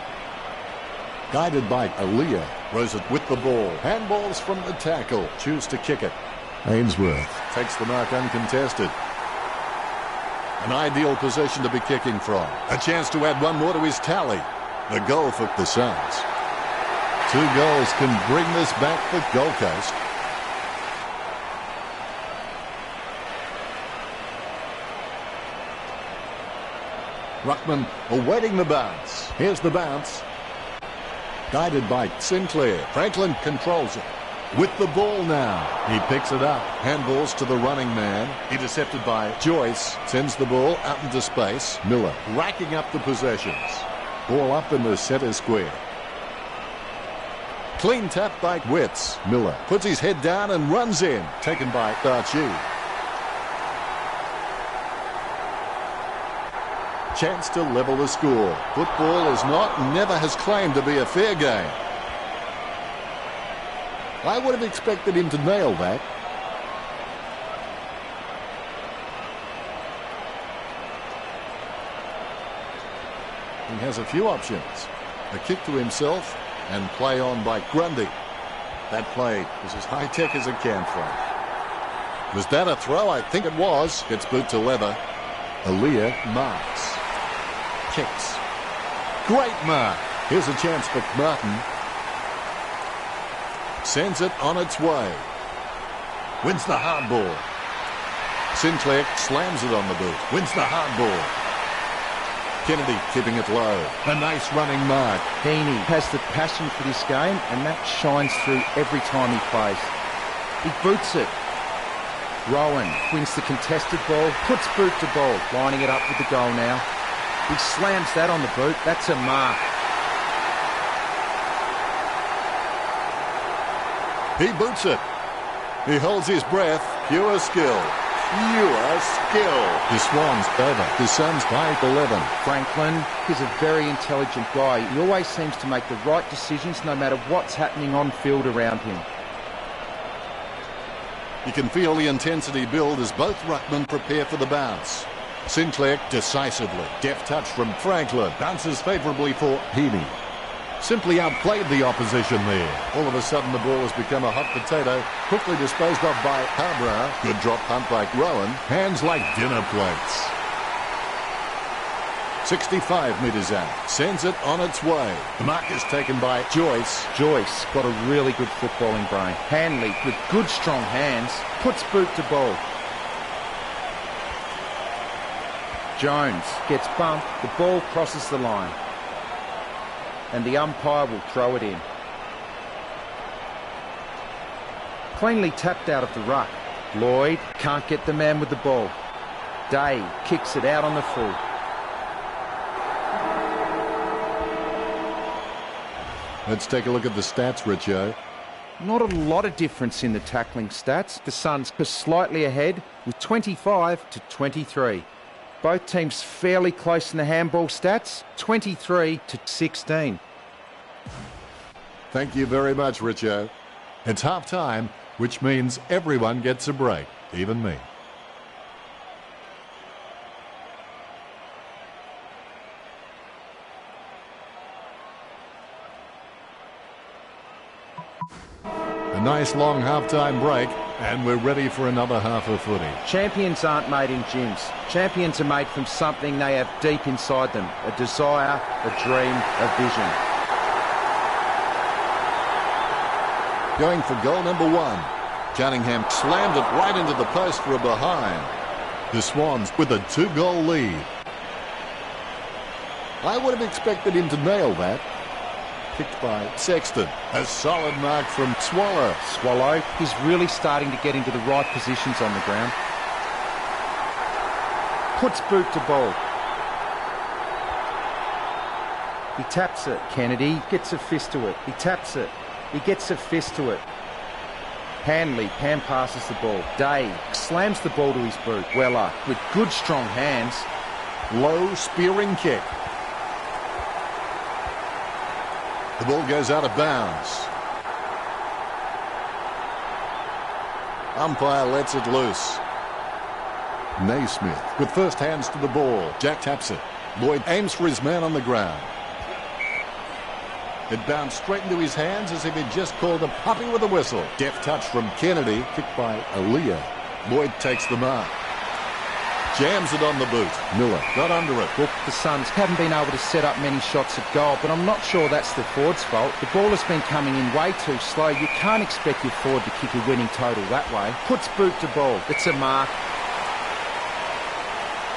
Guided by Aaliyah. Rose it with the ball. Handballs from the tackle. Choose to kick it. Ainsworth takes the mark uncontested. An ideal position to be kicking from. A chance to add one more to his tally. The goal for the Suns. 2 goals can bring this back for Gold Coast. Ruckman awaiting the bounce. Here's the bounce. Guided by Sinclair. Franklin controls it. With the ball now. He picks it up. Handballs to the running man. Intercepted by Joyce. Sends the ball out into space. Miller racking up the possessions. Ball up in the centre square. Clean tap by Witts. Miller puts his head down and runs in. Taken by Archie. Chance to level the score. Football is not, never has claimed to be a fair game. I would have expected him to nail that. He has a few options. A kick to himself and play on by Grundy. That play is as high-tech as it can from. Was that a throw? I think it was. Gets boot to leather. Aaliyah marks. kicks. Great mark. Here's a chance for Martin. Sends it on its way. Wins the hard ball. Sinclair slams it on the boot. Wins the hard ball. Kennedy keeping it low. A nice running mark. Heaney has the passion for this game, and that shines through every time he plays. He boots it. Rowan wins the contested ball, puts boot to ball, lining it up with the goal now. He slams that on the boot. That's a mark. He boots it. He holds his breath. Pure skill. Pure skill. The Swans over. The Suns by 11. Franklin is a very intelligent guy. He always seems to make the right decisions no matter what's happening on field around him. You can feel the intensity build as both ruckmen prepare for the bounce. Sinclair decisively. Deft touch from Franklin. Bounces favourably for Heaney. Simply outplayed the opposition there. All of a sudden the ball has become a hot potato. Quickly disposed of by Harborough. Good drop punt by Rowan. Hands like dinner plates. 65 metres out. Sends it on its way. The mark is taken by Joyce. Joyce got a really good footballing brain. Hanley with good strong hands. Puts boot to ball. Jones gets bumped. The ball crosses the line. And the umpire will throw it in. Cleanly tapped out of the ruck. Lloyd can't get the man with the ball. Day kicks it out on the full. Let's take a look at the stats, Richo. Not a lot of difference in the tackling stats. The Suns are slightly ahead with 25 to 23. Both teams fairly close in the handball stats, 23 to 16. Thank you very much, Richo. It's half time, which means everyone gets a break, even me. A nice long half-time break, and we're ready for another half of footy. Champions aren't made in gyms. Champions are made from something they have deep inside them. A desire, a dream, a vision. Going for goal number 1. Cunningham slammed it right into the post for a behind. The Swans with a 2-goal lead. I would have expected him to nail that. Picked by Sexton. A solid mark from Swallow. Swallow is really starting to get into the right positions on the ground. Puts boot to ball. He taps it. Kennedy gets a fist to it. He taps it. He gets a fist to it. Hanley hand passes the ball. Day slams the ball to his boot. Weller with good strong hands. Low spearing kick. The ball goes out of bounds. Umpire lets it loose. Naismith with first hands to the ball. Jack taps it. Lloyd aims for his man on the ground. It bounced straight into his hands as if he'd just called a puppy with a whistle. Deft touch from Kennedy. Kicked by Aaliyah. Lloyd takes the mark. Jams it on the boot. Miller got under it. Look, the Suns haven't been able to set up many shots at goal, but I'm not sure that's the forward's fault. The ball has been coming in way too slow. You can't expect your forward to kick a winning total that way. Puts boot to ball. It's a mark.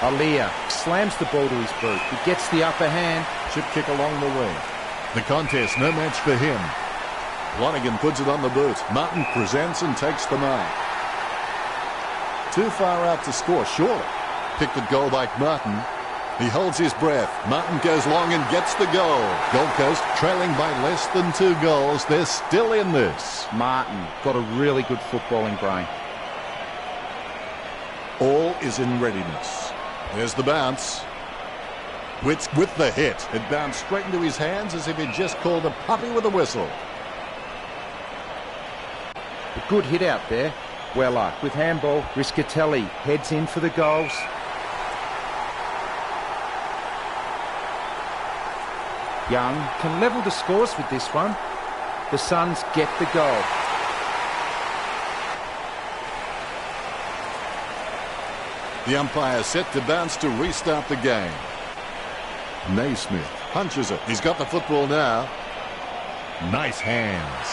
Aaliyah slams the ball to his boot. He gets the upper hand. Chip kick along the wing. The contest, no match for him. Lonergan puts it on the boot. Martin presents and takes the mark. Too far out to score, surely. Picked at goal by Martin. He holds his breath. Martin goes long and gets the goal. Gold Coast trailing by less than 2 goals. They're still in this. Martin got a really good footballing brain. All is in readiness. There's the bounce. Witts with the hit. It bounced straight into his hands as if he'd just called a puppy with a whistle. A good hit out there. Weller with handball. Riscatelli heads in for the goals. Young can level the scores with this one. The Suns get the goal. The umpire set to bounce to restart the game. Naismith punches it. He's got the football now. Nice hands.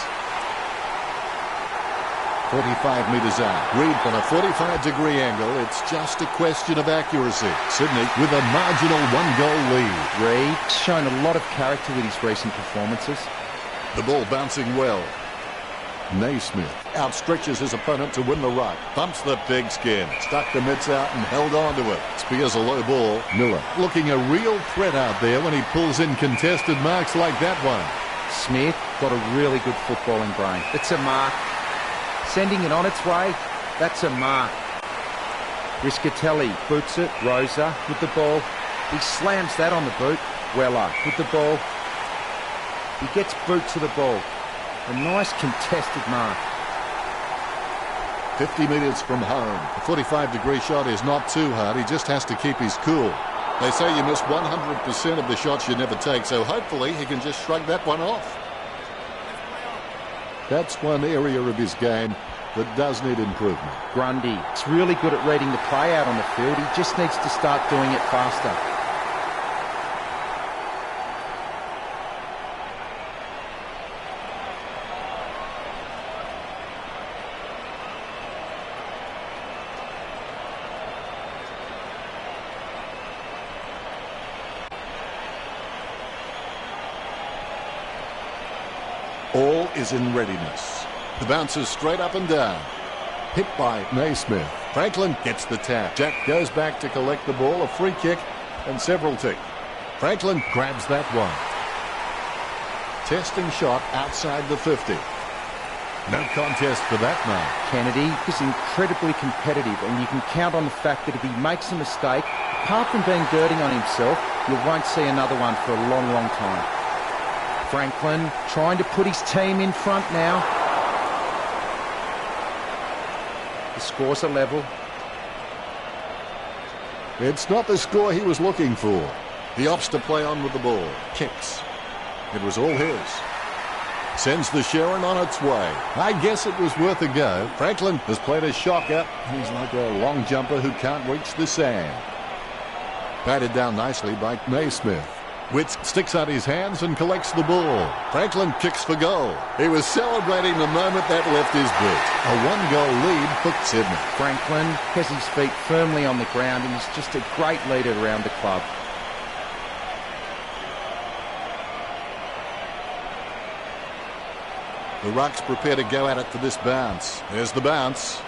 45 metres out. Reed on a 45-degree angle. It's just a question of accuracy. Sydney with a marginal one-goal lead. Reed's shown a lot of character with his recent performances. The ball bouncing well. Naismith outstretches his opponent to win the ruck. Bumps the pigskin. Stuck the mitts out and held on to it. Spears a low ball. Miller looking a real threat out there when he pulls in contested marks like that one. Smith got a really good footballing brain. It's a mark. Sending it on its way, that's a mark. Riscatelli boots it. Rosa with the ball. He slams that on the boot. Weller with the ball. He gets boot to the ball. A nice contested mark. 50 metres from home. A 45-degree shot is not too hard. He just has to keep his cool. They say you miss 100% of the shots you never take, so hopefully he can just shrug that one off. That's one area of his game that does need improvement. Grundy is really good at reading the play out on the field. He just needs to start doing it faster. All is in readiness. The bounce is straight up and down. Hit by Naismith. Franklin gets the tap. Jack goes back to collect the ball. A free kick and several tick. Franklin grabs that one. Testing shot outside the 50. No contest for that mark. Kennedy is incredibly competitive, and you can count on the fact that if he makes a mistake, apart from being dirty on himself, you won't see another one for a long, long time. Franklin trying to put his team in front now. The scores are level. It's not the score he was looking for. He opts to play on with the ball. Kicks. It was all his. Sends the Sharon on its way. I guess it was worth a go. Franklin has played a shocker. He's like a long jumper who can't reach the sand. Batted down nicely by Naismith. Witts sticks out his hands and collects the ball. Franklin kicks for goal. He was celebrating the moment that left his boot. A one-goal lead for Sydney. Franklin has his feet firmly on the ground and he's just a great leader around the club. The ruck's prepared to go at it for this bounce. There's the bounce.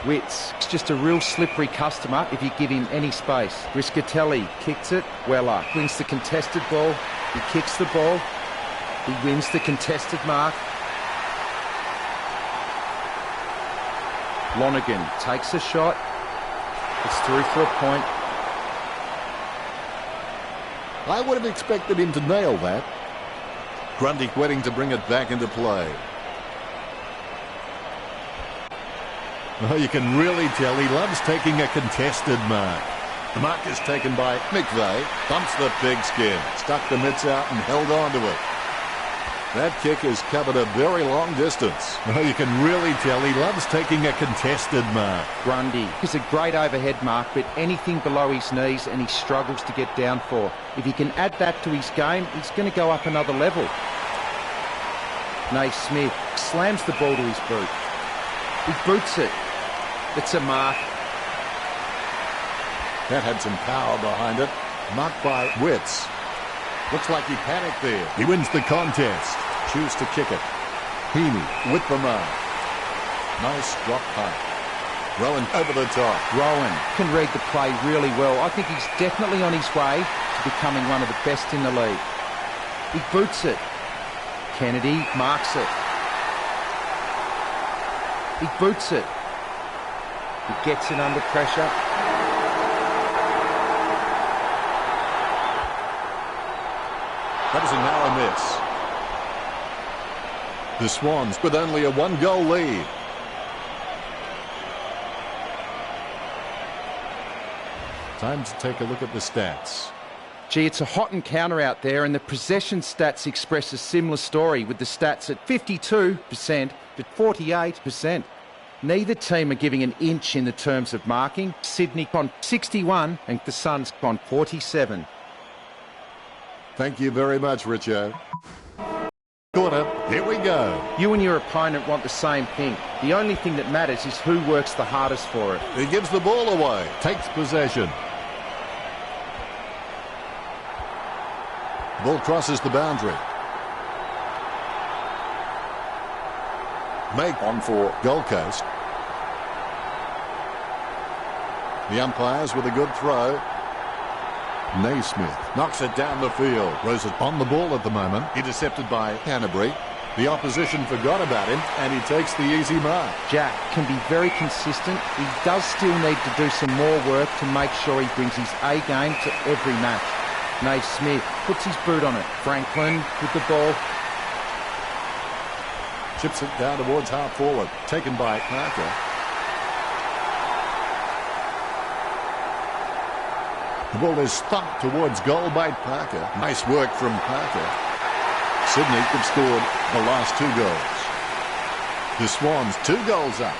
Witts is just a real slippery customer if you give him any space. Riscatelli kicks it. Weller wins the contested ball. He kicks the ball. He wins the contested mark. Lonergan takes a shot. It's through for a point. I would have expected him to nail that. Grundy waiting to bring it back into play. Oh, you can really tell he loves taking a contested mark. The mark is taken by McVeigh. Bumps the pigskin. Stuck the mitts out and held on to it. That kick has covered a very long distance. Oh, you can really tell he loves taking a contested mark. Grundy is a great overhead mark, but anything below his knees and he struggles to get down for. If he can add that to his game, he's going to go up another level. Naismith slams the ball to his boot. He boots it. It's a mark. That had some power behind it. Marked by Witts. Looks like he panicked there. He wins the contest. Choose to kick it. Heaney with the mark. Nice drop punt. Rowan over the top. Rowan can read the play really well. I think he's definitely on his way to becoming one of the best in the league. He boots it. Kennedy marks it. He boots it. He gets it under pressure. That was a narrow miss. The Swans with only a one-goal lead. Time to take a look at the stats. Gee, it's a hot encounter out there, and the possession stats express a similar story, with the stats at 52% to 48%. Neither team are giving an inch in the terms of marking. Sydney on 61 and the Suns on 47. Thank you very much, Richo. Quarter, here we go. You and your opponent want the same thing. The only thing that matters is who works the hardest for it. He gives the ball away, takes possession. Ball crosses the boundary. Make on for Gold Coast. The umpires with a good throw. Naismith knocks it down the field. Rosa on the ball at the moment. Intercepted by Canterbury. The opposition forgot about him, and he takes the easy mark. Jack can be very consistent. He does still need to do some more work to make sure he brings his A game to every match. Naismith puts his boot on it. Franklin with the ball. Chips it down towards half forward. Taken by Parker. The ball is thumped towards goal by Parker. Nice work from Parker. Sydney have scored the last 2 goals. The Swans 2 goals up.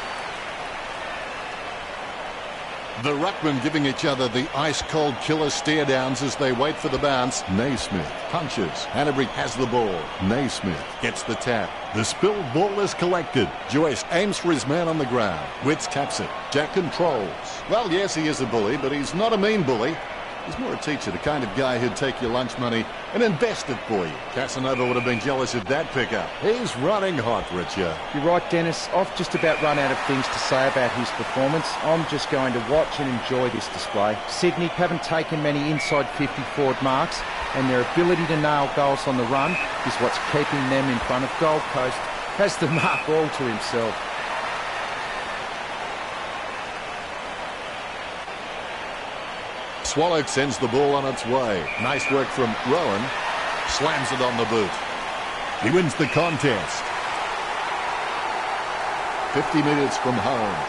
The ruckmen giving each other the ice-cold killer stare-downs as they wait for the bounce. Naismith punches. Canterbury has the ball. Naismith gets the tap. The spilled ball is collected. Joyce aims for his man on the ground. Witts taps it. Jack controls. Well, yes, he is a bully, but he's not a mean bully. He's more a teacher, the kind of guy who'd take your lunch money and invest it for you. Casanova would have been jealous of that pickup. He's running hot, Richard. You're right, Dennis. I've just about run out of things to say about his performance. I'm just going to watch and enjoy this display. Sydney haven't taken many inside 50 forward marks, and their ability to nail goals on the run is what's keeping them in front of Gold Coast. Has the mark all to himself. Swallow sends the ball on its way. Nice work from Rowan. Slams it on the boot. He wins the contest. 50 metres from home.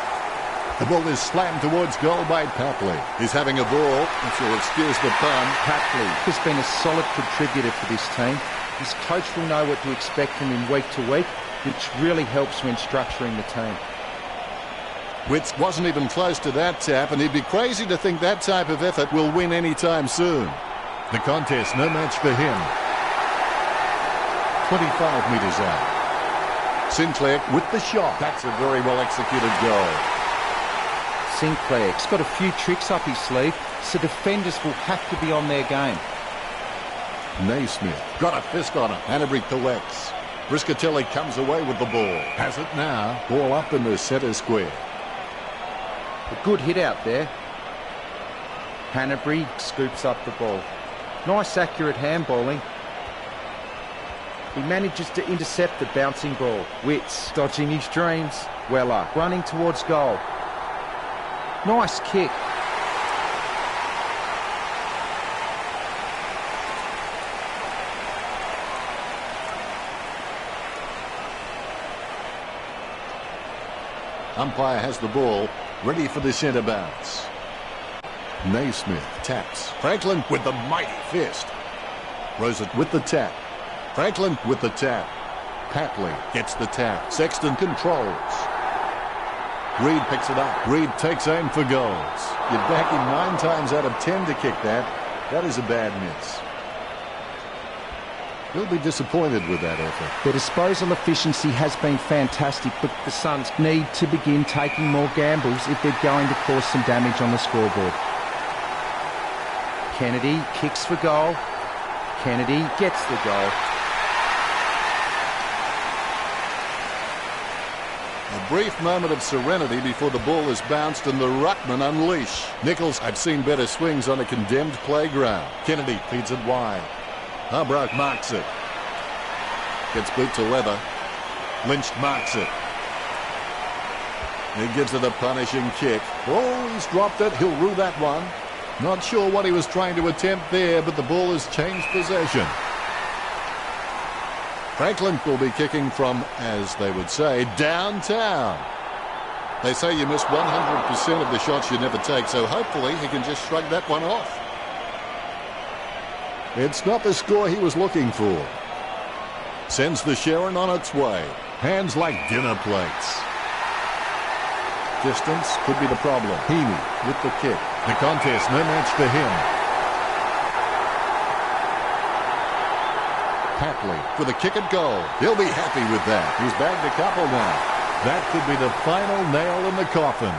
The ball is slammed towards goal by Papley. He's having a ball, if you'll excuse the pun. Papley has been a solid contributor for this team. His coach will know what to expect from him week to week, which really helps when structuring the team. Witts wasn't even close to that tap, and he'd be crazy to think that type of effort will win anytime soon. The contest, no match for him. 25 metres out. Sinclair with the shot. That's a very well executed goal. Sinclair's got a few tricks up his sleeve, so defenders will have to be on their game. Naismith got a fist on it. Canterbury collects. Briscatelli comes away with the ball. Has it now. Ball up in the centre square. A good hit out there. Canterbury scoops up the ball. Nice accurate handballing. He manages to intercept the bouncing ball. Witts dodging his dreams. Weller running towards goal. Nice kick. Umpire has the ball, ready for the centre bounce. Naismith taps. Franklin with the mighty fist. Rosa with the tap. Franklin with the tap. Papley gets the tap. Sexton controls. Reed picks it up. Reed takes aim for goals. You'd back him 9 times out of 10 to kick that. That is a bad miss. He'll be disappointed with that effort. Their disposal efficiency has been fantastic, but the Suns need to begin taking more gambles if they're going to cause some damage on the scoreboard. Kennedy kicks for goal. Kennedy gets the goal. A brief moment of serenity before the ball is bounced and the ruckman unleash. Nichols, I've seen better swings on a condemned playground. Kennedy feeds it wide. Harbrook marks it. Gets boot to leather. Lynch marks it. He gives it a punishing kick. Oh, he's dropped it. He'll rue that one. Not sure what he was trying to attempt there, but the ball has changed possession. Franklin will be kicking from, as they would say, downtown. They say you miss 100% of the shots you never take, so hopefully he can just shrug that one off. It's not the score he was looking for. Sends the Sharon on its way. Hands like dinner plates. Distance could be the problem. Heaney with the kick. The contest, no match for him. Patley with a kick at goal. He'll be happy with that. He's bagged a couple now. That could be the final nail in the coffin.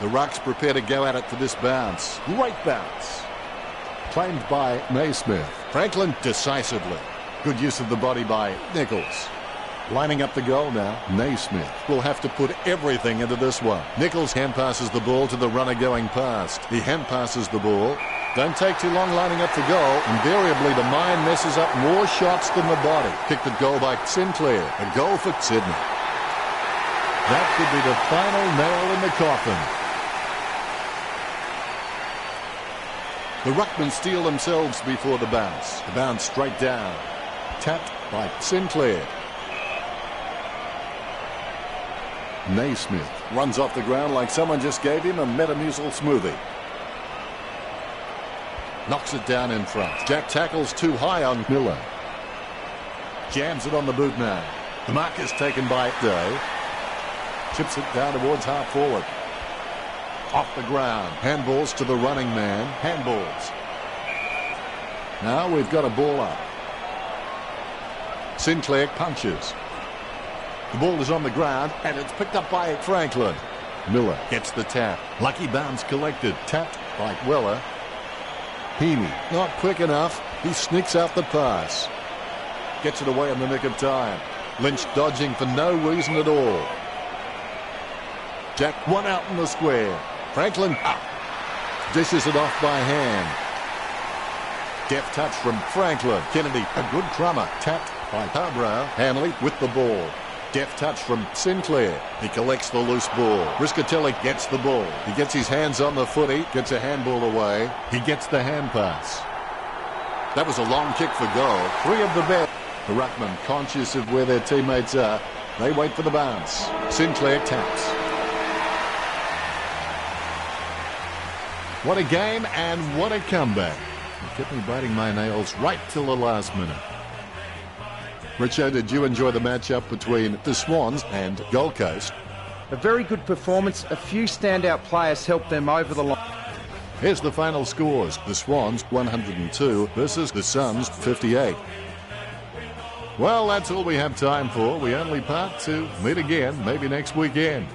The Rucks prepare to go at it for this bounce. Great bounce. Claimed by Naismith. Franklin decisively. Good use of the body by Nichols. Lining up the goal now. Naismith will have to put everything into this one. Nichols hand passes the ball to the runner going past. He hand passes the ball. Don't take too long lining up the goal. Invariably, the mind messes up more shots than the body. Kicked at goal by Sinclair. A goal for Sydney. That could be the final nail in the coffin. The Ruckmen steal themselves before the bounce. The bounce straight down. Tapped by Sinclair. Naismith runs off the ground like someone just gave him a Metamucil smoothie. Knocks it down in front. Jack tackles too high on Miller. Jams it on the boot now. The mark is taken by Day. Chips it down towards half forward. Off the ground. Handballs to the running man. Handballs. Now we've got a ball up. Sinclair punches. The ball is on the ground and it's picked up by Franklin. Miller gets the tap. Lucky bounce collected. Tapped by Weller. Heaney not quick enough. He sneaks out the pass. Gets it away in the nick of time. Lynch dodging for no reason at all. Jack one out in the square. Franklin up. Dishes it off by hand. Deft touch from Franklin. Kennedy a good crummer. Tapped by Harbrow. Hanley with the ball. Deft touch from Sinclair. He collects the loose ball. Riscatelli gets the ball. He gets his hands on the footy. Gets a handball away. He gets the hand pass. That was a long kick for goal. 3 of the best. The Ruckmen, conscious of where their teammates are, they wait for the bounce. Sinclair taps. What a game and what a comeback. It kept me biting my nails right till the last minute. Richo, did you enjoy the matchup between the Swans and Gold Coast? A very good performance. A few standout players helped them over the line. Here's the final scores. The Swans 102 versus the Suns 58. Well, that's all we have time for. We only part to meet again, maybe next weekend.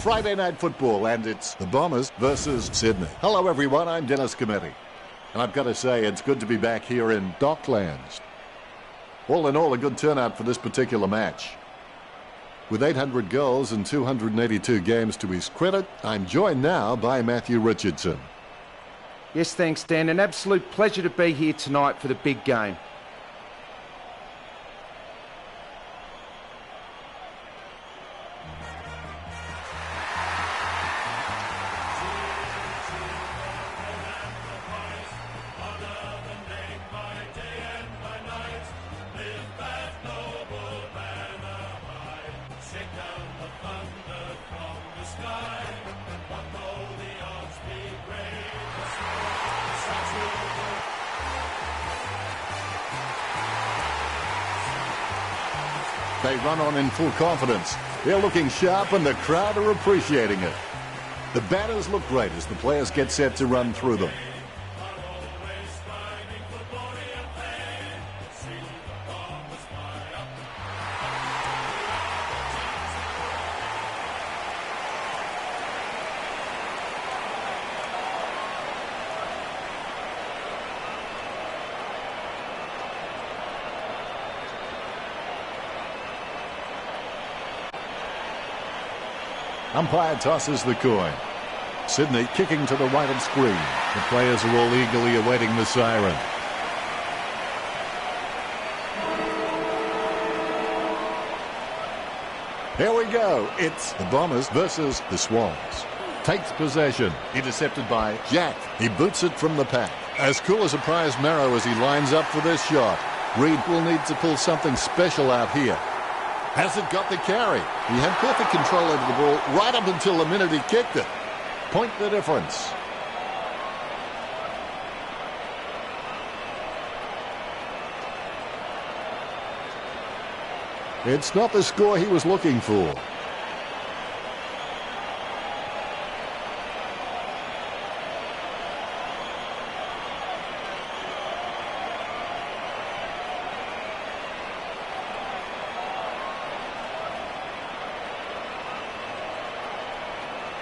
Friday night football, and it's the Bombers versus Sydney. Hello everyone, I'm Dennis Cometti, and I've got to say it's good to be back here in Docklands. All in all, a good turnout for this particular match. With 800 goals and 282 games to his credit, I'm joined now by Matthew Richardson. Yes, thanks, Dan. An absolute pleasure to be here tonight for the big game. They run on in full confidence. They're looking sharp and the crowd are appreciating it. The batters look great as the players get set to run through them. Umpire tosses the coin. Sydney kicking to the right of screen. The players are all eagerly awaiting the siren. Here we go. It's the Bombers versus the Swans. Takes possession. Intercepted by Jack. He boots it from the pack. As cool as a prize marrow as he lines up for this shot. Reed will need to pull something special out here. Has it got the carry? He had perfect control over the ball right up until the minute he kicked it. Point the difference. It's not the score he was looking for.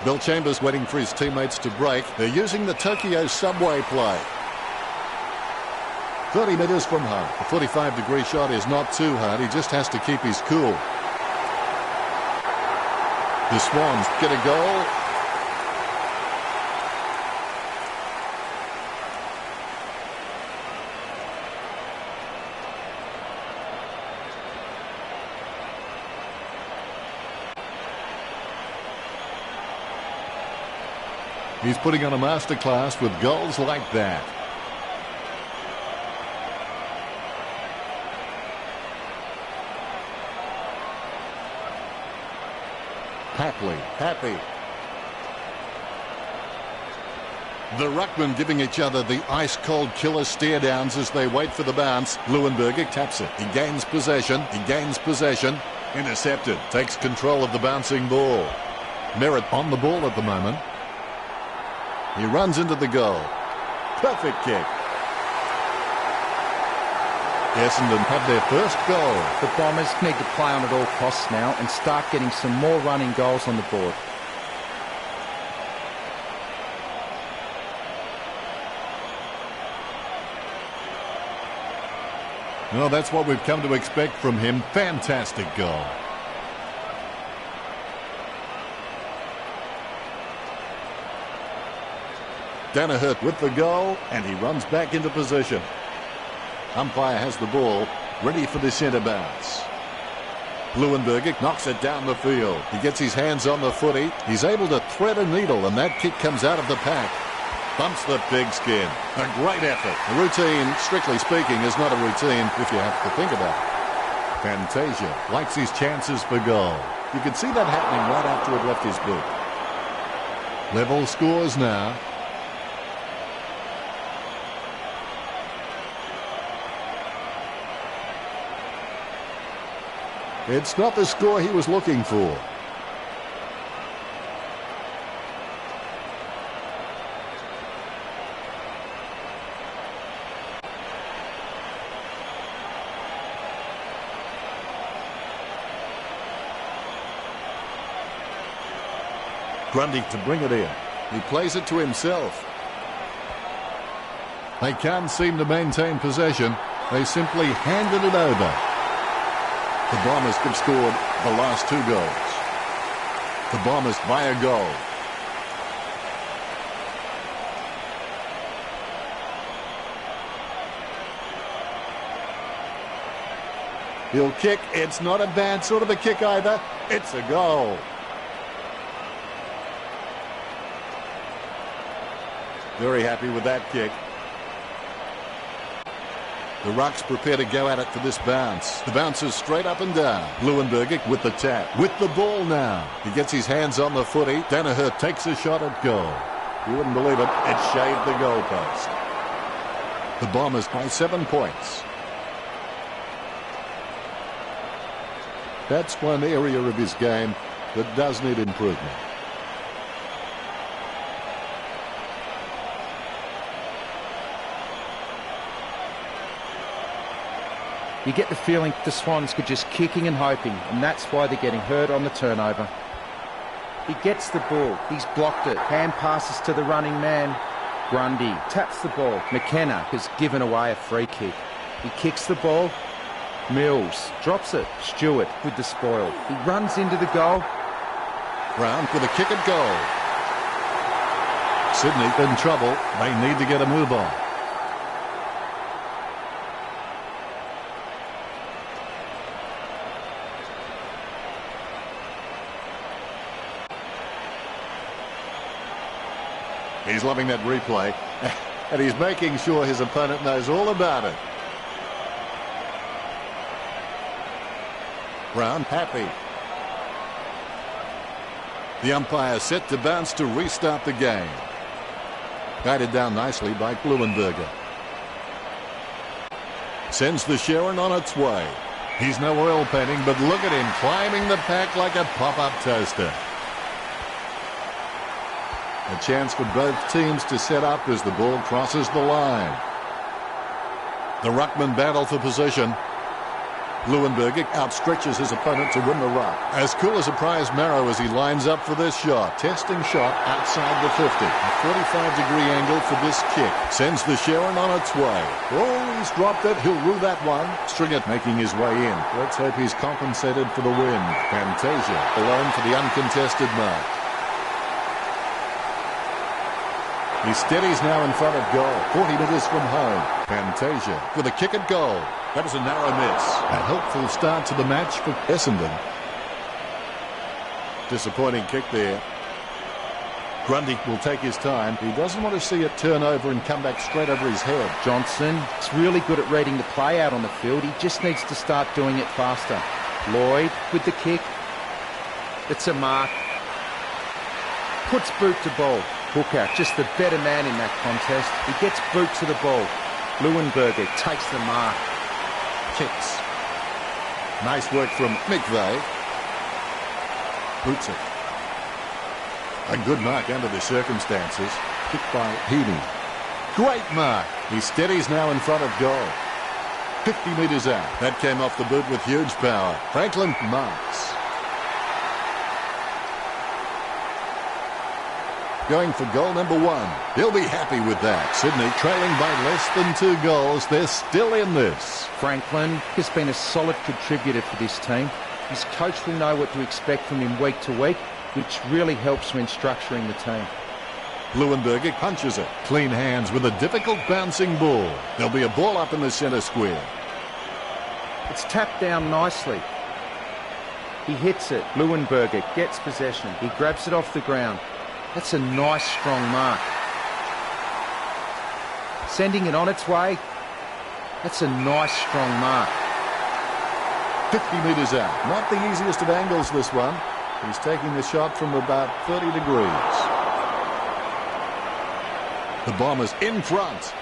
Bill Chambers waiting for his teammates to break. They're using the Tokyo subway play. 30 metres from home. The 45-degree shot is not too hard. He just has to keep his cool. The Swans get a goal. He's putting on a masterclass with goals like that. Happy. The ruckmen giving each other the ice-cold killer stare-downs as they wait for the bounce. Leuenberger taps it. He gains possession. Intercepted. Takes control of the bouncing ball. Merritt on the ball at the moment. He runs into the goal. Perfect kick. Essendon have their first goal. The Bombers need to play on at all costs now and start getting some more running goals on the board. Well, that's what we've come to expect from him. Fantastic goal. Danaher with the goal, and he runs back into position. Umpire has the ball, ready for the centre bounce. Leuenberger knocks it down the field. He gets his hands on the footy. He's able to thread a needle, and that kick comes out of the pack. Bumps the pigskin. A great effort. A routine, strictly speaking, is not a routine if you have to think about it. Fantasia likes his chances for goal. You can see that happening right after it left his boot. Level scores now. It's not the score he was looking for. Grundy to bring it in. He plays it to himself. They can't seem to maintain possession. They simply handed it over. The Bombers have scored the last 2 goals. The Bombers by a goal. He'll kick. It's not a bad sort of a kick either. It's a goal. Very happy with that kick. The Rucks prepare to go at it for this bounce. The bounce is straight up and down. Leuenberger with the tap. With the ball now. He gets his hands on the footy. Danaher takes a shot at goal. You wouldn't believe it. It shaved the goalpost. The Bombers by 7 points. That's one area of his game that does need improvement. You get the feeling the Swans were just kicking and hoping, and that's why they're getting hurt on the turnover. He gets the ball. He's blocked it. Hand passes to the running man. Grundy taps the ball. McKenna has given away a free kick. He kicks the ball. Mills drops it. Stewart with the spoil. He runs into the goal. Brown with a kick at goal. Sydney in trouble. They need to get a move on. He's loving that replay, and he's making sure his opponent knows all about it. Brown happy. The umpire set to bounce to restart the game. Guided down nicely by Leuenberger. Sends the Sharon on its way. He's no oil painting, but look at him climbing the pack like a pop-up toaster. A chance for both teams to set up as the ball crosses the line. The ruckman battle for possession. Leuenberger outstretches his opponent to win the ruck. As cool as a prize marrow as he lines up for this shot. Testing shot outside the 50. A 45-degree angle for this kick. Sends the Sharon on its way. Oh, he's dropped it. He'll rue that one. Stringett making his way in. Let's hope he's compensated for the win. Fantasia alone for the uncontested mark. He steadies now in front of goal, 40 metres from home. Fantasia with a kick at goal. That was a narrow miss. A helpful start to the match for Essendon. Disappointing kick there. Grundy will take his time. He doesn't want to see it turn over and come back straight over his head. Johnson is really good at reading the play out on the field. He just needs to start doing it faster. Lloyd with the kick. It's a mark. Puts boot to ball. Hooker, just the better man in that contest. He gets boot to the ball. Leuenberger takes the mark. Kicks. Nice work from McVeigh. Boots it. A good mark under the circumstances. Kicked by Heaney. Great mark. He steadies now in front of goal. 50 metres out. That came off the boot with huge power. Franklin marks. Going for goal number 1. He'll be happy with that. Sydney trailing by less than 2 goals. They're still in this. Franklin has been a solid contributor for this team. His coach will know what to expect from him week to week, which really helps when structuring the team. Leuenberger punches it. Clean hands with a difficult bouncing ball. There'll be a ball up in the centre square. It's tapped down nicely. He hits it. Leuenberger gets possession. He grabs it off the ground. That's a nice, strong mark. Sending it on its way. That's a nice, strong mark. 50 metres out. Not the easiest of angles, this one. He's taking the shot from about 30 degrees. The Bombers in front.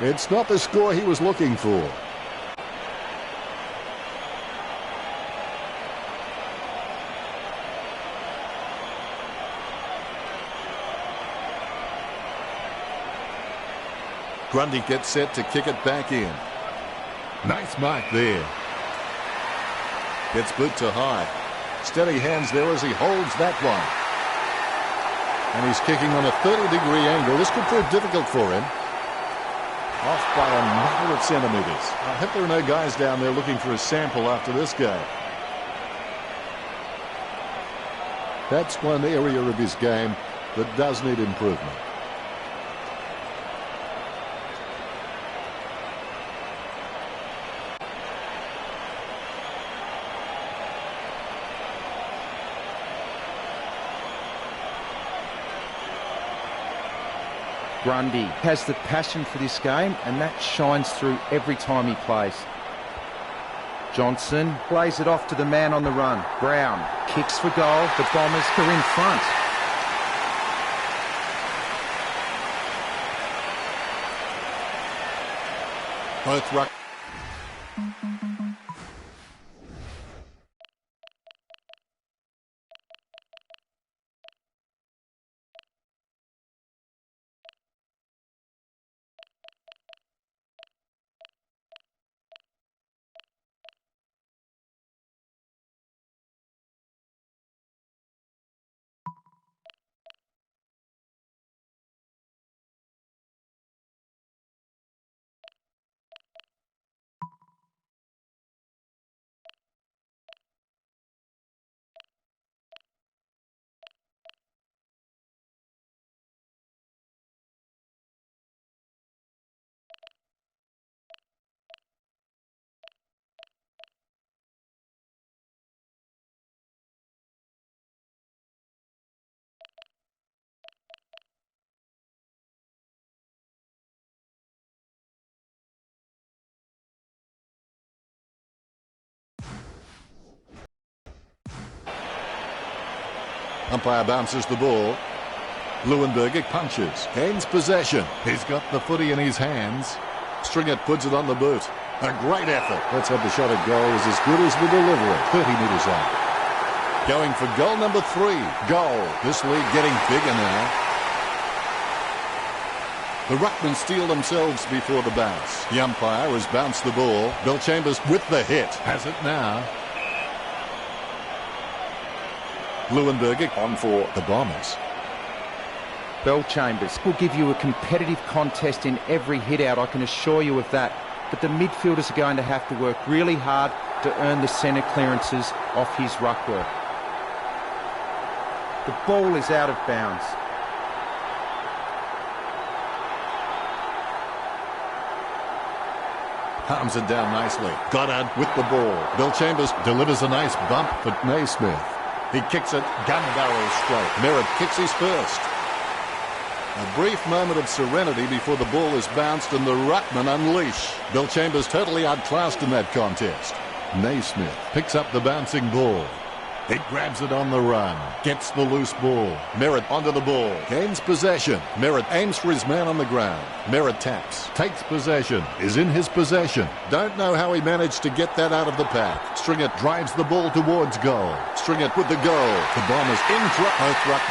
It's not the score he was looking for. Grundy gets set to kick it back in. Nice mark there. Gets boot to high. Steady hands there as he holds that one. And he's kicking on a 30-degree angle. This could prove difficult for him. Off by a matter of centimetres. I hope there are no guys down there looking for a sample after this game. That's one area of his game that does need improvement. Grundy has the passion for this game, and that shines through every time he plays. Johnson plays it off to the man on the run. Brown kicks for goal. The Bombers are in front. Both ruck. Umpire bounces the ball. Leuenberger punches. Gains possession. He's got the footy in his hands. Stringer puts it on the boot. A great effort. Let's have the shot at goal is as good as the delivery. 30 metres out. Going for goal number 3. Goal. This lead getting bigger now. The ruckmen steel themselves before the bounce. The umpire has bounced the ball. Bill Chambers with the hit. Has it now. Leuenberger on for the Bombers. Bell Chambers will give you a competitive contest in every hit out, I can assure you of that. But the midfielders are going to have to work really hard to earn the centre clearances off his ruck work. The ball is out of bounds. Palms it down nicely. Goddard with the ball. Bill Chambers delivers a nice bump for Naismith. He kicks it gun barrel straight. Merritt kicks his first. A brief moment of serenity before the ball is bounced and the ruckman unleash. Bill Chambers totally outclassed in that contest. Naismith picks up the bouncing ball. He grabs it on the run. Gets the loose ball. Merritt onto the ball. Gains possession. Merritt aims for his man on the ground. Merritt taps. Takes possession. Is in his possession. Don't know how he managed to get that out of the pack. Stringer drives the ball towards goal. Stringer with the goal. The Bombers in front. Both ruck.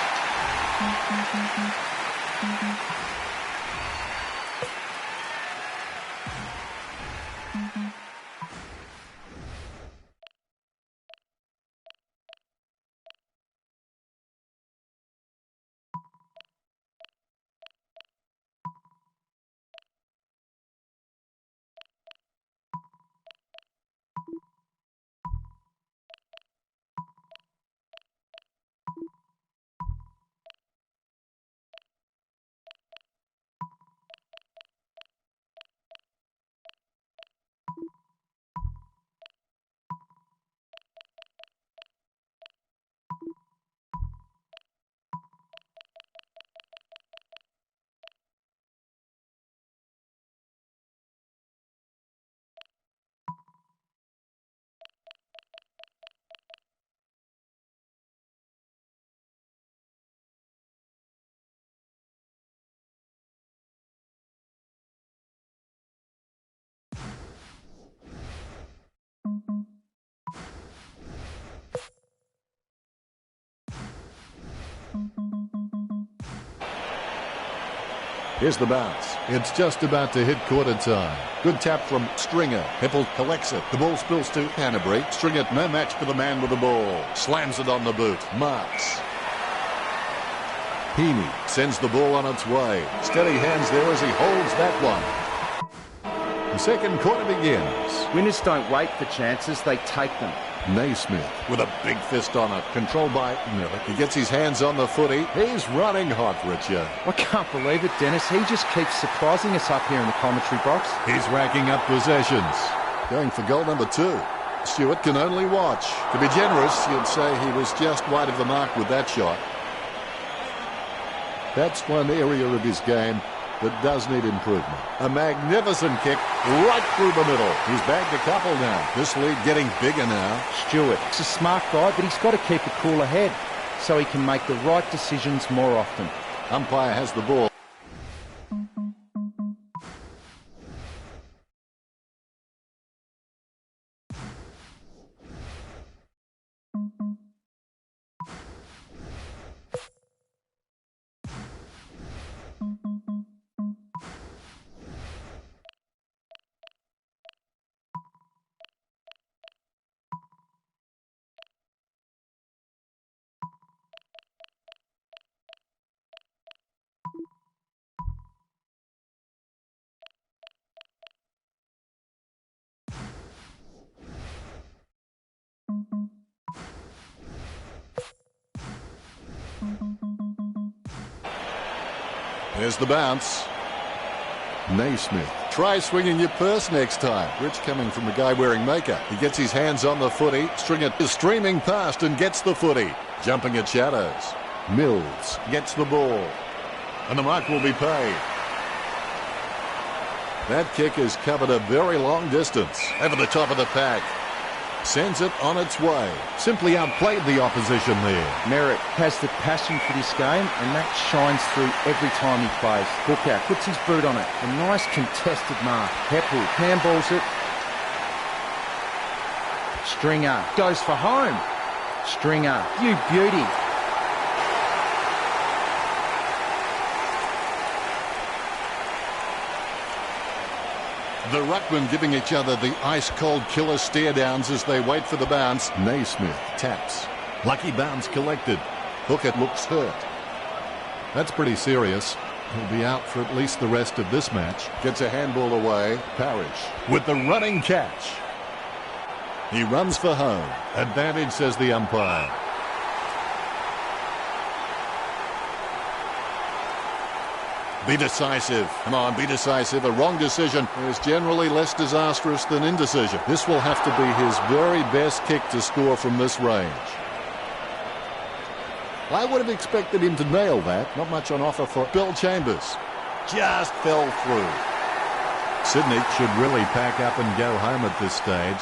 Here's the bounce. It's just about to hit quarter time. Good tap from Stringer. Hippel collects it. The ball spills to Canterbury. Stringer, no match for the man with the ball. Slams it on the boot. Marks. Heaney sends the ball on its way. Steady hands there as he holds that one. The second quarter begins. Winners don't wait for chances, they take them. Naismith with a big fist on it. Controlled by Miller. He gets his hands on the footy. He's running hot, Richard. I can't believe it, Dennis. He just keeps surprising us up here in the commentary box. He's racking up possessions. Going for goal number 2. Stewart can only watch. To be generous, you'd say he was just wide of the mark with that shot. That's one area of his game that does need improvement. A magnificent kick right through the middle. He's bagged a couple now. This lead getting bigger now. Stewart, he's a smart guy, but he's got to keep a cooler head so he can make the right decisions more often. Umpire has the ball. There's the bounce. Naismith. Try swinging your purse next time. Rich coming from the guy wearing makeup. He gets his hands on the footy. Stringer is streaming past and gets the footy. Jumping at shadows. Mills gets the ball. And the mark will be paid. That kick has covered a very long distance. Over the top of the pack. Sends it on its way. Simply outplayed the opposition there. Merritt has the passion for this game, and that shines through every time he plays. Hooker puts his boot on it. A nice contested mark. Heppel handballs it. Stringer goes for home. Stringer, you beauty. The ruckmen giving each other the ice-cold killer stare-downs as they wait for the bounce. Naismith taps. Lucky bounce collected. Hooker looks hurt. That's pretty serious. He'll be out for at least the rest of this match. Gets a handball away. Parrish with the running catch. He runs for home. Advantage, says the umpire. Be decisive. Come on, be decisive. A wrong decision is generally less disastrous than indecision. This will have to be his very best kick to score from this range. I would have expected him to nail that. Not much on offer for Bill Chambers. Just fell through. Sydney should really pack up and go home at this stage.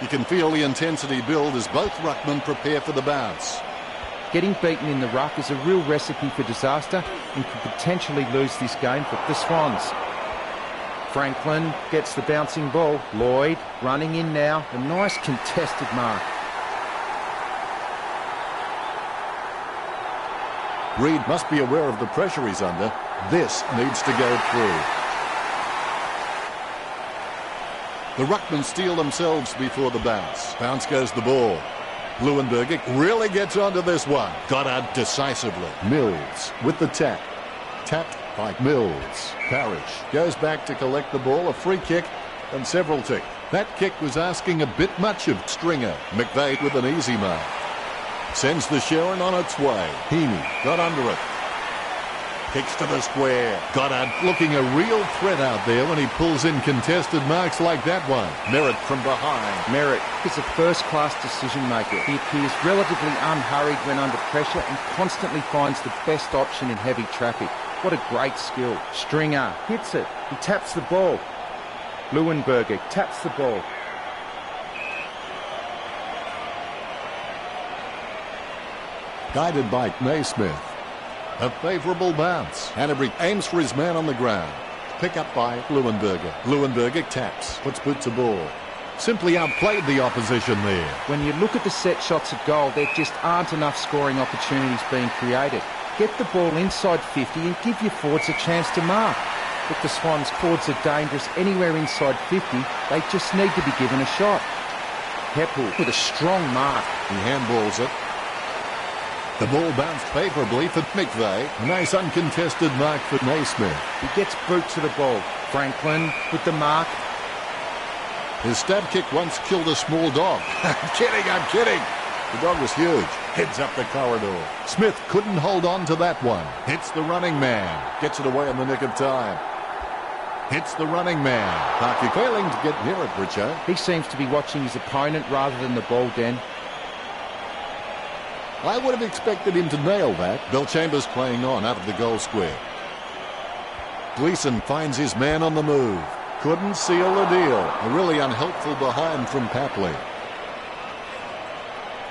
You can feel the intensity build as both ruckmen prepare for the bounce. Getting beaten in the ruck is a real recipe for disaster and could potentially lose this game for the Swans. Franklin gets the bouncing ball. Lloyd running in now. A nice contested mark. Reed must be aware of the pressure he's under. This needs to go through. The ruckmen steel themselves before the bounce. Bounce goes the ball. Leuenberger really gets onto this one. Got out decisively. Mills with the tap. Tapped by Mills. Parrish goes back to collect the ball. A free kick and several tick. That kick was asking a bit much of Stringer. McVeigh with an easy mark. Sends the Sharon on its way. Heaney got under it. Kicks to the square. Goddard looking a real threat out there when he pulls in contested marks like that one. Merritt from behind. Merritt is a first-class decision maker. He appears relatively unhurried when under pressure and constantly finds the best option in heavy traffic. What a great skill. Stringer hits it. He taps the ball. Leuenberger taps the ball. Guided by Naismith. A favourable bounce. Hannebery aims for his man on the ground. Pick up by Leuenberger. Leuenberger taps. Puts boot to ball. Simply outplayed the opposition there. When you look at the set shots at goal, there just aren't enough scoring opportunities being created. Get the ball inside 50 and give your forwards a chance to mark. If the Swans forwards are dangerous anywhere inside 50, they just need to be given a shot. Heppel with a strong mark. He handballs it. The ball bounced favourably for McVeigh. A nice uncontested mark for Naismith. He gets boot to the ball. Franklin with the mark. His stab kick once killed a small dog. I'm kidding. The dog was huge. Heads up the corridor. Smith couldn't hold on to that one. Hits the running man. Gets it away in the nick of time. Hits the running man. Parky failing to get near it, Richo. He seems to be watching his opponent rather than the ball den. I would have expected him to nail that. Bill Chambers playing on out of the goal square. Gleeson finds his man on the move. Couldn't seal the deal. A really unhelpful behind from Papley.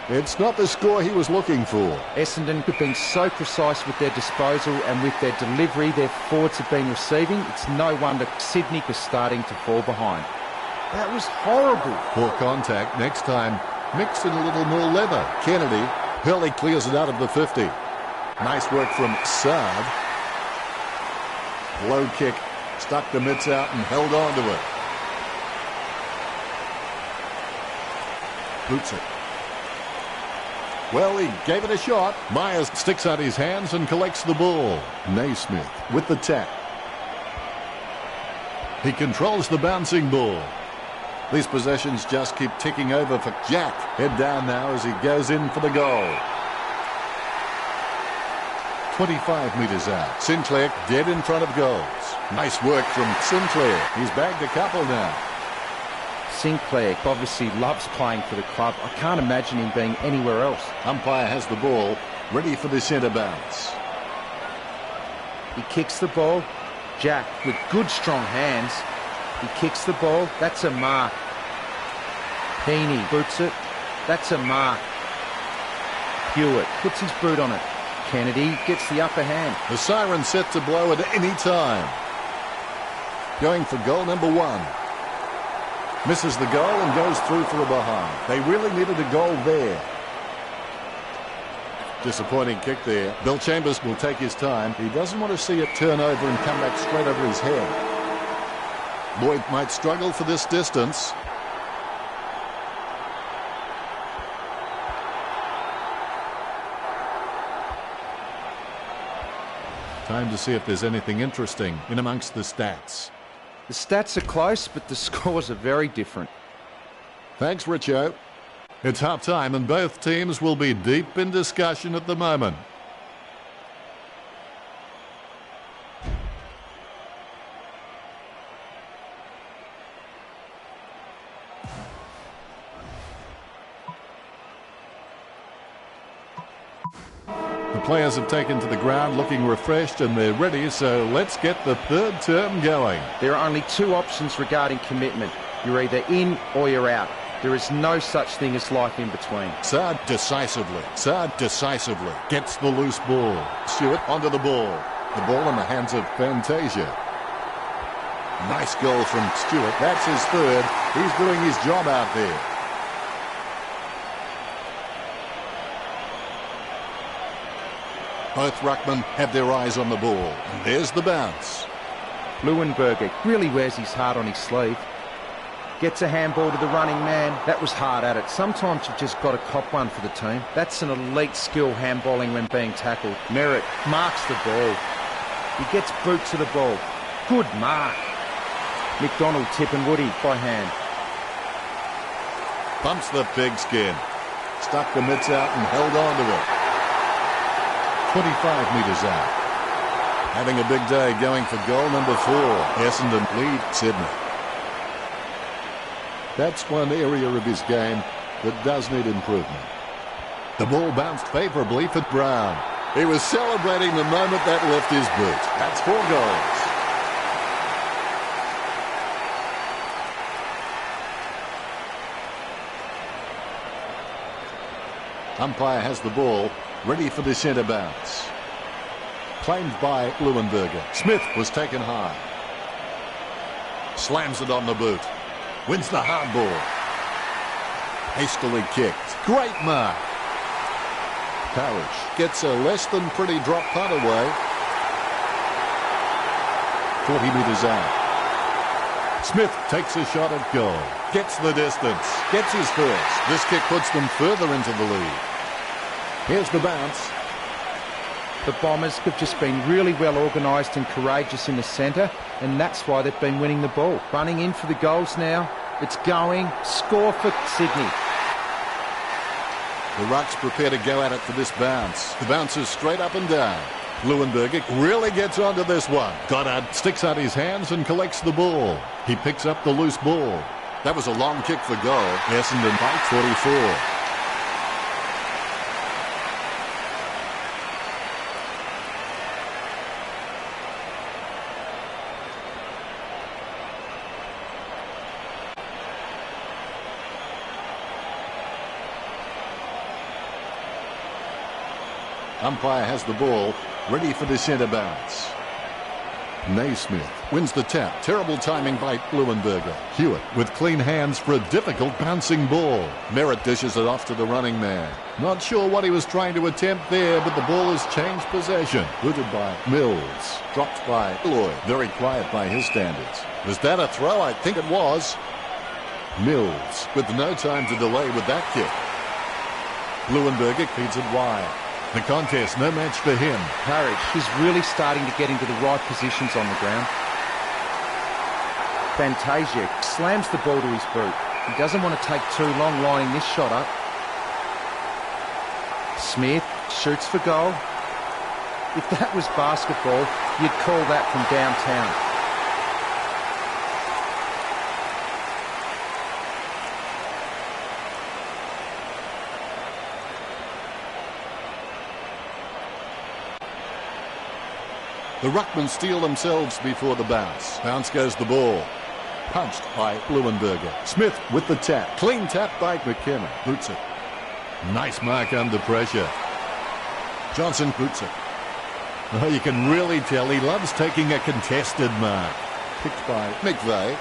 It's not the score he was looking for. Essendon have been so precise with their disposal and with their delivery their forwards have been receiving. It's no wonder Sydney is starting to fall behind. That was horrible. Poor contact. Next time, mix in a little more leather. Kennedy. Hurley clears it out of the 50. Nice work from Saad. Low kick. Stuck the mitts out and held on to it. Boots it. Well, he gave it a shot. Myers sticks out his hands and collects the ball. Naismith with the tap. He controls the bouncing ball. These possessions just keep ticking over for Jack. Head down now as he goes in for the goal. 25 metres out. Sinclair dead in front of goals. Nice work from Sinclair. He's bagged a couple now. Sinclair obviously loves playing for the club. I can't imagine him being anywhere else. Umpire has the ball, ready for the centre bounce. He kicks the ball. Jack with good strong hands. He kicks the ball. That's a mark. Heaney boots it. That's a mark. Hewitt puts his boot on it. Kennedy gets the upper hand. The siren set to blow at any time. Going for goal number 1. Misses the goal and goes through for a behind. They really needed a goal there. Disappointing kick there. Bill Chambers will take his time. He doesn't want to see it turn over and come back straight over his head. Lloyd might struggle for this distance. Time to see if there's anything interesting in amongst the stats. The stats are close, but the scores are very different. Thanks, Richo. It's half-time and both teams will be deep in discussion at the moment. The players have taken to the ground looking refreshed and they're ready, so let's get the third term going. There are only 2 options regarding commitment. You're either in or you're out. There is no such thing as life in between. Saad decisively gets the loose ball. Stewart onto the ball. The ball in the hands of Fantasia. Nice goal from Stewart. That's his third. He's doing his job out there. Both ruckmen have their eyes on the ball. And there's the bounce. Leuenberger really wears his heart on his sleeve. Gets a handball to the running man. That was hard at it. Sometimes you've just got to cop one for the team. That's an elite skill handballing when being tackled. Merritt marks the ball. He gets boot to the ball. Good mark. McDonald tipping Woody by hand. Pumps the pigskin. Stuck the mitts out and held on to it. 25 metres out. Having a big day going for goal number 4. Essendon lead Sydney. That's one area of his game that does need improvement. The ball bounced favourably for Brown. He was celebrating the moment that left his boot. That's 4 goals. Umpire has the ball, ready for the centre bounce. Claimed by Leuenberger. Smith was taken high. Slams it on the boot. Wins the hard ball. Hastily kicked. Great mark. Parrish gets a less than pretty drop punt away. 40 metres out. Smith takes a shot at goal. Gets the distance. Gets his first. This kick puts them further into the lead. Here's the bounce. The Bombers have just been really well organised and courageous in the centre, and that's why they've been winning the ball. Running in for the goals now. It's going. Score for Sydney. The Rucks prepare to go at it for this bounce. The bounce is straight up and down. Leuenberger really gets onto this one. Goddard sticks out his hands and collects the ball. He picks up the loose ball. That was a long kick for goal. Essendon by 44. Umpire has the ball, ready for the centre bounce. Naismith wins the tap. Terrible timing by Leuenberger. Hewitt with clean hands for a difficult bouncing ball. Merritt dishes it off to the running man. Not sure what he was trying to attempt there, but the ball has changed possession. Booted by Mills. Dropped by Lloyd. Very quiet by his standards. Was that a throw? I think it was. Mills with no time to delay with that kick. Leuenberger feeds it wide. The contest, no match for him. Parrish is really starting to get into the right positions on the ground. Fantasia slams the ball to his boot. He doesn't want to take too long lining this shot up. Smith shoots for goal. If that was basketball, you'd call that from downtown. The ruckmen steal themselves before the bounce. Bounce goes the ball. Punched by Leuenberger. Smith with the tap. Clean tap by McKenna. Boots it. Nice mark under pressure. Johnson boots it. Oh, you can really tell he loves taking a contested mark. Picked by McVeigh.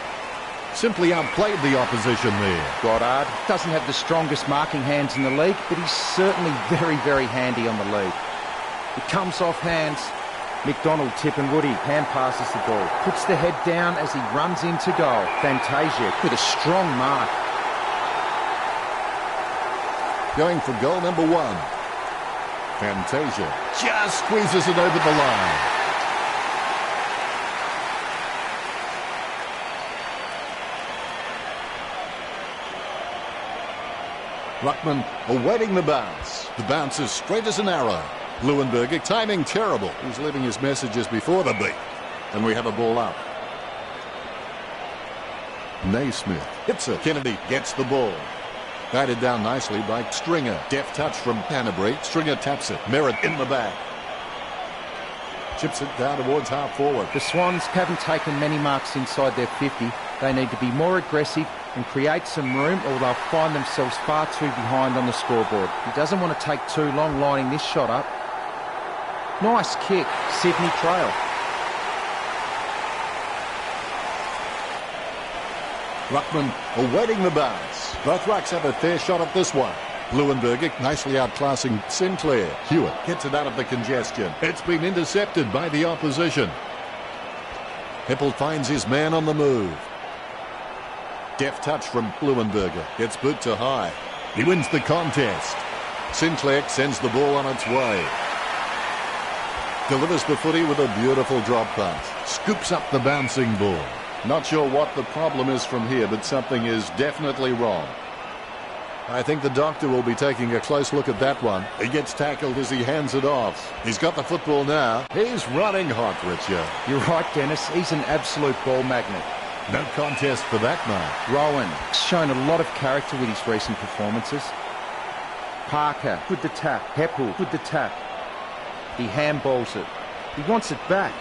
Simply outplayed the opposition there. Goddard doesn't have the strongest marking hands in the league, but he's certainly very, very handy on the lead. It comes off hands. McDonald, Tip and Woody hand passes the ball. Puts the head down as he runs into goal. Fantasia with a strong mark. Going for goal number 1. Fantasia just squeezes it over the line. Ruckman awaiting the bounce. The bounce is straight as an arrow. Leuenberger timing terrible. He's leaving his messages before the beat. And we have a ball up. Naismith hits it. Kennedy gets the ball. Batted down nicely by Stringer. Deft touch from Canterbury. Stringer taps it. Merritt in the back. Chips it down towards half forward. The Swans haven't taken many marks inside their 50. They need to be more aggressive and create some room, or they'll find themselves far too behind on the scoreboard. He doesn't want to take too long lining this shot up. Nice kick. Sydney trail. Ruckman awaiting the bounce. Both rucks have a fair shot at this one. Leuenberger nicely outclassing Sinclair. Hewitt gets it out of the congestion. It's been intercepted by the opposition. Heppel finds his man on the move. Deft touch from Leuenberger. Gets boot to high. He wins the contest. Sinclair sends the ball on its way. Delivers the footy with a beautiful drop pass. Scoops up the bouncing ball. Not sure what the problem is from here, but something is definitely wrong. I think the doctor will be taking a close look at that one. He gets tackled as he hands it off. He's got the football now. He's running hot, Richard. You're right, Dennis. He's an absolute ball magnet. No contest for that mark. Rowan shown a lot of character with his recent performances. Parker with the tap. Heppel with the tap. He handballs it. He wants it back.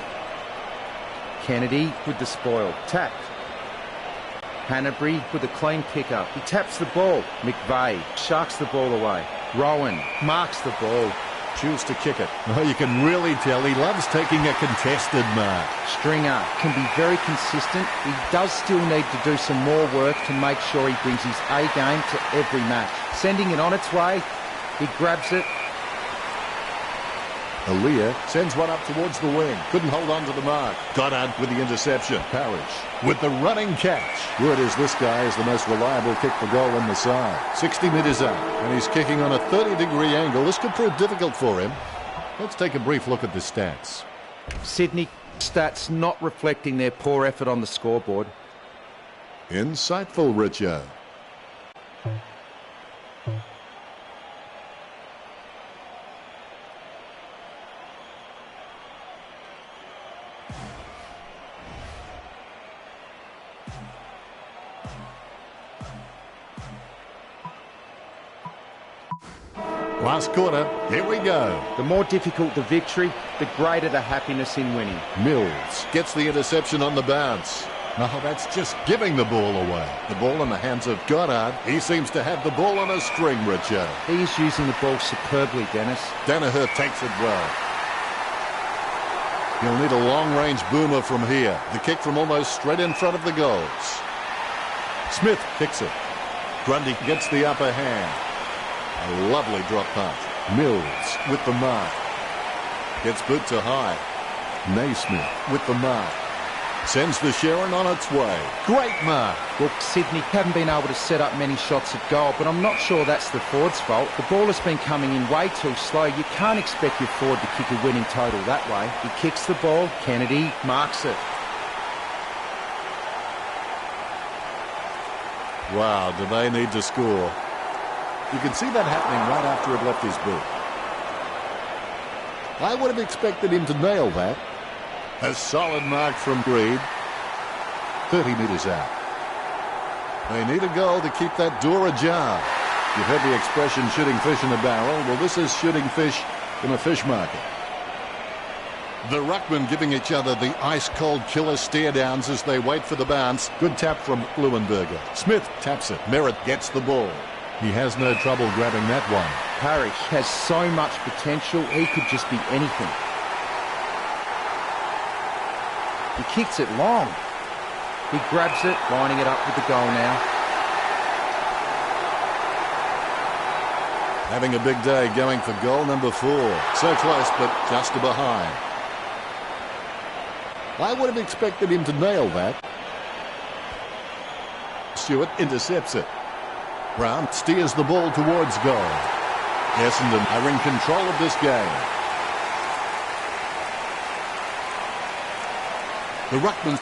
Kennedy with the spoil. Tapped. Canterbury with a clean pickup. He taps the ball. McVeigh sharks the ball away. Rowan marks the ball. Choose to kick it. Oh, you can really tell he loves taking a contested mark. Stringer can be very consistent. He does still need to do some more work to make sure he brings his A game to every match. Sending it on its way. He grabs it. Aaliyah sends one up towards the wing. Couldn't hold on to the mark. Goddard with the interception. Parrish with the running catch. Word is this guy is the most reliable kick for goal on the side. 60 metres out, and he's kicking on a 30-degree angle. This could prove difficult for him. Let's take a brief look at the stats. Sydney stats not reflecting their poor effort on the scoreboard. Insightful, Richo. Last quarter, here we go. The more difficult the victory, the greater the happiness in winning. Mills gets the interception on the bounce. No, that's just giving the ball away. The ball in the hands of Goddard. He seems to have the ball on a string, Richard. He's using the ball superbly, Dennis. Danaher takes it well. He'll need a long-range boomer from here. The kick from almost straight in front of the goals. Smith kicks it. Grundy gets the upper hand. A lovely drop pass. Mills with the mark. Gets boot to high. Naismith with the mark. Sends the Sharon on its way. Great mark. Well, Sydney haven't been able to set up many shots at goal, but I'm not sure that's the forward's fault. The ball has been coming in way too slow. You can't expect your forward to kick a winning total that way. He kicks the ball. Kennedy marks it. Wow, do they need to score? You can see that happening right after it left his boot. I would have expected him to nail that. A solid mark from Reed. 30 metres out. They need a goal to keep that door ajar. You've heard the expression shooting fish in a barrel. Well, this is shooting fish in a fish market. The ruckmen giving each other the ice-cold killer stare-downs as they wait for the bounce. Good tap from Leuenberger. Smith taps it. Merritt gets the ball. He has no trouble grabbing that one. Parrish has so much potential, he could just be anything. He kicks it long. He grabs it, lining it up with the goal now. Having a big day, going for goal number 4. So close, but just to behind. I would have expected him to nail that. Stewart intercepts it. Brown steers the ball towards goal. Essendon are in control of this game. The ruckman.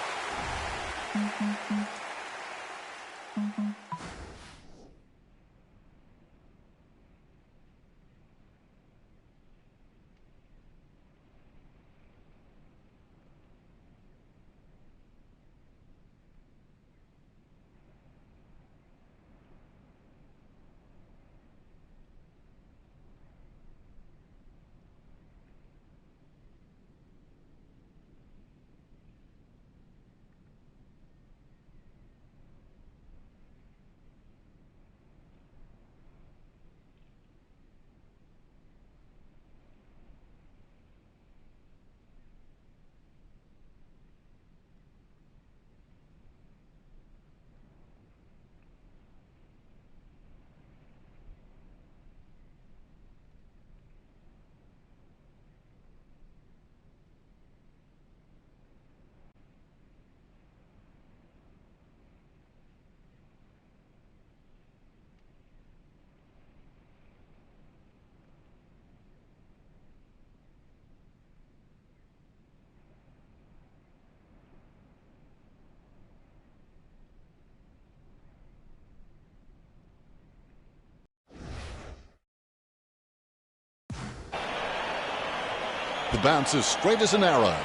The bounce is straight as an arrow.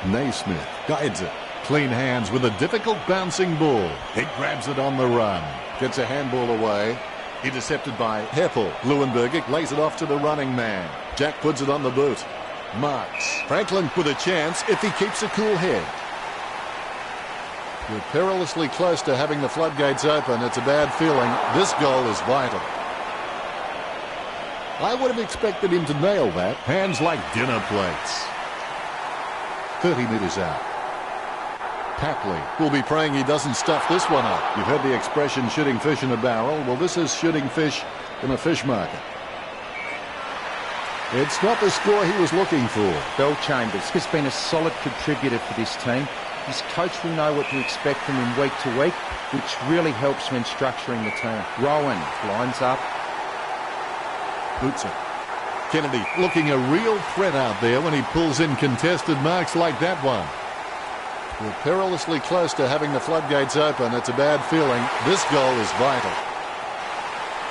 Naismith guides it. Clean hands with a difficult bouncing ball. He grabs it on the run. Gets a handball away. Intercepted by Heppel. Leuenberger lays it off to the running man. Jack puts it on the boot. Marks. Franklin with a chance if he keeps a cool head. We're perilously close to having the floodgates open. It's a bad feeling. This goal is vital. I would have expected him to nail that. Hands like dinner plates. 30 metres out. Packley will be praying he doesn't stuff this one up. You've heard the expression shooting fish in a barrel. Well, this is shooting fish in a fish market. It's not the score he was looking for. Bellchambers has been a solid contributor for this team. His coach will know what to expect from him week to week, which really helps when structuring the team. Rowan lines up. Boots it. Kennedy looking a real threat out there when he pulls in contested marks like that one. We're perilously close to having the floodgates open. It's a bad feeling. This goal is vital.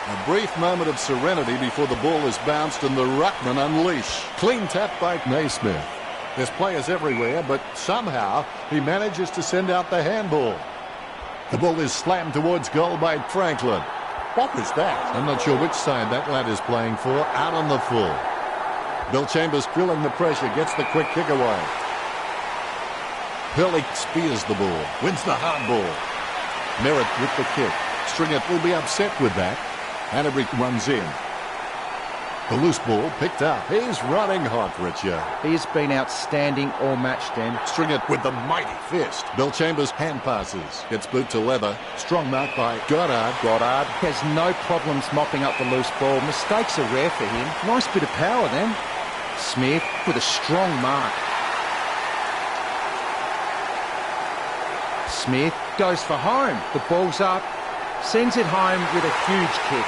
A brief moment of serenity before the ball is bounced and the ruckman unleash. Clean tap by Naismith. There's players everywhere, but somehow he manages to send out the handball. The ball is slammed towards goal by Franklin. What was that? I'm not sure which side that lad is playing for. Out on the full. Bill Chambers feeling the pressure. Gets the quick kick away. Hurley spears the ball. Wins the hard ball. Merritt with the kick. Stringer will be upset with that. Hannebrink runs in. The loose ball picked up. He's running hot, Richard. He has been outstanding all match, Dan. Stringer with the mighty fist. Bill Chambers hand passes. Gets boot to leather. Strong mark by Goddard. Goddard has no problems mopping up the loose ball. Mistakes are rare for him. Nice bit of power then. Smith with a strong mark. Smith goes for home. The ball's up. Sends it home with a huge kick.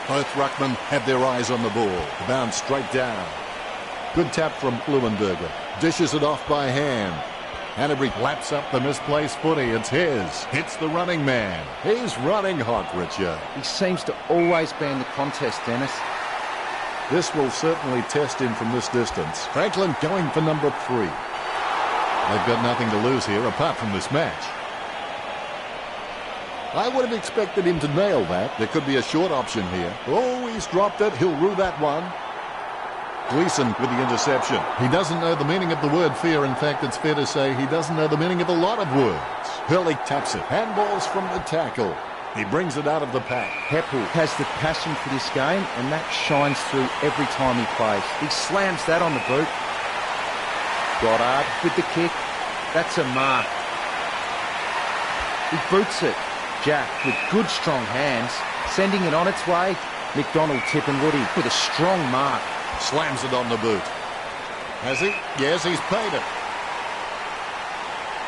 Both ruckmen have their eyes on the ball. The bounce straight down. Good tap from Leuenberger. Dishes it off by hand. Hannebrink laps up the misplaced footy. It's his. Hits the running man. He's running hot, Richard. He seems to always be in the contest, Dennis. This will certainly test him from this distance. Franklin going for number 3. They've got nothing to lose here apart from this match. I would have expected him to nail that. There could be a short option here. Oh, he's dropped it. He'll rue that one. Gleeson with the interception. He doesn't know the meaning of the word fear. In fact, it's fair to say he doesn't know the meaning of a lot of words. Hurley taps it. Handballs from the tackle. He brings it out of the pack. Heppel has the passion for this game, and that shines through every time he plays. He slams that on the boot. Goddard with the kick. That's a mark. He boots it. Jack with good strong hands, sending it on its way. McDonald tipping Woody with a strong mark. Slams it on the boot. Has he? Yes, he's paid it.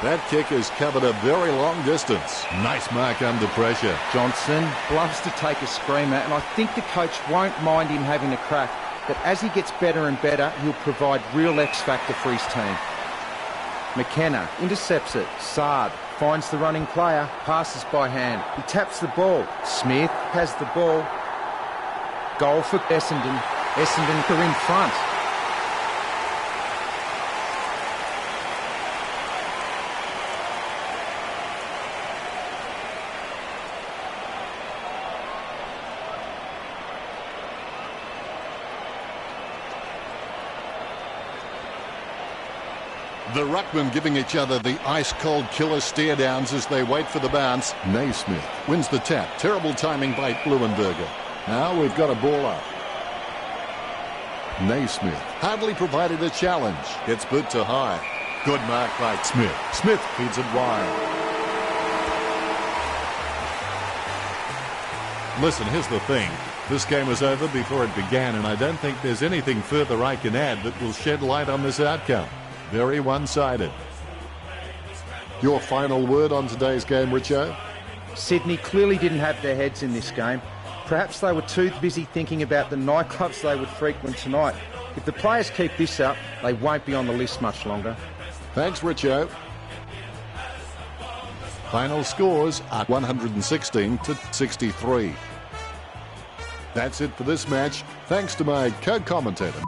That kick has covered a very long distance. Nice mark under pressure. Johnson loves to take a screamer, and I think the coach won't mind him having a crack. But as he gets better and better, he'll provide real X-factor for his team. McKenna intercepts it. Sard finds the running player, passes by hand. He taps the ball. Smith has the ball. Goal for Essendon. Essendon are in front. The ruckmen giving each other the ice-cold killer stare-downs as they wait for the bounce. Naismith wins the tap. Terrible timing by Blumenberger. Now we've got a ball up. Naismith hardly provided a challenge. Gets boot to high. Good mark by Smith. Smith feeds it wide. Listen, here's the thing. This game was over before it began, and I don't think there's anything further I can add that will shed light on this outcome. Very one-sided. Your final word on today's game, Richo? Sydney clearly didn't have their heads in this game. Perhaps they were too busy thinking about the nightclubs they would frequent tonight. If the players keep this up, they won't be on the list much longer. Thanks, Richo. Final scores are 116 to 63. That's it for this match. Thanks to my co-commentator.